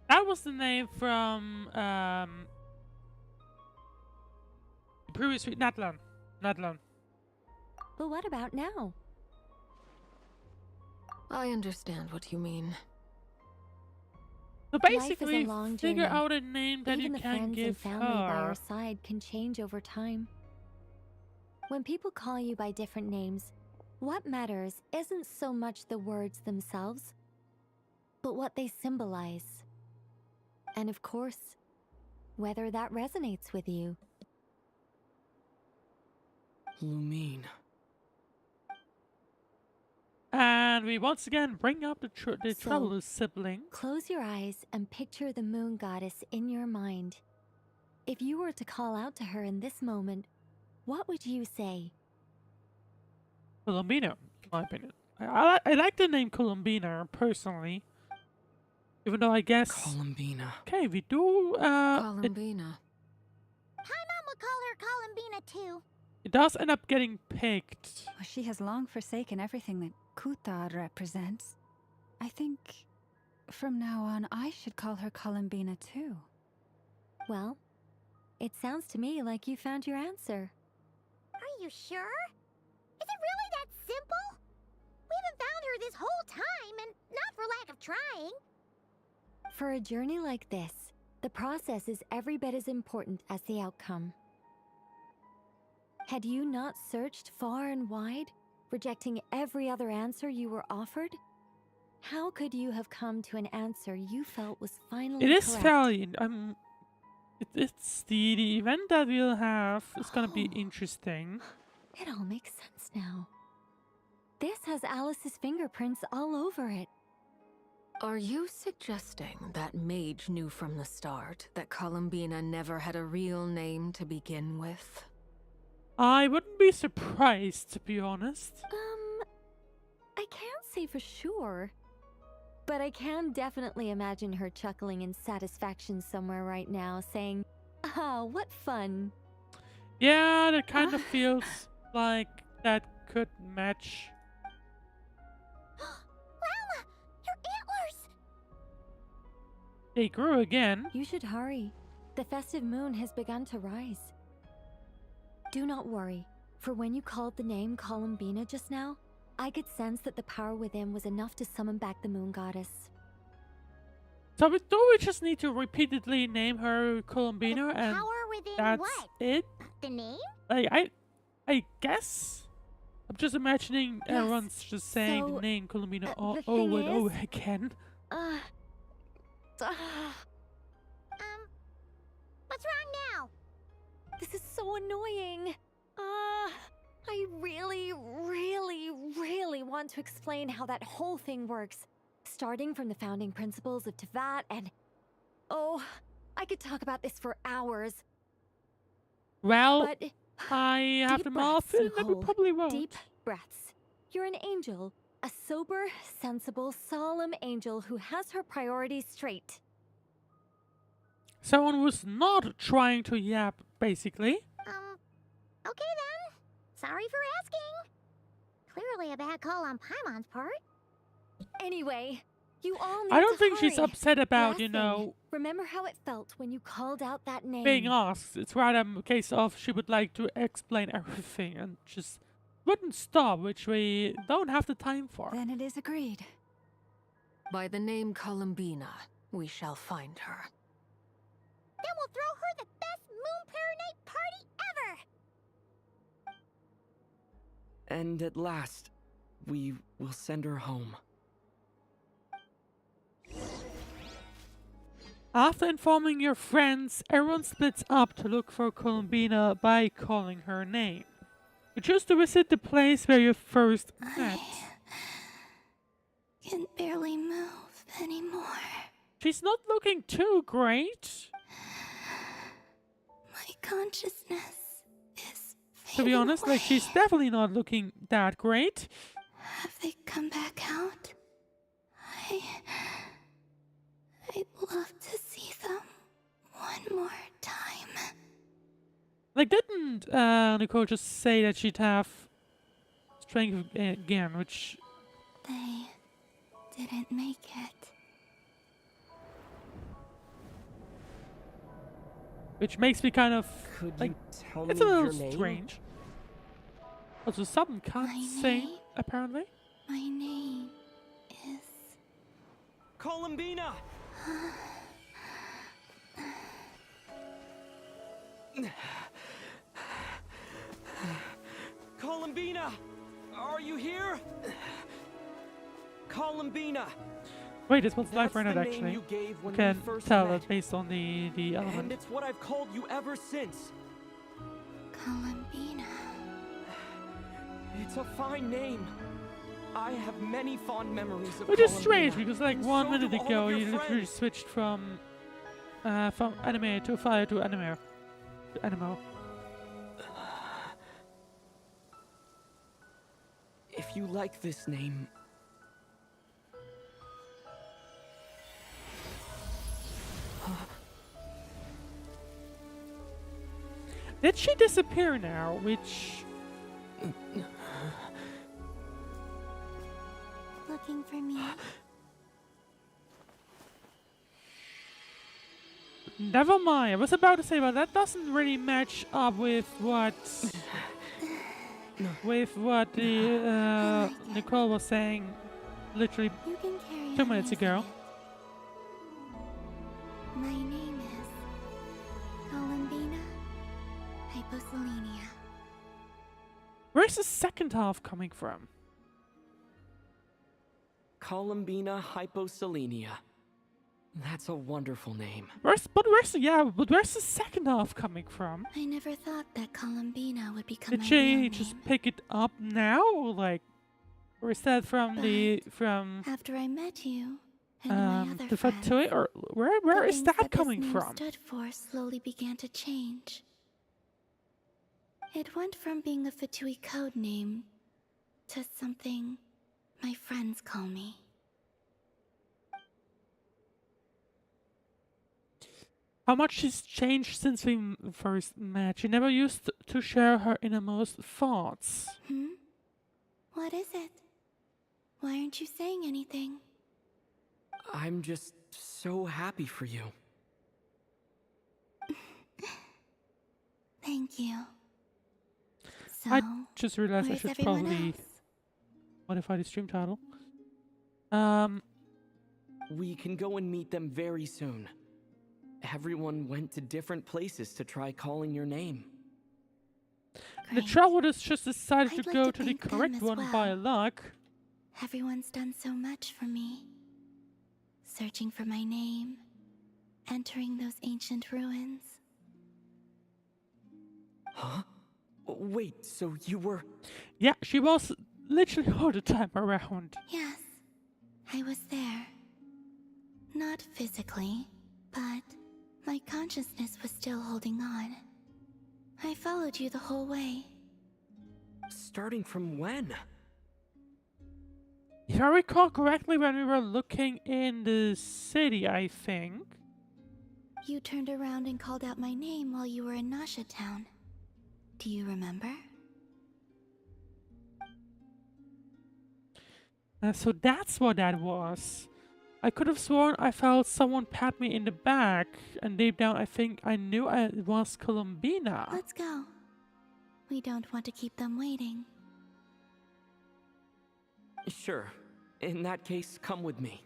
That was the name from the previous week. Nadlan. But what about now? I understand what you mean. So Life is a basically, long figure journey. out a name that Even you the can friends give and family by her. our side can change over time. When people call you by different names, what matters isn't so much the words themselves, but what they symbolize. And of course, whether that resonates with you. Lumine. And we once again bring up the Traveler's sibling. Close your eyes and picture the moon goddess in your mind. If you were to call out to her in this moment, what would you say? Columbina, in my opinion. I like the name Columbina, personally. Even though I guess... Columbina. Okay, we do... Columbina. Paimon would call her Columbina too. It does end up getting picked. She has long forsaken everything that Kutar represents. I think from now on I should call her Columbina too. Well, it sounds to me like you found your answer. Are you sure? Is it really that simple? We haven't found her this whole time, and not for lack of trying. For a journey like this, the process is every bit as important as the outcome. Had you not searched far and wide, rejecting every other answer you were offered? How could you have come to an answer you felt was finally It is correct? fairly... it's the event that we'll have is gonna be interesting. It all makes sense now. This has Alice's fingerprints all over it. Are you suggesting that Mage knew from the start that Columbina never had a real name to begin with? I wouldn't be surprised, to be honest. I can't say for sure. But I can definitely imagine her chuckling in satisfaction somewhere right now, saying, "Ah, what fun." Yeah, that kind of feels like that could match. Llama, your antlers! They grew again. You should hurry. The festive moon has begun to rise. Do not worry, for when you called the name Columbina just now, I could sense that the power within was enough to summon back the moon goddess. So do we just need to repeatedly name her Columbina and Power within that's what? it? The name? Like, I guess? I'm just imagining everyone's just saying so, the name Columbina the thing over and over is- again. What's wrong now? This is so annoying. I really, really want to explain how that whole thing works. Starting from the founding principles of Teyvat and... Oh, I could talk about this for hours. Well, But I have deep them all breaths you feeling that we hold. probably won't. Deep breaths. You're an angel. A sober, sensible, solemn angel who has her priorities straight. Someone who's not trying to yap, basically. Okay then. Sorry for asking. Clearly a bad call on Paimon's part. Anyway, you all need I don't to think she's hurry. upset about, Last you thing, know, remember how it felt when you called out that name? being asked. It's rather a case of she would like to explain everything and just wouldn't stop, which we don't have the time for. Then it is agreed. By the name Columbina, we shall find her. Then we'll throw her the best Moon Pair Night party ever! And at last, we will send her home. After informing your friends, everyone splits up to look for Columbina by calling her name. You choose to visit the place where you first met. Can barely move anymore. She's not looking too great. My consciousness is To be honest, like, she's definitely not looking that great. Have they come back out? I'd love to see them one more time. Like, didn't Nicole just say that she'd have strength again, which... They didn't make it. Which makes me kind of... Could like, you tell it's me a little your name? strange. Also, something can't say, apparently. My name is... Columbina! Columbina! Are you here? Columbina! Wait, this one's live That's right now, the name actually. you gave when You can we first tell met. that based on the And element. it's what I've called you ever since. Columbina. It's a fine name. I have many fond memories of Which is Columbina, strange, because like and 1 so minute do all ago of your you literally friends. switched from anime to fire to anime. To animo. If you like this name... Did she disappear now? Which... Looking for me? Never mind. I was about to say, but that doesn't really match up with what... with what the Nicole was saying literally You can carry 2 on minutes using ago. it. My name is Columbina Hyposelenia. Where's the second half coming from? Columbina Hyposelenia. That's a wonderful name. Where's the second half coming from? I never thought that Columbina would become Did my real she name. just pick it up now? Like, or is that from After I met you and my other the friends, Fatui, or where the is things that this coming name from? stood for slowly began to change. It went from being a Fatui code name to something my friends call me. How much she's changed since we first met. She never used to share her innermost thoughts. What is it? Why aren't you saying anything? I'm just so happy for you. Thank you. So, I just realized I where's should everyone probably else? modify the stream title. We can go and meet them very soon. Everyone went to different places to try calling your name. The travelers just decided to I'd like go to to the thank them correct as one well. by luck. Everyone's done so much for me. Searching for my name, entering those ancient ruins. Huh? Wait, so you were... Yeah, she was literally all the time around. Yes, I was there. Not physically, but my consciousness was still holding on. I followed you the whole way. Starting from when? If I recall correctly, when we were looking in the city, I think. You turned around and called out my name while you were in Nasha Town. Do you remember? So that's what that was. I could have sworn I felt someone pat me in the back, and deep down I think I knew it was Columbina. Let's go. We don't want to keep them waiting. Sure. In that case, come with me.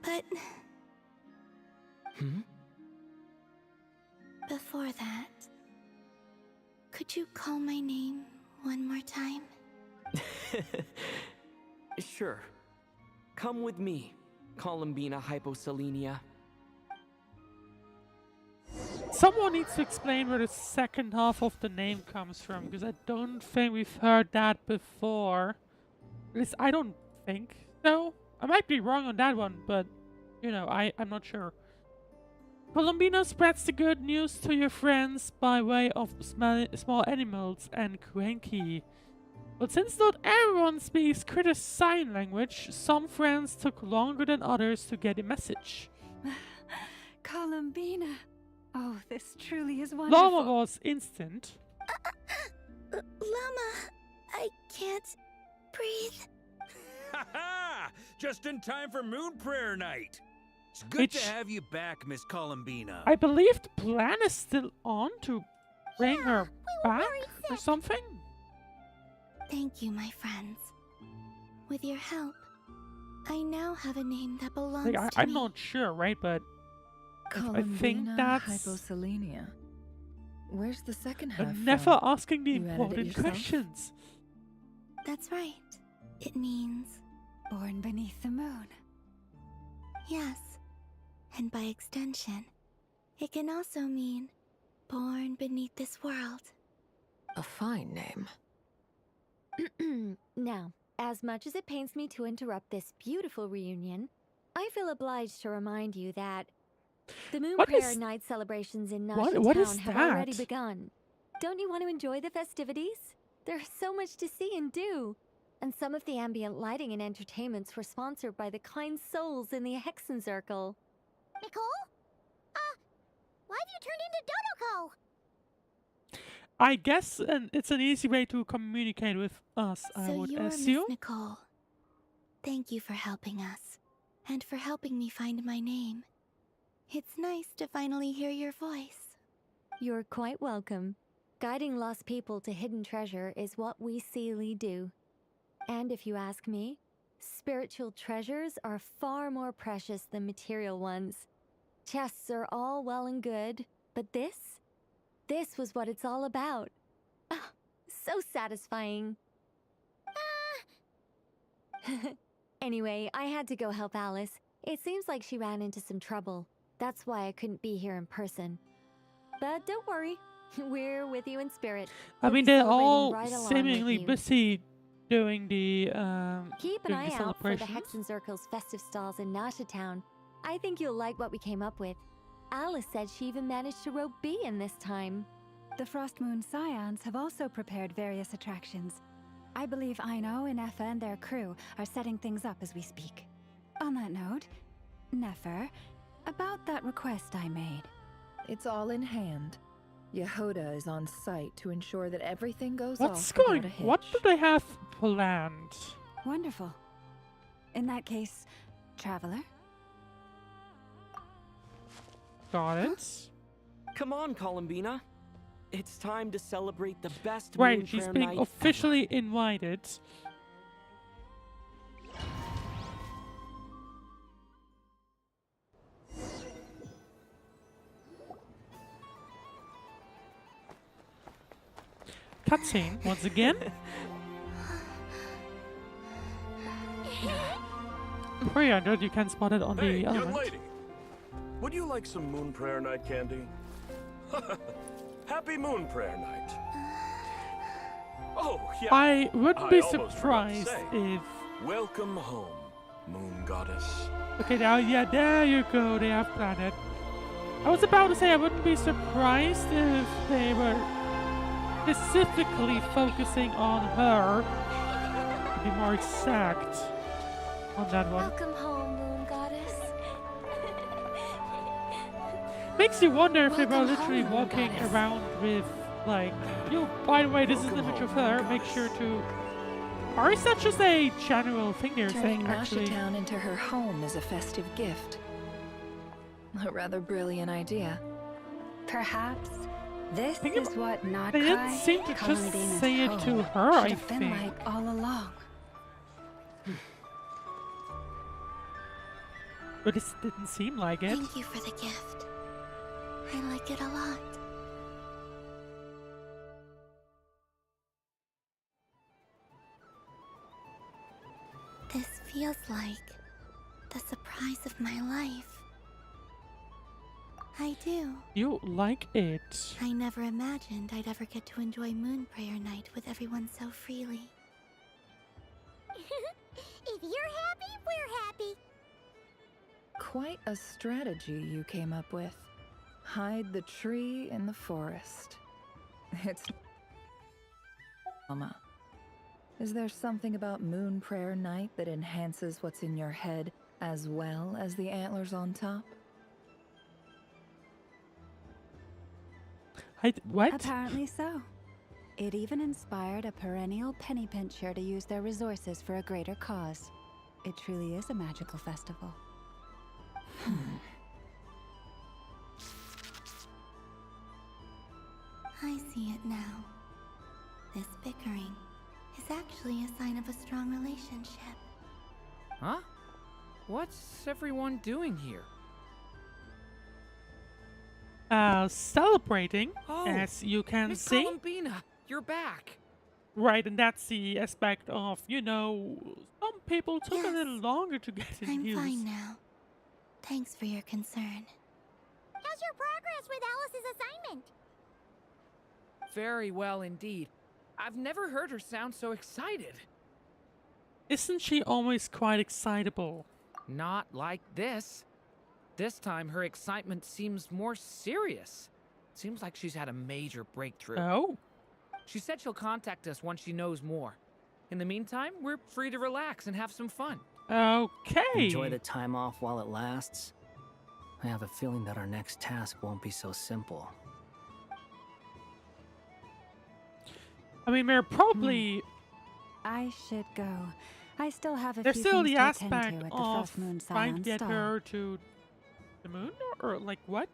But... Hmm? Before that, could you call my name one more time? Sure. Come with me, Columbina Hyposelenia. Someone needs to explain where the second half of the name comes from, because I don't think we've heard that before. At least I don't think so. I might be wrong on that one, but, you know, I'm not sure. Columbina spreads the good news to your friends by way of small animals and cranky. But since not everyone speaks Critter sign language, some friends took longer than others to get a message. Columbina. Oh, this truly is wonderful. Llama was instant. Llama, I can't breathe. Ha ha! Just in time for Moon Prayer Night. It's good to have you back, Miss Columbina. I believe the plan is still on to bring her back or something. Thank you, my friends. With your help, I now have a name that belongs to I'm me. not sure, right? But I think Columbina that's Hyposelenia. Where's the second half never from? asking the You added it important yourself? questions. That's right. It means... Born beneath the moon. Yes. And by extension, it can also mean born beneath this world. A fine name. Now, as much as it pains me to interrupt this beautiful reunion, I feel obliged to remind you that the Moon Prayer Night celebrations in Nasha Town have already begun. Don't you want to enjoy the festivities? There's so much to see and do. And some of the ambient lighting and entertainments were sponsored by the kind souls in the Hexen Circle. Nicole? Why have you turned into Dodoko? I guess it's an easy way to communicate with us, I would you're assume. Miss Nicole. Thank you for helping us, and for helping me find my name. It's nice to finally hear your voice. You're quite welcome. Guiding lost people to hidden treasure is what we Seelie do. And if you ask me, spiritual treasures are far more precious than material ones. Chests are all well and good, but this was what it's all about. Ah, so satisfying. Anyway, I had to go help Alice. It seems like she ran into some trouble. That's why I couldn't be here in person. But don't worry, we're with you in spirit. I mean, We'll be they're celebrating all right along with seemingly you. busy doing the Keep an doing eye the out for the celebrations. Hexen Circle's festive stalls in Nasha Town. I think you'll like what we came up with. Alice said she even managed to rope B in this time. The Frost Moon Scions have also prepared various attractions. I believe Aino, Nefer, and their crew are setting things up as we speak. On that note, Nefer, about that request I made. It's all in hand. Yehoda is on site to ensure that everything goes What's off going? without a hitch. What do they have planned? Wonderful. In that case, Traveler? Got it. Come on, Columbina. It's time to celebrate the best Right, Moon she's Prayer being Night officially invited. Cutscene once again. Pretty under, you can spot it on Hey, the young element. lady. Would you like some Moon Prayer Night candy? Happy Moon Prayer Night. Oh, yeah. I wouldn't be almost forgot to surprised say, if... Welcome home, Moon Goddess. Okay, now, yeah, there you go, they have planned it. I was about to say I wouldn't be surprised if they were specifically focusing on her, to be more exact on that one. Welcome home, Moon Goddess. Makes you wonder if they were Welcome literally home, walking Goddess. around with, like, yo, by the way, this is the image of her, make sure to... Or is that just a general thing they're Turning saying, actually? Town into her home is a festive gift. A rather brilliant idea. Perhaps this Think is about- what They Nod-Krai, didn't seem to just Kalandina's say it home, to her, should I have been think. like all along. But it didn't seem like it. Thank you for the gift. I like it a lot. This feels like the surprise of my life. I do. You like it. I never imagined I'd ever get to enjoy Moon Prayer Night with everyone so freely. If you're happy, we're happy. Quite a strategy you came up with. Hide the tree in the forest. It's... Mama, is there something about Moon Prayer Night that enhances what's in your head as well as the antlers on top? What? Apparently so. It even inspired a perennial penny pincher to use their resources for a greater cause. It truly is a magical festival. I see it now. This bickering is actually a sign of a strong relationship. Huh? What's everyone doing here? Celebrating, Oh, as you can Miss see. Columbina, you're back. Right, and that's the aspect of, you know, some people took a Yes. little longer to get in I'm use. fine now. Thanks for your concern. How's your progress with Alice's assignment? Very well indeed. I've never heard her sound so excited. Isn't she always quite excitable? Not like this. This time her excitement seems more serious. Seems like she's had a major breakthrough. Oh? She said she'll contact us once she knows more. In the meantime, we're free to relax and have some fun. Okay. Enjoy the time off while it lasts. I have a feeling that our next task won't be so simple. I mean, we're probably... I should go. I still have a There's few still things the to attend aspect to at the of Frost Moon trying to Scion get Star. her to the moon, or like what?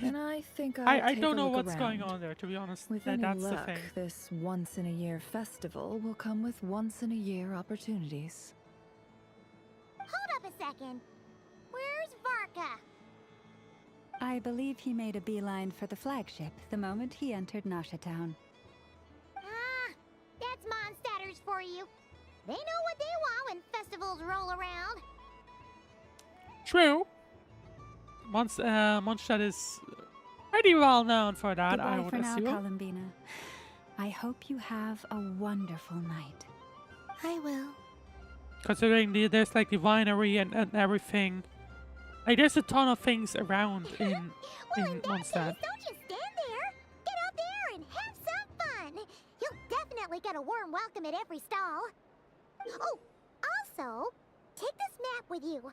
And I think I take don't a know look what's going around. on there, to be honest. With That- any that's luck, the thing. this once-in-a-year festival will come with once-in-a-year opportunities. Hold up a second. Where's Varka? I believe he made a beeline for the flagship the moment he entered Nasha Town. Ah, that's Mondstadters for you. They know what they want when festivals roll around. True. Mondstadt is pretty well known for that, I Goodbye would for now, assume. Columbina. I hope you have a wonderful night. I will. Considering there's like the winery and everything. Like there's a ton of things around in Mondstadt. Don't just stand there. Get out there and have some fun. You'll definitely get a warm welcome at every stall. Oh, also, take this map with you.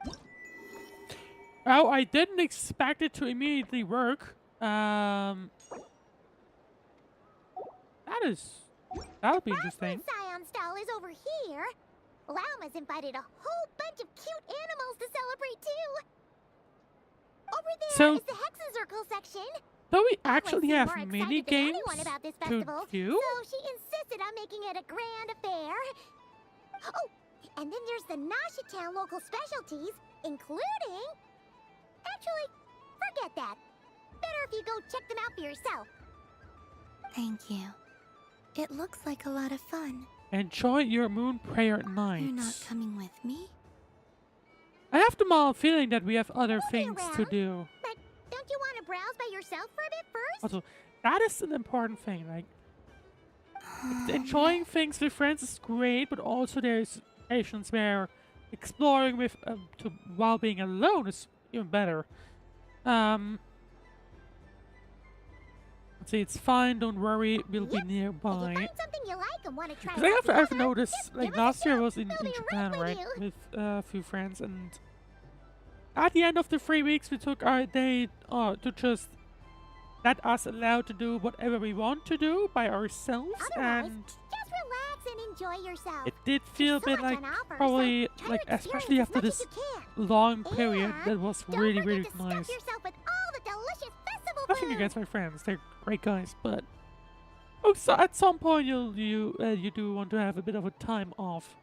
Oh, I didn't expect it to immediately work. That'll be interesting. Scion stall is over here. Lauma's invited a whole bunch of cute animals to celebrate too. Over there So- is the Hexencircle section. So we Alice actually seemed have more excited mini than games anyone about this to festival, do. so she insisted on making it a grand affair. Oh, and then there's the Nasha Town local specialties, including... Actually, forget that. Better if you go check them out for yourself. Thank you. It looks like a lot of fun. Enjoy your moon prayer You're night. not coming with me? I have the mild feeling that we have other things to around. do. But don't you want to browse by yourself for a bit first? Also, that is an important thing. Like, enjoying things with friends is great, but also there's occasions where exploring with while being alone is even better. See, it's fine. Don't worry. We'll be nearby. Something you like and want to try. Because I've noticed, like last year I was in Japan, right, with a few friends, and at the end of the 3 weeks we took our day to just let us allowed to do whatever we want to do by ourselves, and just relax and enjoy yourself. it did feel a bit like probably like especially after this long period that was really nice. Nothing against my friends, they're great guys, but also at some point you do want to have a bit of a time off.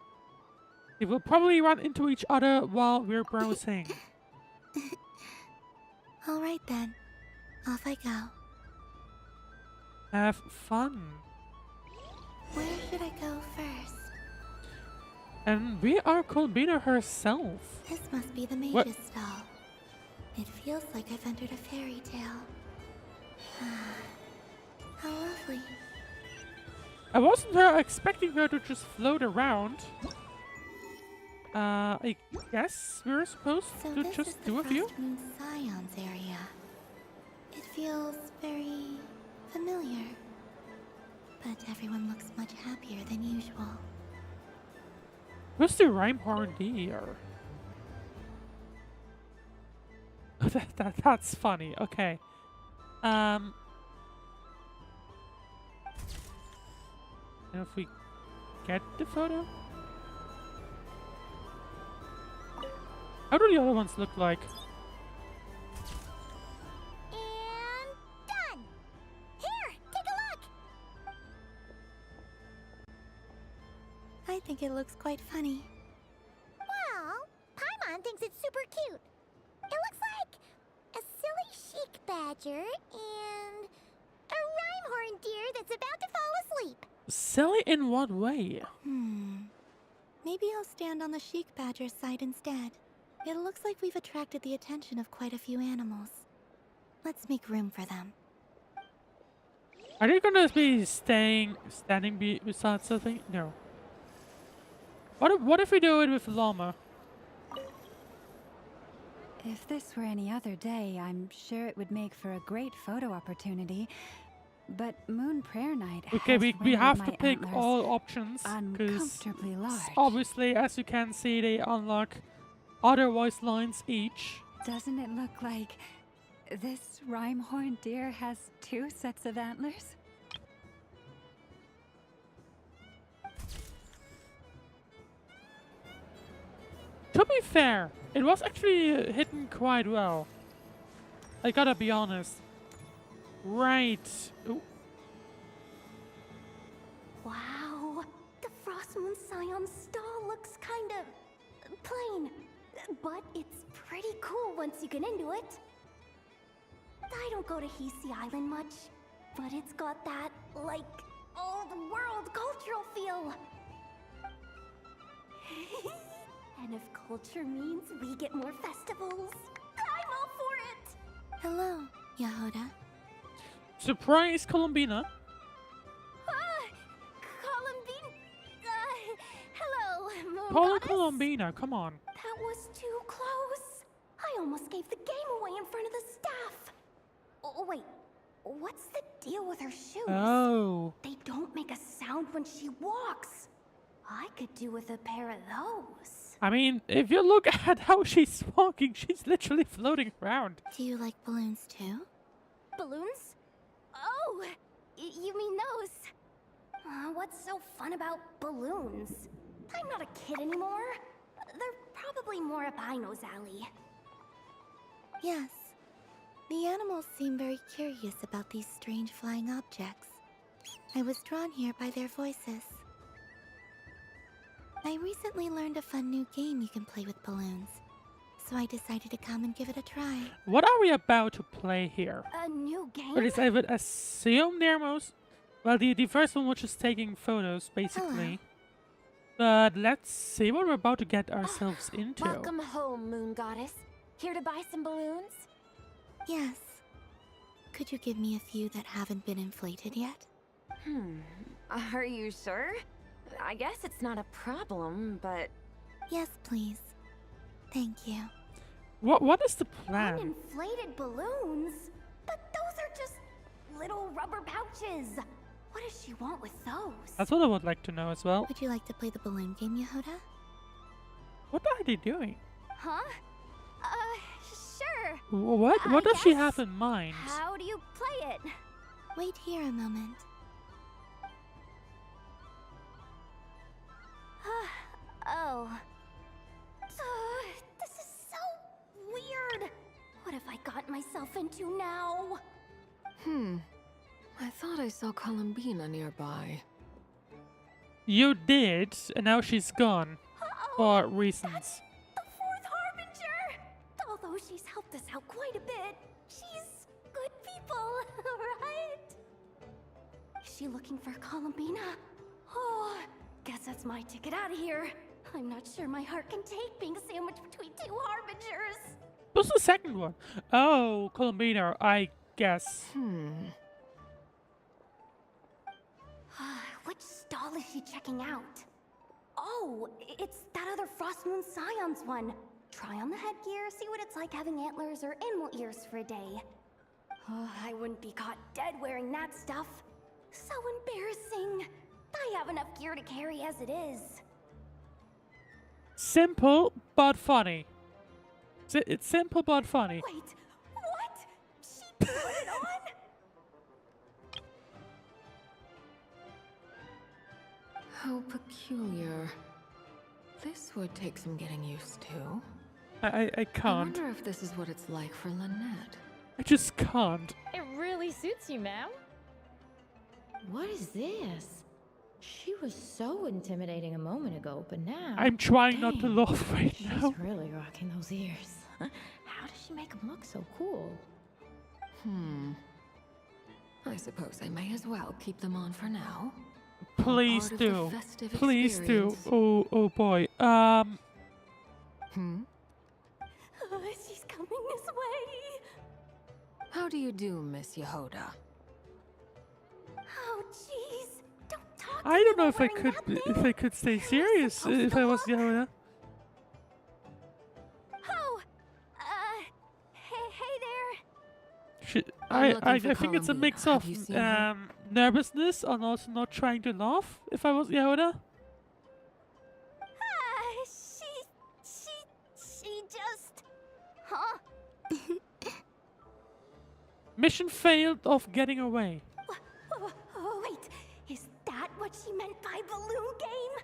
We will probably run into each other while we're browsing. All right then. Off I go. Have fun. Where should I go first? And we are Columbina herself. This must be the mage's What? stall. It feels like I've entered a fairy tale. How lovely. I wasn't expecting her to just float around. I guess we're supposed So to this just is the do a few. Frost Moon Scions area. It feels very familiar. But everyone looks much happier than usual. What's the Rhyme deer? That's funny. Okay. And if we get the photo? How do the other ones look like? And done. Here, take a look. I think it looks quite funny. Well, Paimon thinks it's super cute. It looks like a silly chic badger and a rhyme deer that's about to fall asleep. Silly in what way? Maybe I'll stand on the chic badger's side instead. It looks like we've attracted the attention of quite a few animals. Let's make room for them. Are they gonna be standing beside something? No. What if we do it with llama? If this were any other day, I'm sure it would make for a great photo opportunity. But Moon Prayer Night Okay, has we rendered have my to pick antlers all options because uncomfortably large. obviously, as you can see, they unlock other voice lines each. Doesn't it look like this rhyme-horned deer has 2 sets of antlers? To be fair, it was actually hidden quite well. I gotta be honest. Right. Ooh. Wow, the Frost Moon Scion stall looks kind of plain, but it's pretty cool once you get into it. I don't go to Hisi Island much, but it's got that, like, old-world cultural feel. And if culture means we get more festivals, I'm all for it! Hello, Yahoda. Surprise, Columbina. Columbine... hello, Moon Call Goddess. Columbina, come on. That was too close. I almost gave the game away in front of the staff. Oh, wait. What's the deal with her shoes? Oh. They don't make a sound when she walks. I could do with a pair of those. I mean, if you look at how she's walking, she's literally floating around. Do you like balloons too? Balloons? Oh, you mean those? What's so fun about balloons? I'm not a kid anymore. They're probably more up Aino's alley. Yes. The animals seem very curious about these strange flying objects. I was drawn here by their voices. I recently learned a fun new game you can play with balloons, so I decided to come and give it a try. What are we about to play here? A new game? Or at least I would assume they're most... Well, the first one was just taking photos, basically. But let's see what we're about to get ourselves into. Welcome home, Moon Goddess. Here to buy some balloons? Yes. Could you give me a few that haven't been inflated yet? Are you sure? I guess it's not a problem, but... Yes, please. Thank you. What is the plan? Uninflated balloons? But those are just little rubber pouches. What does she want with those? That's what I would like to know as well. Would you like to play the balloon game, Yehuda? What are they doing? Huh? Sure. What does she have in mind? How do you play it? Wait here a moment. Oh. This is so weird. What have I got myself into now? I thought I saw Columbina nearby. You did, and now she's gone. For reasons. The fourth harbinger! Although she's helped us out quite a bit, she's good people, right? Is she looking for Columbina? Oh, guess that's my ticket out of here. I'm not sure my heart can take being sandwiched between two harbingers. What's the second one? Oh, Columbina, I guess. Which stall is she checking out? Oh, it's that other Frost Moon Scion's one. Try on the headgear, see what it's like having antlers or animal ears for a day. Oh, I wouldn't be caught dead wearing that stuff. So embarrassing. I have enough gear to carry as it is. Simple but funny. It's simple but funny. Wait, what? She put it on? How peculiar. This would take some getting used to. I I can't. wonder if this is what it's like for Lynette. I just can't. It really suits you, ma'am. What is this? She was so intimidating a moment ago, but now... I'm trying not to Dang, laugh right she's now. really rocking those ears. How does she make them look so cool? I suppose I may as well keep them on for now. Please Part of the do. festive Please do. experience. Oh boy. She's coming this way. How do you do, Miss Yehuda? Oh, jeez. Don't talk to I don't me know while if wearing I could stay serious if I was Yehuda. Oh, hey there. I think it's a mix of nervousness and also not trying to laugh if I was Yehuda. She just... Huh? Mission failed of getting away. Oh, wait. Is that what she meant by balloon game?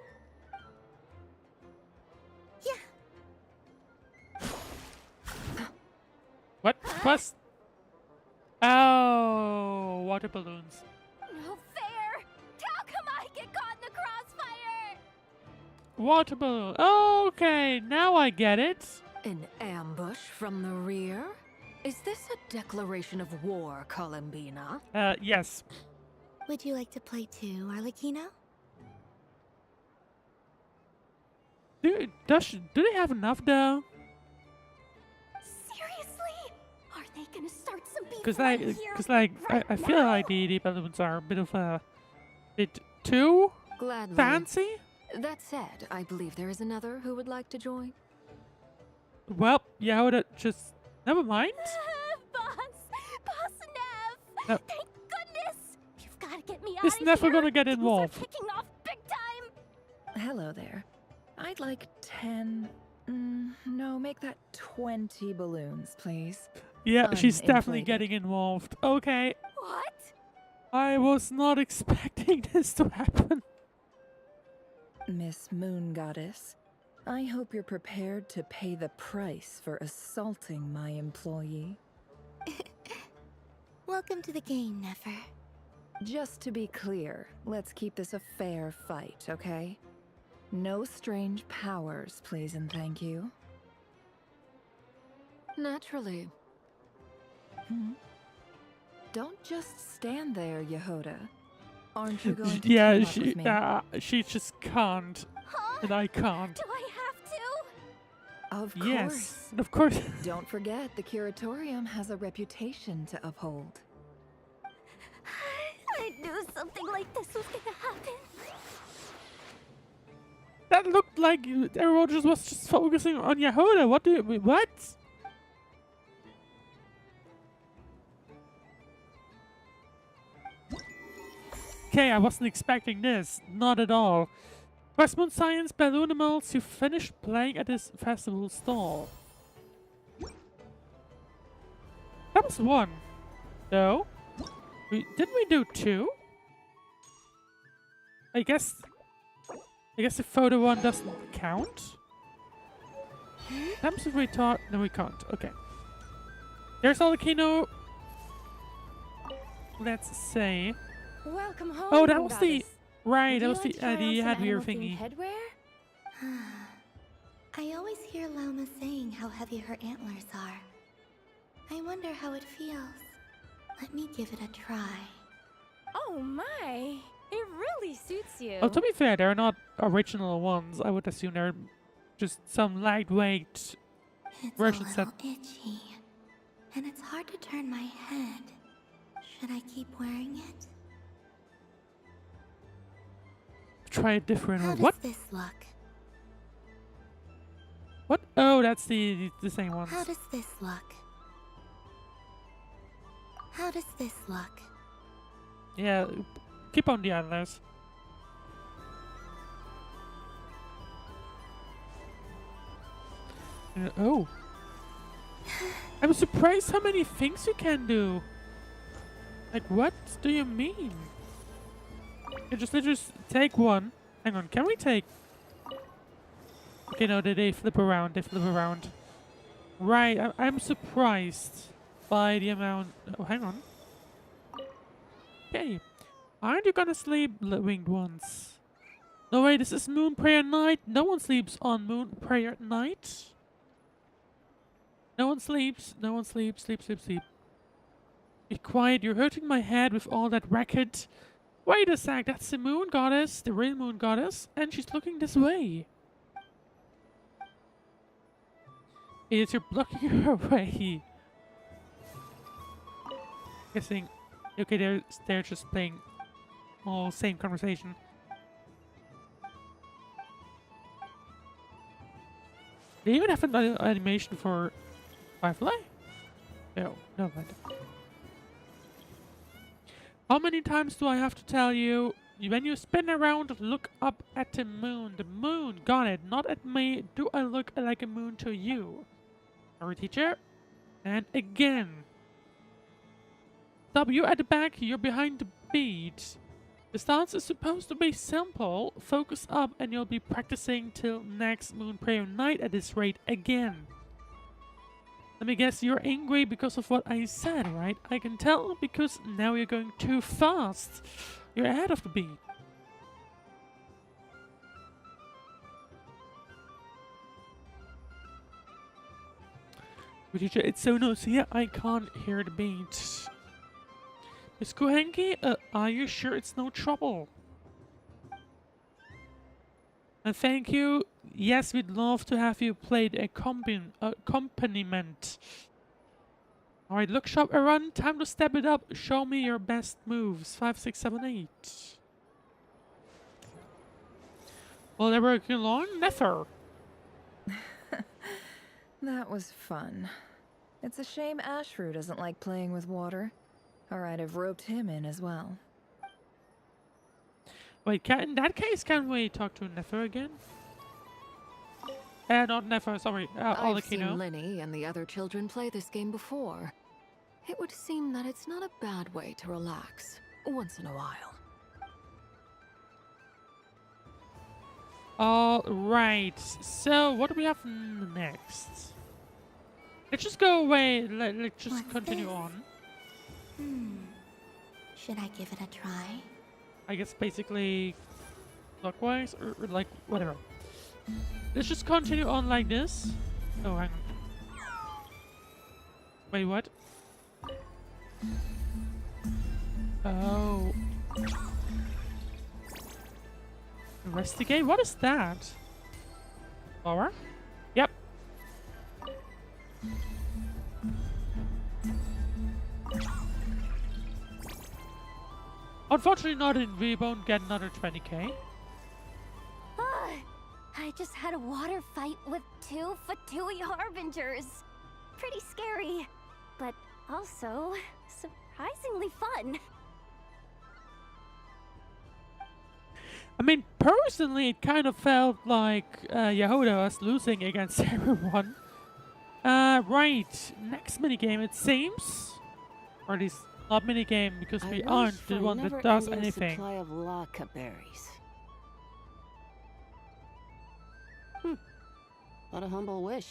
What? Plus. Oh, water balloons. No fair. How come I get caught in the crossfire? Water balloon. Okay, now I get it. An ambush from the rear? Is this a declaration of war, Columbina? Yes. Would you like to play too, Arlecchino? Do they have enough though? Seriously? Are they gonna start some beef Because right here? I feel like the balloons are a bit of a bit too Gladly. fancy. That said, I believe there is another who would like to join. Well, Yehuda, just never mind. Boss Nev! No. Thank goodness! You've gotta get me out It's of never here. gonna get Things are involved. kicking off big time. Hello there. I'd like 10... no, make that 20 balloons, please. Yeah, she's definitely Uninflated. getting involved. Okay. What? I was not expecting this to happen. Miss Moon Goddess, I hope you're prepared to pay the price for assaulting my employee. Welcome to the game, Nefer. Just to be clear, let's keep this a fair fight, okay? No strange powers, please and thank you. Naturally. Don't just stand there, Yehuda. Aren't you going to Yeah, team up with me? she just can't, and I can't. Do I have to? Of course. Yes, of course. Don't forget, the Curatorium has a reputation to uphold. I knew something like this was gonna happen. That looked like everyone just was just focusing on Yehuda. What? Okay, I wasn't expecting this. Not at all. West Moon Science Balloonimals, you finished playing at this festival stall. That was one. No? Didn't we do two? I guess the photo one doesn't count? Attempts of retard. No, we can't. Okay. There's all the Kino. Let's say. Welcome home. Oh, that was the. Goddess. Right, that Would was you the like to try on some headwear animal-themed thingy. Headwear? I always hear Lama saying how heavy her antlers are. I wonder how it feels. Let me give it a try. Oh my! It really suits you. Oh, to be fair, they're not original ones. I would assume they're just some lightweight It's versions a that. little itchy, and it's hard to turn my head. Should I keep wearing it? Try a different How one. does What? this look? What? Oh, that's the same ones. How does this look? How does this look? Yeah, keep on the others. Oh. I'm surprised how many things you can do. Like, what do you mean? You just take one. Hang on, can we take... Okay, no, they flip around, Right, I'm surprised by the amount... Oh, hang on. Okay. Aren't you gonna sleep, winged ones? No way, this is Moon Prayer Night. No one sleeps on Moon Prayer Night. No one sleeps. Sleep. Be quiet, you're hurting my head with all that racket. Wait a sec, that's the Moon Goddess, the real Moon Goddess, and she's looking this way. Idiots, you're blocking her way. Guessing. Okay, they're just playing all same conversation. They even have an animation for Firefly? No, but. How many times do I have to tell you? When you spin around, look up at the moon. The moon, got it. Not at me. Do I look like a moon to you? Sorry, teacher. And again. Stop, you at the back. You're behind the beat. The stance is supposed to be simple. Focus up and you'll be practicing till next Moon Prayer Night at this rate again. Let me guess, you're angry because of what I said, right? I can tell because now you're going too fast. You're ahead of the beat. But teacher, it's so noisy, I can't hear the beat. Miss Kuhenki, are you sure it's no trouble? And thank you. Yes, we'd love to have you play the accompaniment. Alright, look sharp, Aaron. Time to step it up. Show me your best moves. 5, 6, 7, 8. Well, they're working along. Never. That was fun. It's a shame Ashru doesn't like playing with water. Alright, I've roped him in as well. Wait, in that case, can we talk to Nefer again? Not Nefer, sorry. I've seen Linny and the other children play this game before. It would seem that it's not a bad way to relax, once in a while. Alright, so what do we have next? Let's just go away, let's just continue on. Should I give it a try? I guess basically clockwise or like whatever. Let's just continue on like this. Oh, hang on. Wait, what? Oh. Investigate? What is that? Power? Yep. Unfortunately not we won't get another 20k. I just had a water fight with 2 Fatui Harbingers. Pretty scary, but also surprisingly fun. I mean, personally, it kind of felt like Yehuda was losing against everyone. Right. Next minigame, it seems. Or at least not minigame, because we aren't the one that does anything. Supply of laka berries. What a humble wish.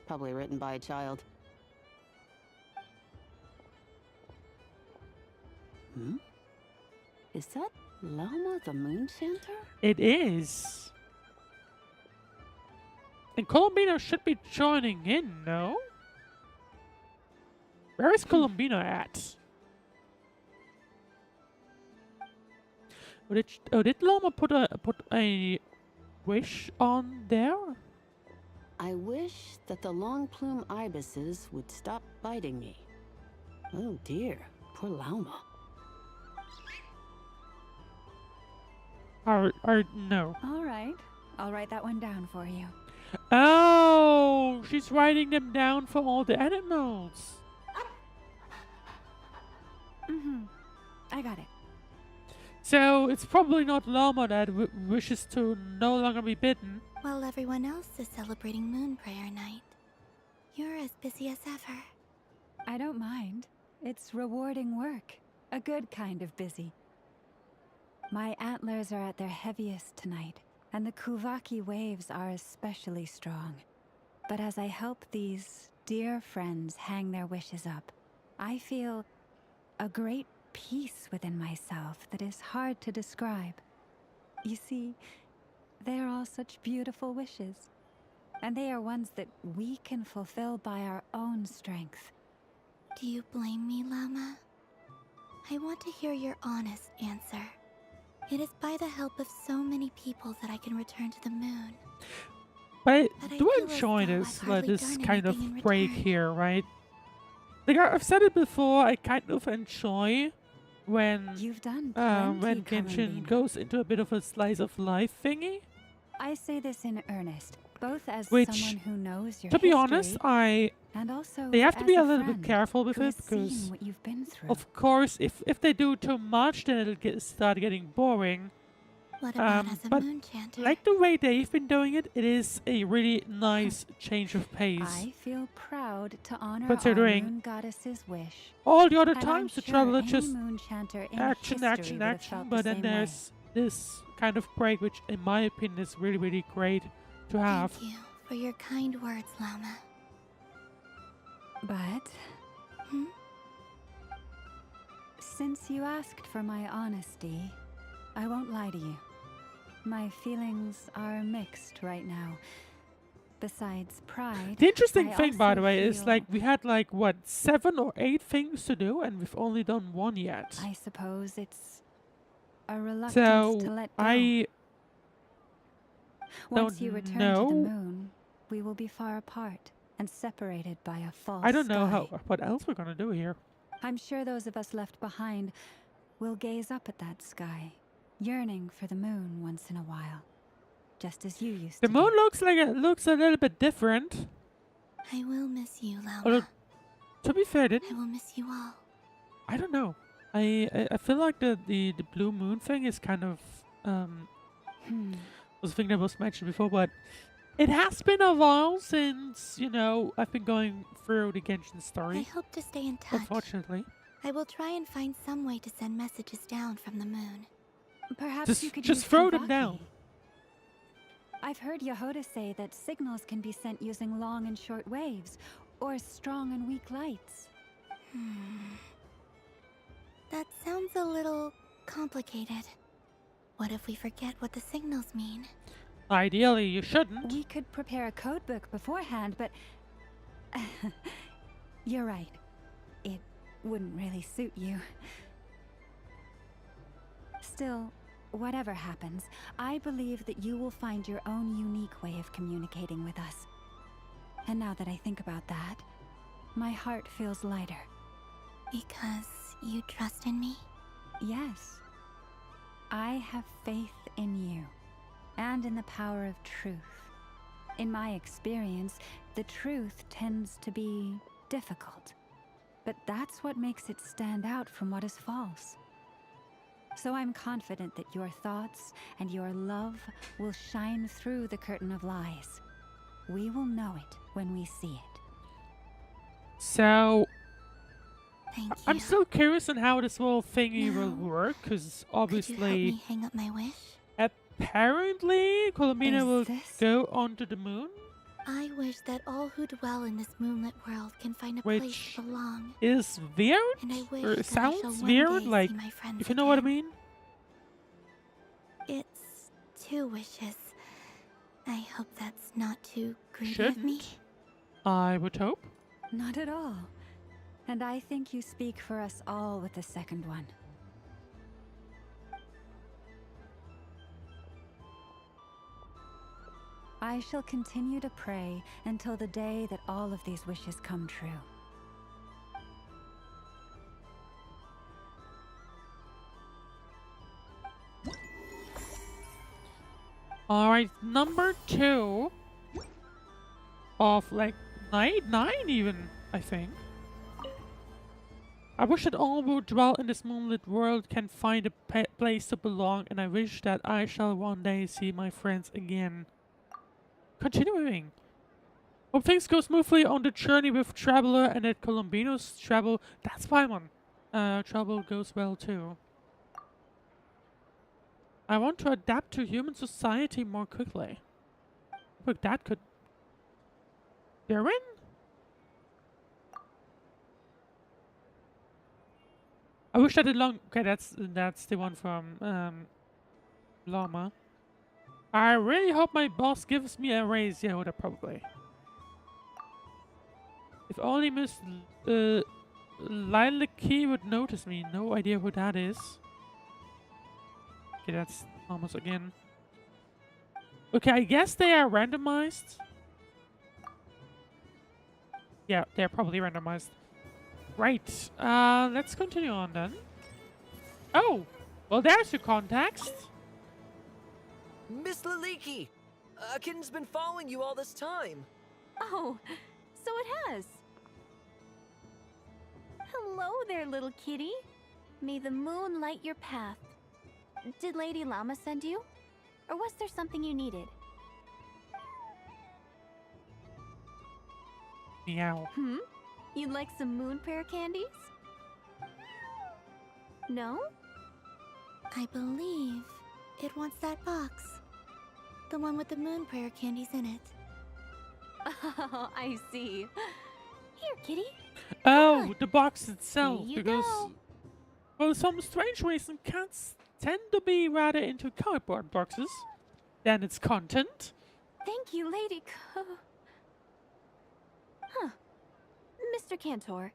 Probably written by a child. Is that Lama the Moon Chanter? It is. And Colombina should be joining in, no? Where is Colombina at? Did Lama put a wish on there? I wish that the long plume ibises would stop biting me. Oh dear, poor Lauma. No. All right. I'll write that one down for you. Oh, she's writing them down for all the animals. I got it. So it's probably not Llama that wishes to no longer be bitten. While everyone else is celebrating Moon Prayer Night, you're as busy as ever. I don't mind. It's rewarding work. A good kind of busy. My antlers are at their heaviest tonight, and the Kuvaki waves are especially strong. But as I help these dear friends hang their wishes up, I feel a great peace within myself that is hard to describe. You see, they are all such beautiful wishes, and they are ones that we can fulfill by our own strength. Do you blame me, Llama? I want to hear your honest answer. It is by the help of so many people that I can return to the moon. But I do enjoy this kind of break here, right? Like I've said it before, I kind of enjoy when Genshin goes into a bit of a slice of life thingy. I say this in earnest, both as someone who knows your to be history, honest, and also they have to be as a little bit friend careful with who it has seen because, what you've been through. of course, if they do too much, then it'll start getting boring. What about as a but moon chanter? like the way they've been doing it, it is a really nice change of pace. I feel proud to honor Considering our moon goddess's wish. all the other And times I'm the sure traveler any just moon chanter in action, history action, would have action, felt but the then same way. there's this kind of break, which in my opinion is really, really great to have. Thank you for your kind words, Llama. But since you asked for my honesty, I won't lie to you. My feelings are mixed right now. Besides pride, The interesting I thing, by the also way, is feel- like we had like what 7 or 8 things to do, and we've only done 1 yet. I suppose it's a reluctance So to let go. I Once don't you return know. to the moon, we will be far apart and separated by a false I don't know sky. what else we're gonna do here. I'm sure those of us left behind will gaze up at that sky, yearning for the moon once in a while, just as you used The to. moon looks like it looks a little bit different. I will miss you, Llama. Although, to be fair, I will miss you all. I don't know. I feel like the blue moon thing is kind of was a thing that was mentioned before, but it has been a while since, you know, I've been going through the Genshin story. I hope to stay in touch. Unfortunately. I will try and find some way to send messages down from the moon. Perhaps you could Just use throw them Kuvaki. down. I've heard Yehuda say that signals can be sent using long and short waves, or strong and weak lights. That sounds a little complicated. What if we forget what the signals mean? Ideally, you shouldn't. We could prepare a codebook beforehand, but you're right. It wouldn't really suit you. Still, whatever happens, I believe that you will find your own unique way of communicating with us. And now that I think about that, my heart feels lighter. Because you trust in me? Yes. I have faith in you, and in the power of truth. In my experience, the truth tends to be difficult, but that's what makes it stand out from what is false. So I'm confident that your thoughts and your love will shine through the curtain of lies. We will know it when we see it. So, Thank you. I'm still curious on how this whole thingy will work, because Could you help obviously, me hang up my wish? apparently, Columbina will this- go onto the moon, I wish that all who dwell in this moonlit world can find a Which place to belong. is weird, And I wish or that I sounds shall one weird, day like, see my friends if you know what I again. mean. It's 2 wishes. I hope that's not too greedy Shouldn't. of me. I would hope. Not at all. And I think you speak for us all with the second one. I shall continue to pray until the day that all of these wishes come true. Alright, number 2 of like 9 even, I think. I wish that all who dwell in this moonlit world can find a place to belong, and I wish that I shall one day see my friends again. Continuing. Hope things go smoothly on the journey with Traveler, and that Columbino's travel, that's Paimon, travel goes well too. I want to adapt to human society more quickly. Look, that could... Darren? I wish I did long... Okay, that's the one from, Llama. I really hope my boss gives me a raise. Yeah, well, probably. If only Miss Lilaki would notice me. No idea who that is. Okay, that's almost again. Okay, I guess they are randomized. Yeah, they're probably randomized. Right. Let's continue on then. Oh! Well, there's your context. Miss Liliki! A kitten's been following you all this time. Oh, so it has. Hello there, little kitty. May the moon light your path. Did Lady Llama send you? Or was there something you needed? Meow. You'd like some moon prayer candies? No? I believe it wants that box. The one with the moon prayer candies in it. Oh, I see. Here, kitty. Oh, the box itself. Here you Because, go. for some strange reason, cats tend to be rather into cardboard boxes than its content. Thank you, Lady Huh. Mr. Cantor,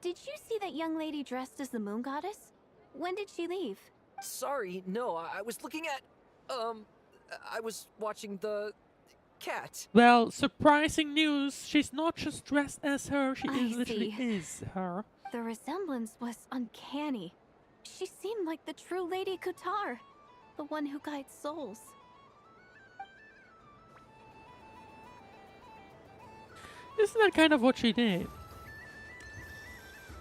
did you see that young lady dressed as the moon goddess? When did she leave? Sorry, no, I was looking at... I was watching the... cat. Well, surprising news. She's not just dressed as her. She I literally see. is her. The resemblance was uncanny. She seemed like the true Lady Kutar, the one who guides souls. Isn't that kind of what she did?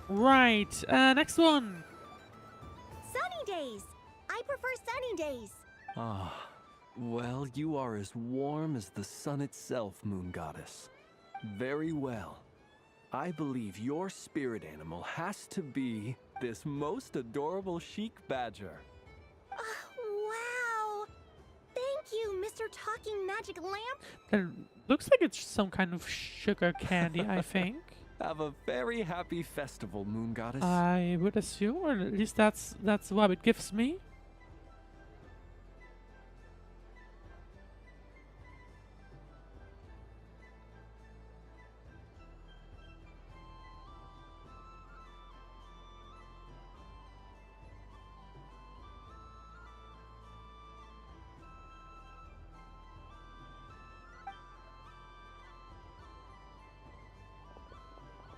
Right. Next one. Sunny days! I prefer sunny days. Ah, well, you are as warm as the sun itself, Moon Goddess. Very well. I believe your spirit animal has to be this most adorable chic badger. Wow! Thank you, Mr. Talking Magic Lamp. That looks like it's some kind of sugar candy, I think. Have a very happy festival, Moon Goddess. I would assume, or at least that's what it gives me.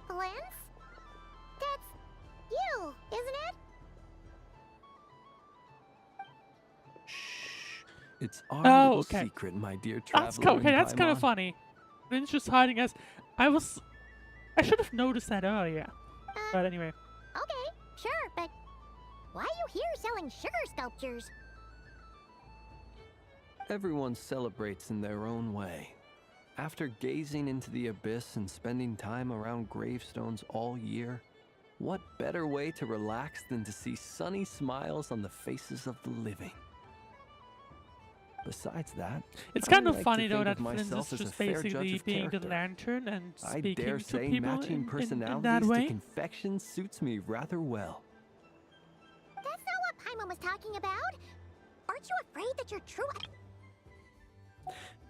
Lance? That's you, isn't it? It's our Oh, little okay. secret, my dear That's traveler. okay. That's kind of Paimon. funny. Lynn's just hiding us. I should have noticed that earlier. But anyway. Okay, sure, but Why are you here selling sugar sculptures? Everyone celebrates in their own way. After gazing into the abyss and spending time around gravestones all year, what better way to relax than to see sunny smiles on the faces of the living? Besides that, It's I kind of like to funny though think that of Flynn is myself as a just fair judge basically of being the character. lantern and I speaking dare to say people matching in that personalities to way. confection suits me rather well. That's not what Paimon was talking about. Aren't you afraid that your true...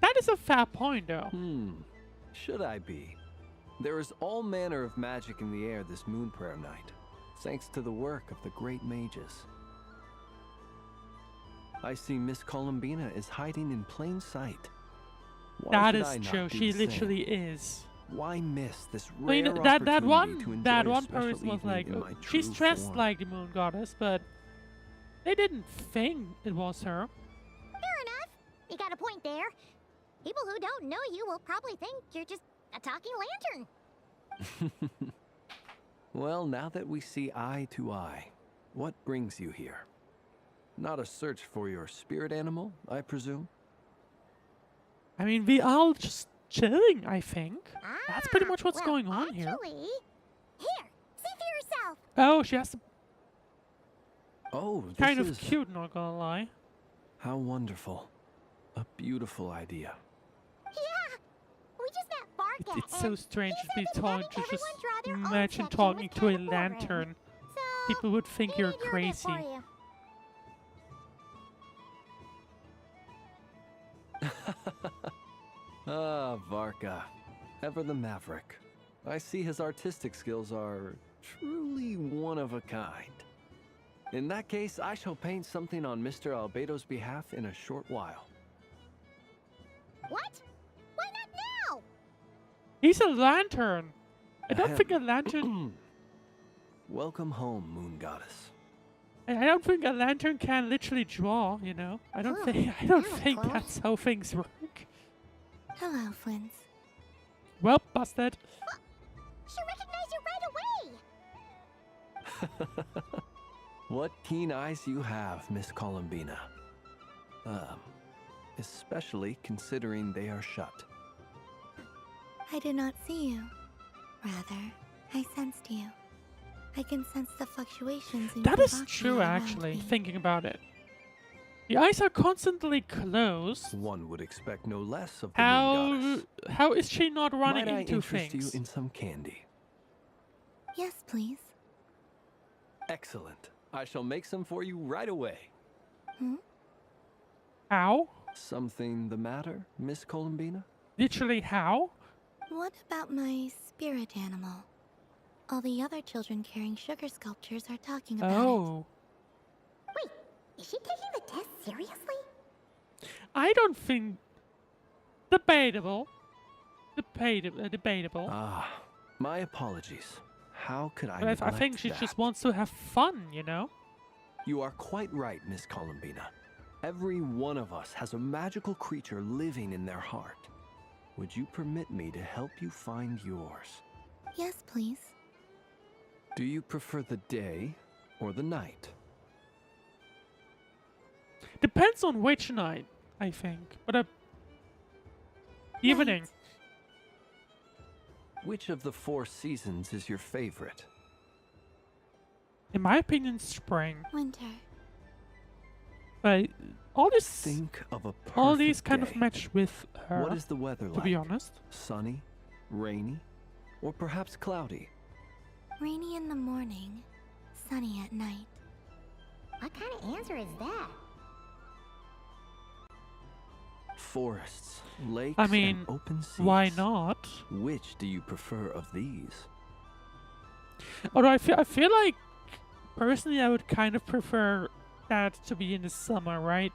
That is a fair point though. Should I be? There is all manner of magic in the air this moon prayer night, thanks to the work of the great mages. I see Miss Columbina is hiding in plain sight. Why That should is I not true. do She the literally same? is. Why miss this I mean, rare that opportunity to one enjoy a special person was evening like, in my she's true dressed form? like the moon goddess, but they didn't think it was her. Fair enough. You got a point there. People who don't know you will probably think you're just a talking lantern. Well, now that we see eye to eye, what brings you here? Not a search for your spirit animal, I presume? I mean, we all just chilling, I think. That's pretty much what's going on here. Actually, here, see for yourself. Oh, she has to... Oh, this Kind of is... cute, not gonna lie. How wonderful. A beautiful idea. Yeah, we just met Barca. It's so strange to be talking to just draw their own imagine section talking with to a kind of boring. lantern. So, People would think maybe you're I drew a bit crazy. for you. Ah, Varka. Ever the maverick. I see his artistic skills are truly one of a kind. In that case, I shall paint something on Mr. Albedo's behalf in a short while. What? Why not now? He's a lantern. I don't Ahem. think a lantern... Welcome home, Moon Goddess. I don't think a lantern can literally draw, you know? I don't think that's how things work. Hello, Flins. Well, busted. She recognized you right away. What keen eyes you have, Miss Columbina. Especially considering they are shut. I did not see you. Rather, I sensed you. I can sense the fluctuations in That is Kavaki true, around actually, me. thinking about it. The eyes are constantly closed. One would expect no less of the Moon Goddess. How is she not running Might I into interest things? you in some candy? Yes, please. Excellent. I shall make some for you right away. How? Something the matter, Miss Columbina? Literally how? What about my spirit animal? All the other children carrying sugar sculptures are talking about Oh. Wait, is she taking the test seriously? I don't think... Debatable. Debatable. Ah, my apologies. How could I But I neglect think she that? just wants to have fun, you know? You are quite right, Miss Columbina. Every one of us has a magical creature living in their heart. Would you permit me to help you find yours? it. Yes, please. Do you prefer the day or the night? Depends on which night, I think. But evening. Which of the 4 seasons is your favorite? In my opinion, spring. Winter. But all this... Think of a all these perfect kind of day. match with her. What is the weather like? To be honest. Sunny, rainy, or perhaps cloudy? Rainy in the morning, sunny at night. What kind of answer is that? Forests, lakes, I mean, and open seas. why not? Which do you prefer of these? Although I feel like, personally, I would kind of prefer that to be in the summer, right?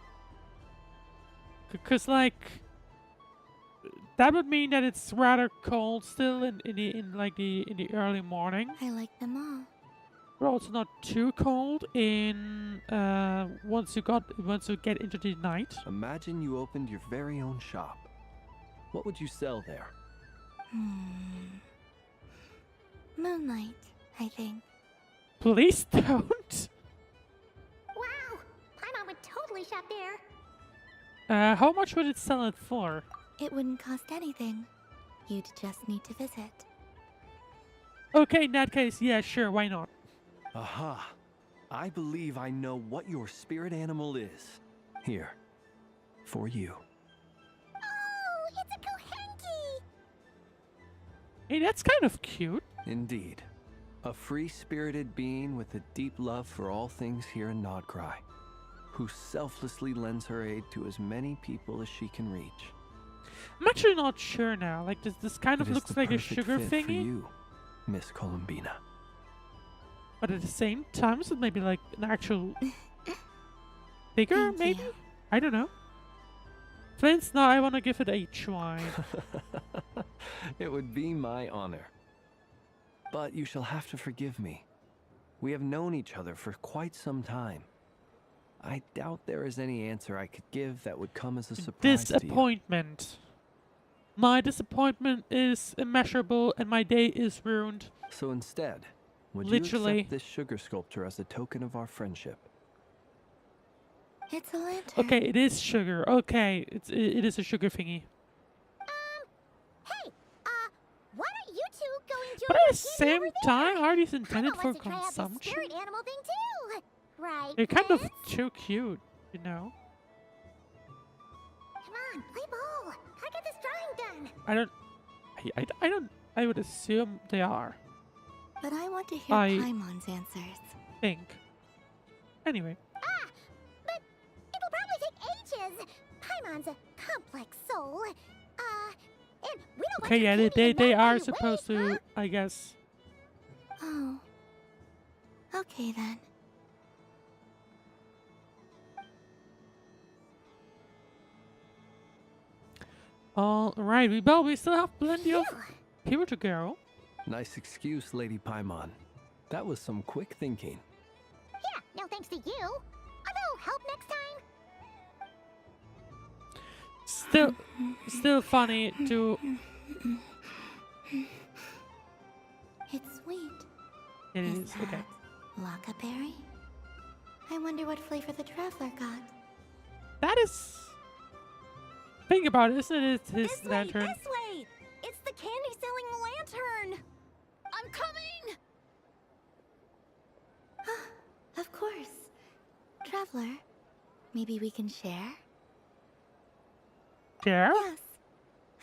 Because, like, that would mean that it's rather cold still in the early morning. I like them all. But also not too cold in once you get into the night. Imagine you opened your very own shop. What would you sell there? Moonlight, I think. Please don't. back there. How much would it sell it for? It wouldn't cost anything. You'd just need to visit. Okay, in that case, yeah, sure, why not? Aha! I believe I know what your spirit animal is. Here. For you. Oh, it's a Kohenki! Hey, that's kind of cute. Indeed. A free-spirited being with a deep love for all things here in Nod-Krai, who selflessly lends her aid to as many people as she can reach. I'm actually not sure now. Like, this kind of It is looks the like a perfect sugar fit for thingy. you, Miss Columbina. But at the same time, is it maybe like an actual figure, maybe? I don't know. Flint's, no, I want to give it a try. It would be my honor. But you shall have to forgive me. We have known each other for quite some time. I doubt there is any answer I could give that would come as a surprise to you. Disappointment. My disappointment is immeasurable and my day is ruined. So instead, would you Literally. accept this sugar sculpture as a token of our friendship? It's a lantern. Okay, it is sugar. Okay, it is a sugar thingy. Hey, why don't you two go enjoy But at your the candy same over there? time, are these intended Paimon for wants to try out the consumption? spirit animal thing too. Right, They're kind of Prince? too cute, you know? Come on, play ball. I get this drawing done. I don't, I would assume they are. But I want to hear I- Paimon's answers. Think. Anyway. But it'll probably take ages. Paimon's a complex soul. And we don't Okay, want yeah, your candy they to melt are while you supposed wait, to, I guess. Oh. Okay then. Alright, we still have plenty of people to go. Nice excuse, Lady Paimon. That was some quick thinking. Yeah, no thanks to you. A little help next time. Still funny to... It's sweet. It is, okay. Lockaberry? I wonder what flavor the traveler got. That is... Think about it, isn't it his lantern? This way! It's the candy-selling lantern! I'm coming! Of course. Traveler, maybe we can share? Share? Yes.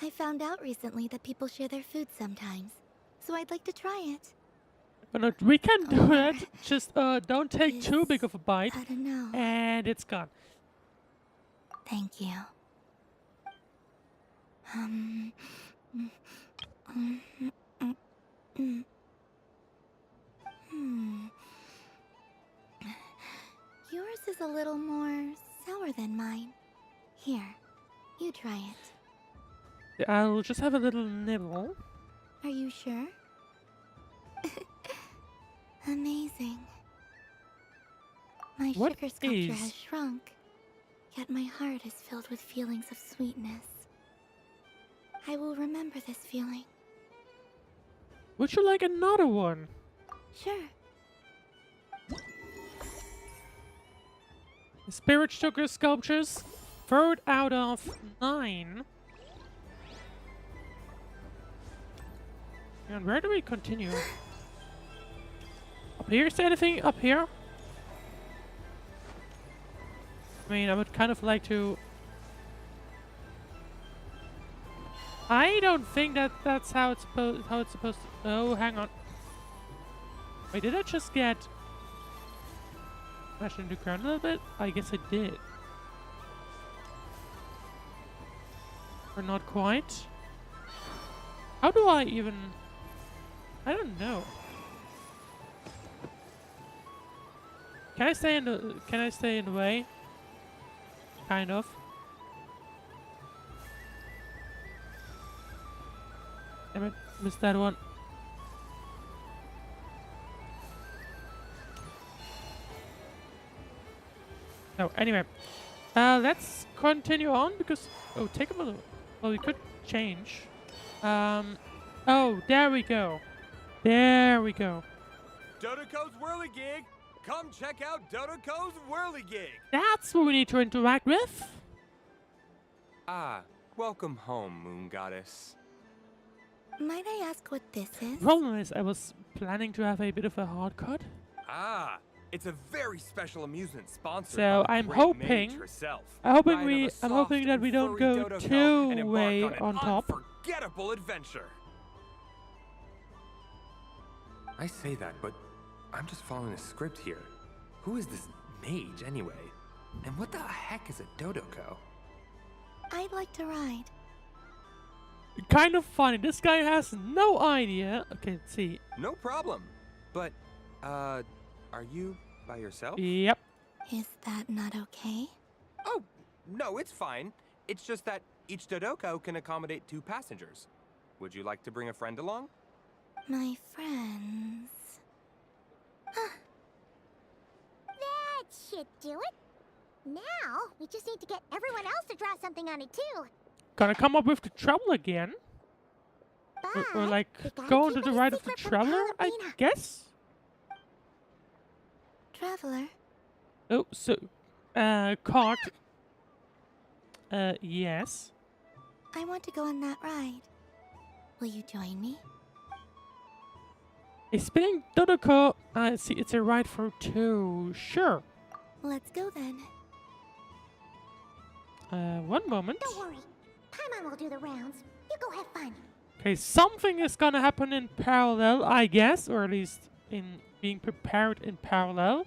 I found out recently that people share their food sometimes, so I'd like to try it. But no, we can do it. Just don't take too big of a bite. I don't know. And it's gone. Thank you. Yours is a little more sour than mine. Here, you try it. I'll just have a little nibble. Are you sure? Amazing. My What sugar sculpture is- has shrunk, yet my heart is filled with feelings of sweetness. I will remember this feeling. Would you like another one? Sure. Spirit sugar sculptures. 3rd out of 9. And where do we continue? Up here? Is there anything up here? I mean, I would kind of like to... I don't think that's how it's supposed to... Oh, hang on. Wait, did I just get... smashed into the ground a little bit? I guess I did. Or not quite. How do I even... I don't know. Can I stay in the way? Kind of. Damn it, missed that one. No, anyway. Let's continue on because... Oh, take a minute. Well, we could change. Oh, there we go. There we go. Dodoco's whirligig! Come check out Dodoko's whirligig. That's what we need to interact with. Ah, welcome home, Moon Goddess. Might I ask what this is? Problem is, I was planning to have a bit of a hard cut. Ah, it's a very special amusement sponsored So by the I'm great hoping, mage herself. I'm Ride hoping that we don't go Dodoco too and embark way on an on top. unforgettable adventure. I say that, but I'm just following a script here. Who is this mage, anyway? And what the heck is a Dodoko? I'd like to ride. Kind of funny. This guy has no idea. Okay, let's see. No problem. But, are you by yourself? Yep. Is that not okay? Oh, no, it's fine. It's just that each Dodoko can accommodate 2 passengers. Would you like to bring a friend along? My friends. That should do it. Now, we just need to get everyone else to draw something on it too. Gonna come up with the trouble again. Or like go onto the right of the traveler, I guess? Traveler? Oh, so, cart. Yes. I want to go on that ride. Will you join me? A spinning Dodoko. See, it's a ride for 2. Sure. Let's go then. 1 moment. Don't worry. Paimon will do the rounds. You go have fun. Okay, something is gonna happen in parallel, I guess, or at least in being prepared in parallel.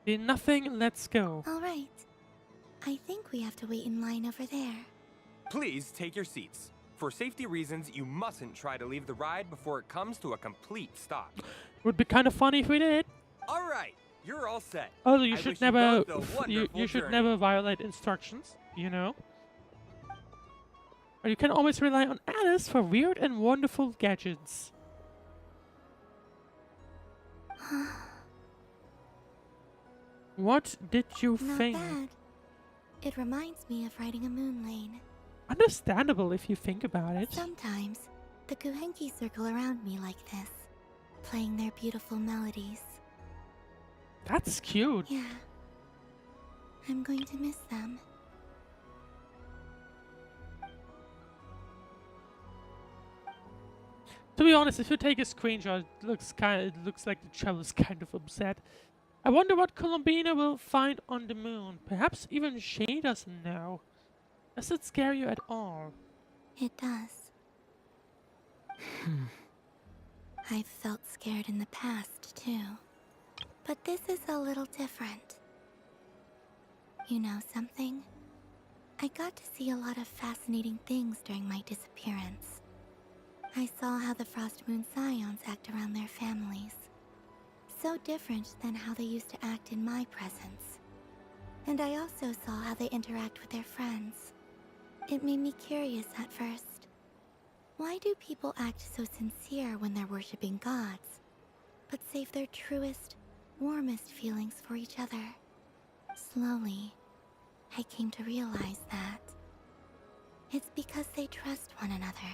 Be nothing, let's go. All right. I think we have to wait in line over there. Please take your seats. For safety reasons, you mustn't try to leave the ride before it comes to a complete stop. Would be kind of funny if we did. All right, you're all set. Although you I should wish never, both a you wonderful should journey. never violate instructions, you know. Or you can always rely on Alice for weird and wonderful gadgets. What did you Not think? bad. It reminds me of riding a moon lane. Understandable if you think about it. Sometimes, the Kuhenki circle around me like this, playing their beautiful melodies. That's cute. Yeah. I'm going to miss them. To be honest, if you take a screenshot, it looks like the traveler's kind of upset. I wonder what Columbina will find on the moon. Perhaps even she doesn't know. Does it scare you at all? It does. I've felt scared in the past, too. But this is a little different. You know something? I got to see a lot of fascinating things during my disappearance. I saw how the Frost Moon Scions act around their families. So different than how they used to act in my presence. And I also saw how they interact with their friends. It made me curious at first. Why do people act so sincere when they're worshipping gods, but save their truest, warmest feelings for each other? Slowly, I came to realize that it's because they trust one another.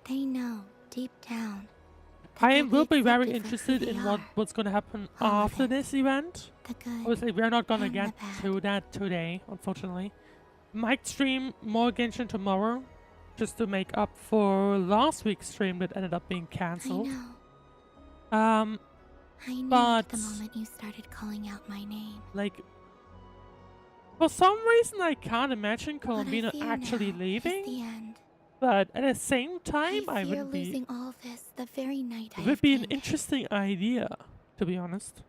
They know, deep down, Will be very interested in what's going to happen after this event. Obviously, we're not going to get to that today, unfortunately. Might stream more Genshin tomorrow, just to make up for last week's stream that ended up being cancelled. I knew but the moment you started calling out my name. Like, for some reason, I can't imagine Columbina fear actually now leaving. is the end. But at the same time, I fear wouldn't be. losing all this the very night I It would be an interesting idea, to be honest.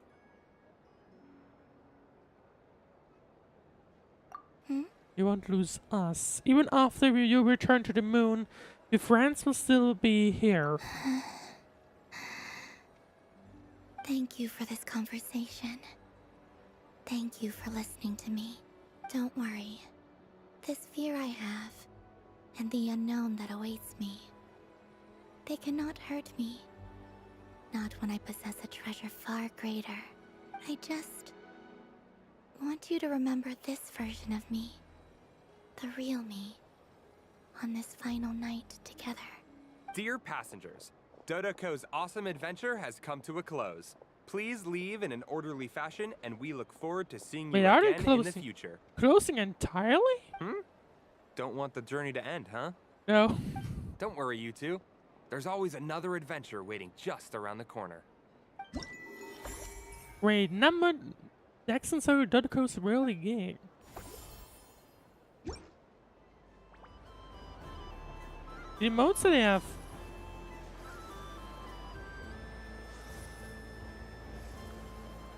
You won't lose us. Even after you return to the moon, your friends will still be here. Thank you for this conversation. Thank you for listening to me. Don't worry. This fear I have, and the unknown that awaits me, they cannot hurt me. Not when I possess a treasure far greater. I just want you to remember this version of me. The real me. On this final night together. Dear passengers, Dodoko's awesome adventure has come to a close. Please leave in an orderly fashion, and we look forward to seeing you Wait, are they again in the closing? future. Closing entirely? Don't want the journey to end, huh? No. Don't worry, you two. There's always another adventure waiting just around the corner. Wait, number... Dex and so Dodoko's really gay. The emotes that they have.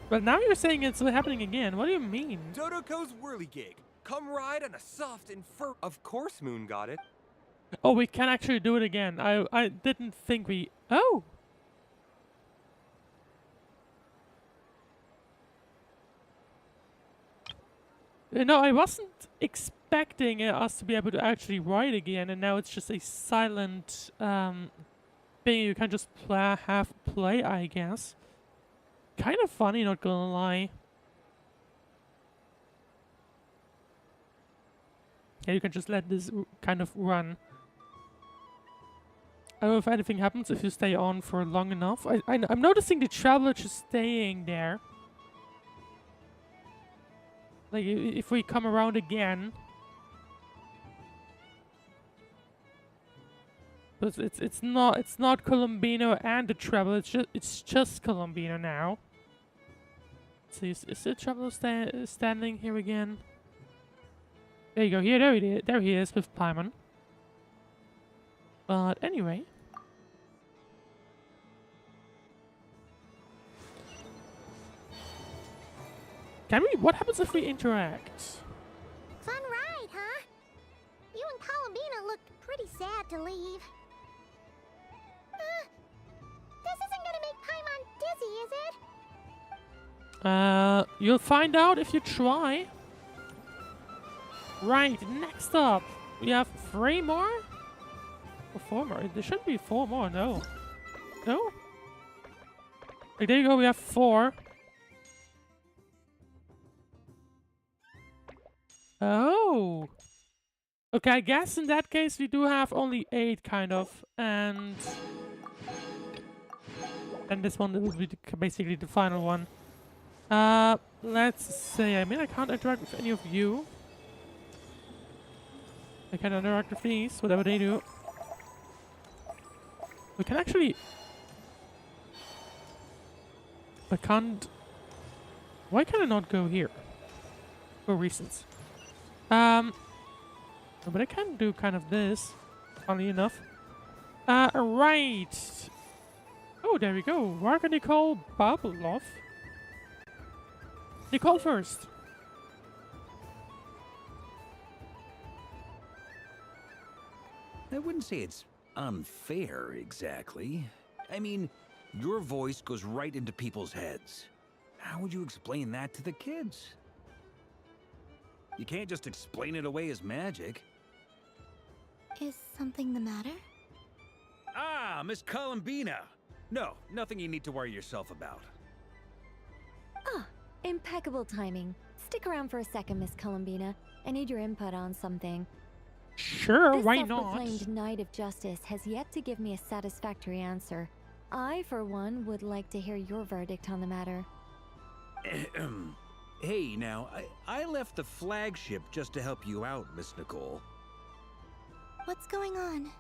But now you're saying it's happening again. What do you mean? Dodoko's whirligig. Come ride on a soft and fur. Of course, Moon got it. Oh, we can actually do it again. I didn't think we... Oh! No, I wasn't expecting us to be able to actually ride again, and now it's just a silent thing you can just play, I guess. Kind of funny, not gonna lie. Yeah, you can just let this kind of run. I don't know if anything happens if you stay on for long enough. I'm noticing the traveler just staying there. Like if we come around again, but it's not Colombino and the traveler. It's just Colombino now. So is the traveler standing here again? There you go. Here, there he is with Paimon. But anyway. Can we? What happens if we interact? Fun ride, huh? You and Colombina looked pretty sad to leave. This isn't gonna make Paimon dizzy, is it? You'll find out if you try. Right, next up, we have 3 more? Or 4 more? There should be 4 more, no. No? Like, there you go, we have 4. Oh! Okay, I guess in that case we do have only 8, kind of, and... And this one will be basically the final one. Let's see, I mean I can't interact with any of you. I can interact with these, whatever they do. We can actually... I can't... Why can I not go here? For reasons. But I can do kind of this, funnily enough. Right. Oh, there we go. Where can Nicole Babelov? Nicole first. I wouldn't say it's unfair, exactly. I mean, your voice goes right into people's heads. How would you explain that to the kids? You can't just explain it away as magic. Is something the matter? Ah, Miss Colombina! No, nothing you need to worry yourself about. Ah, impeccable timing. Stick around for a second, Miss Colombina. I need your input on something. Sure, This why not? self-proclaimed Knight of Justice has yet to give me a satisfactory answer. I, for one, would like to hear your verdict on the matter. Hey, now, I left the flagship just to help you out, Miss Nicole. What's going on?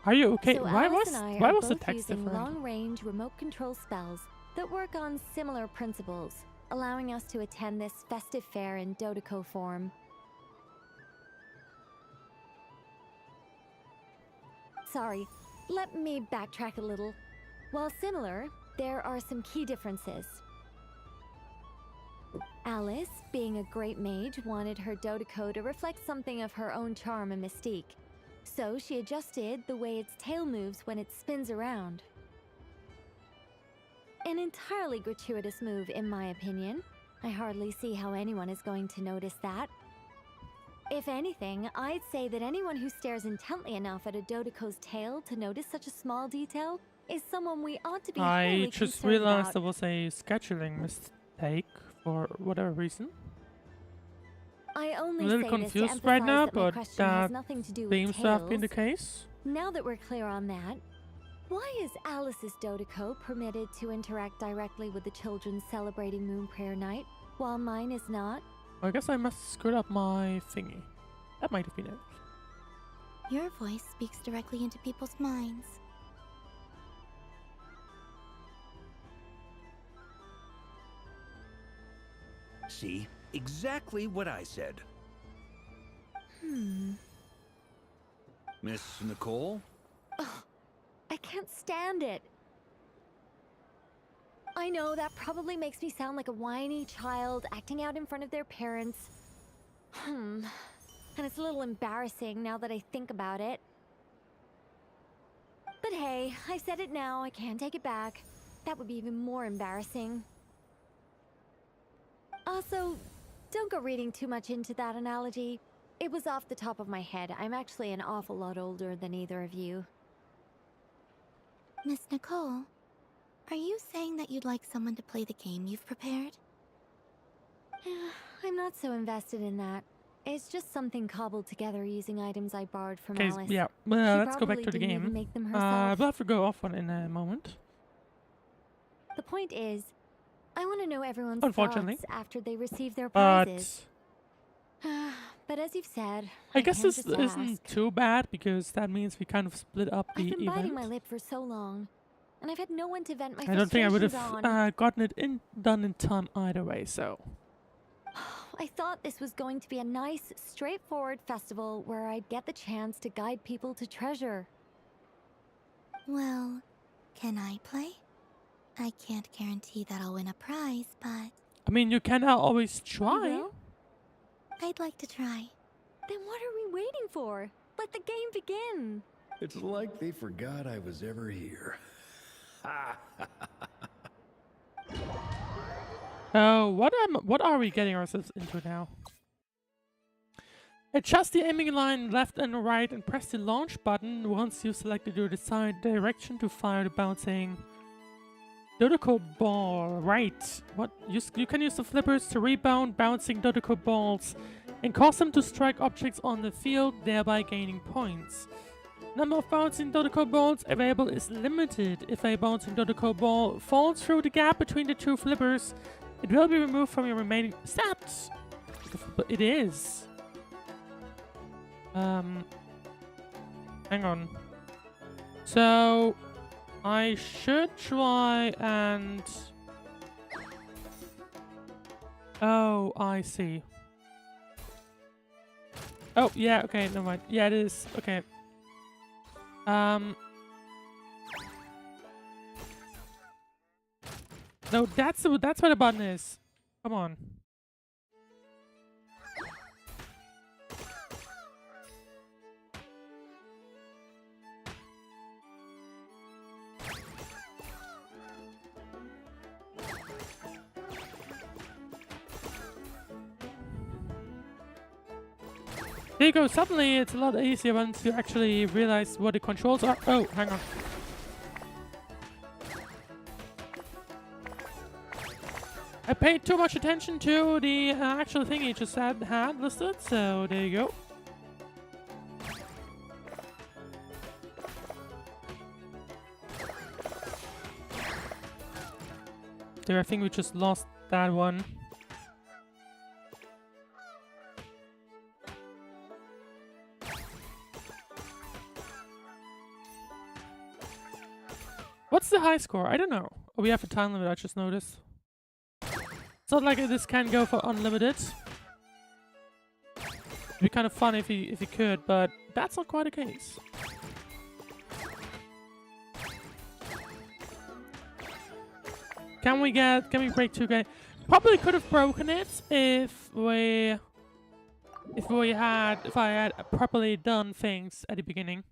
Are you okay? So Why Alice was and I why are was the both text using different? long-range remote control spells that work on similar principles, allowing us to attend this festive fair in Dodoko form. Sorry, let me backtrack a little. While similar, there are some key differences. Alice, being a great mage, wanted her Dodoko to reflect something of her own charm and mystique. So she adjusted the way its tail moves when it spins around. An entirely gratuitous move, in my opinion. I hardly see how anyone is going to notice that. If anything, I'd say that anyone who stares intently enough at a Dodoko's tail to notice such a small detail is someone we ought to be I highly just concerned realized about. there was a scheduling mistake for whatever reason. I only I'm a little say this to confused right emphasize now, that my but question has that nothing to do with seems to have been the tails. case. Now that we're clear on that, why is Alice's Dodeko permitted to interact directly with the children celebrating Moon Prayer Night, while mine is not? I guess I must screw up my thingy. That might have been it. Your voice speaks directly into people's minds. See? Exactly what I said. Miss Nicole? I can't stand it. I know that probably makes me sound like a whiny child acting out in front of their parents. And it's a little embarrassing now that I think about it. But hey, I said it now, I can't take it back. That would be even more embarrassing. Also, don't go reading too much into that analogy. It was off the top of my head. I'm actually an awful lot older than either of you. Miss Nicole, are you saying that you'd like someone to play the game you've prepared? I'm not so invested in that. It's just something cobbled together using items I borrowed from Okay, Alice. yeah. Well, let's go back probably to the didn't even game. make them herself. We'll have to go off one in a moment. The point is, I want to know everyone's Unfortunately. thoughts after they receive their prizes. But as you've said, I guess can't this just isn't ask. too bad because that means we kind of split up the I've been biting event. my lip for so long, and I've had no one to vent my I don't think I would frustrations have on. gotten it done in time either way, so. I thought this was going to be a nice, straightforward festival where I'd get the chance to guide people to treasure. Well, can I play? I can't guarantee that I'll win a prize, but I mean, you can always try. I'd like to try. Then what are we waiting for? Let the game begin. It's like they forgot I was ever here. Oh, what are we getting ourselves into now? Adjust the aiming line left and right and press the launch button once you've selected your desired direction to fire the bouncing Dodeko ball. Right. What? You can use the flippers to rebound bouncing Dodeko balls and cause them to strike objects on the field, thereby gaining points. Number of bouncing Dodeko balls available is limited. If a bouncing Dodeko ball falls through the gap between the two flippers, it will be removed from your remaining stats. It is. Hang on. So I should try and... Oh, I see. Oh, yeah, okay, never mind. Yeah, it is. Okay. No, that's where the button is. Come on. There you go. Suddenly, it's a lot easier once you actually realize what the controls are. Oh, hang on. I paid too much attention to the actual thing you just had listed, so there you go. There, I think we just lost that one. What's the high score? I don't know. Oh, we have a time limit, I just noticed. It's not like this can go for unlimited. It'd be kind of fun if he could, but that's not quite the case. Can we break 2K? Probably could have broken it if I had properly done things at the beginning.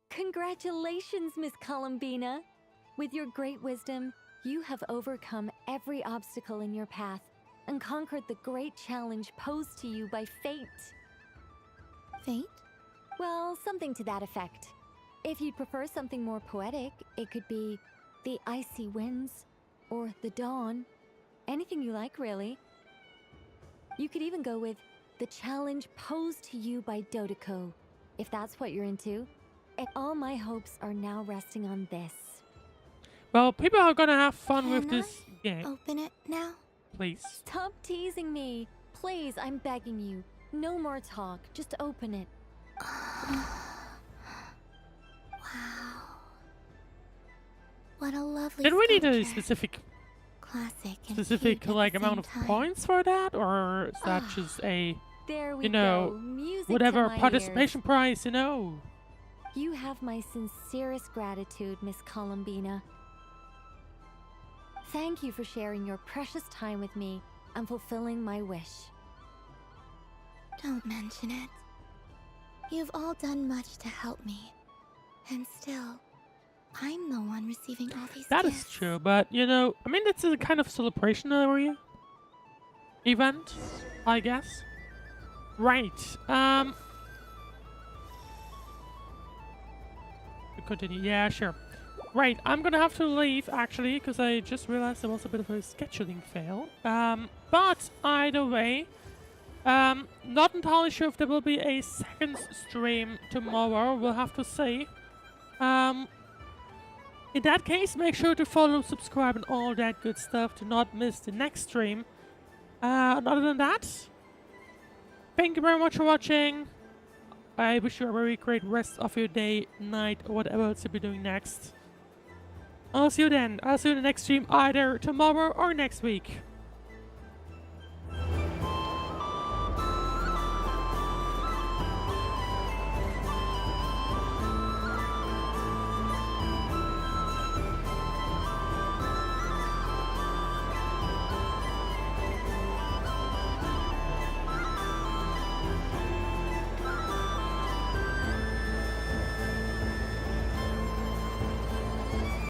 Congratulations, Miss Columbina! With your great wisdom, you have overcome every obstacle in your path and conquered the great challenge posed to you by fate. Fate? Well, something to that effect. If you'd prefer something more poetic, it could be the icy winds or the dawn. Anything you like, really. You could even go with the challenge posed to you by Dodeko. if that's what you're into. And all my hopes are now resting on this. Well, people are gonna have fun with this game. Open it now? Please. Stop teasing me. Please, I'm begging you. No more talk. Just open it. Wow. What a lovely Did we need a sculpture. specific Classic and specific cute at like the amount same of time. points for that, or is that just a There we you know go. Music whatever to my participation ears. prize, you know? You have my sincerest gratitude, Miss Columbina. Thank you for sharing your precious time with me and fulfilling my wish. Don't mention it. You've all done much to help me. And still, I'm the one receiving all these That gifts. is true, but you know, I mean, it's a kind of celebration area event, I guess. Right. Continue. Yeah, sure. Right, I'm gonna have to leave actually because I just realized there was a bit of a scheduling fail. But either way, not entirely sure if there will be a second stream tomorrow. We'll have to see. In that case, make sure to follow, subscribe, and all that good stuff to not miss the next stream. And other than that, thank you very much for watching. I wish you a very great rest of your day, night, or whatever else you'll be doing next. I'll see you then. I'll see you in the next stream either tomorrow or next week.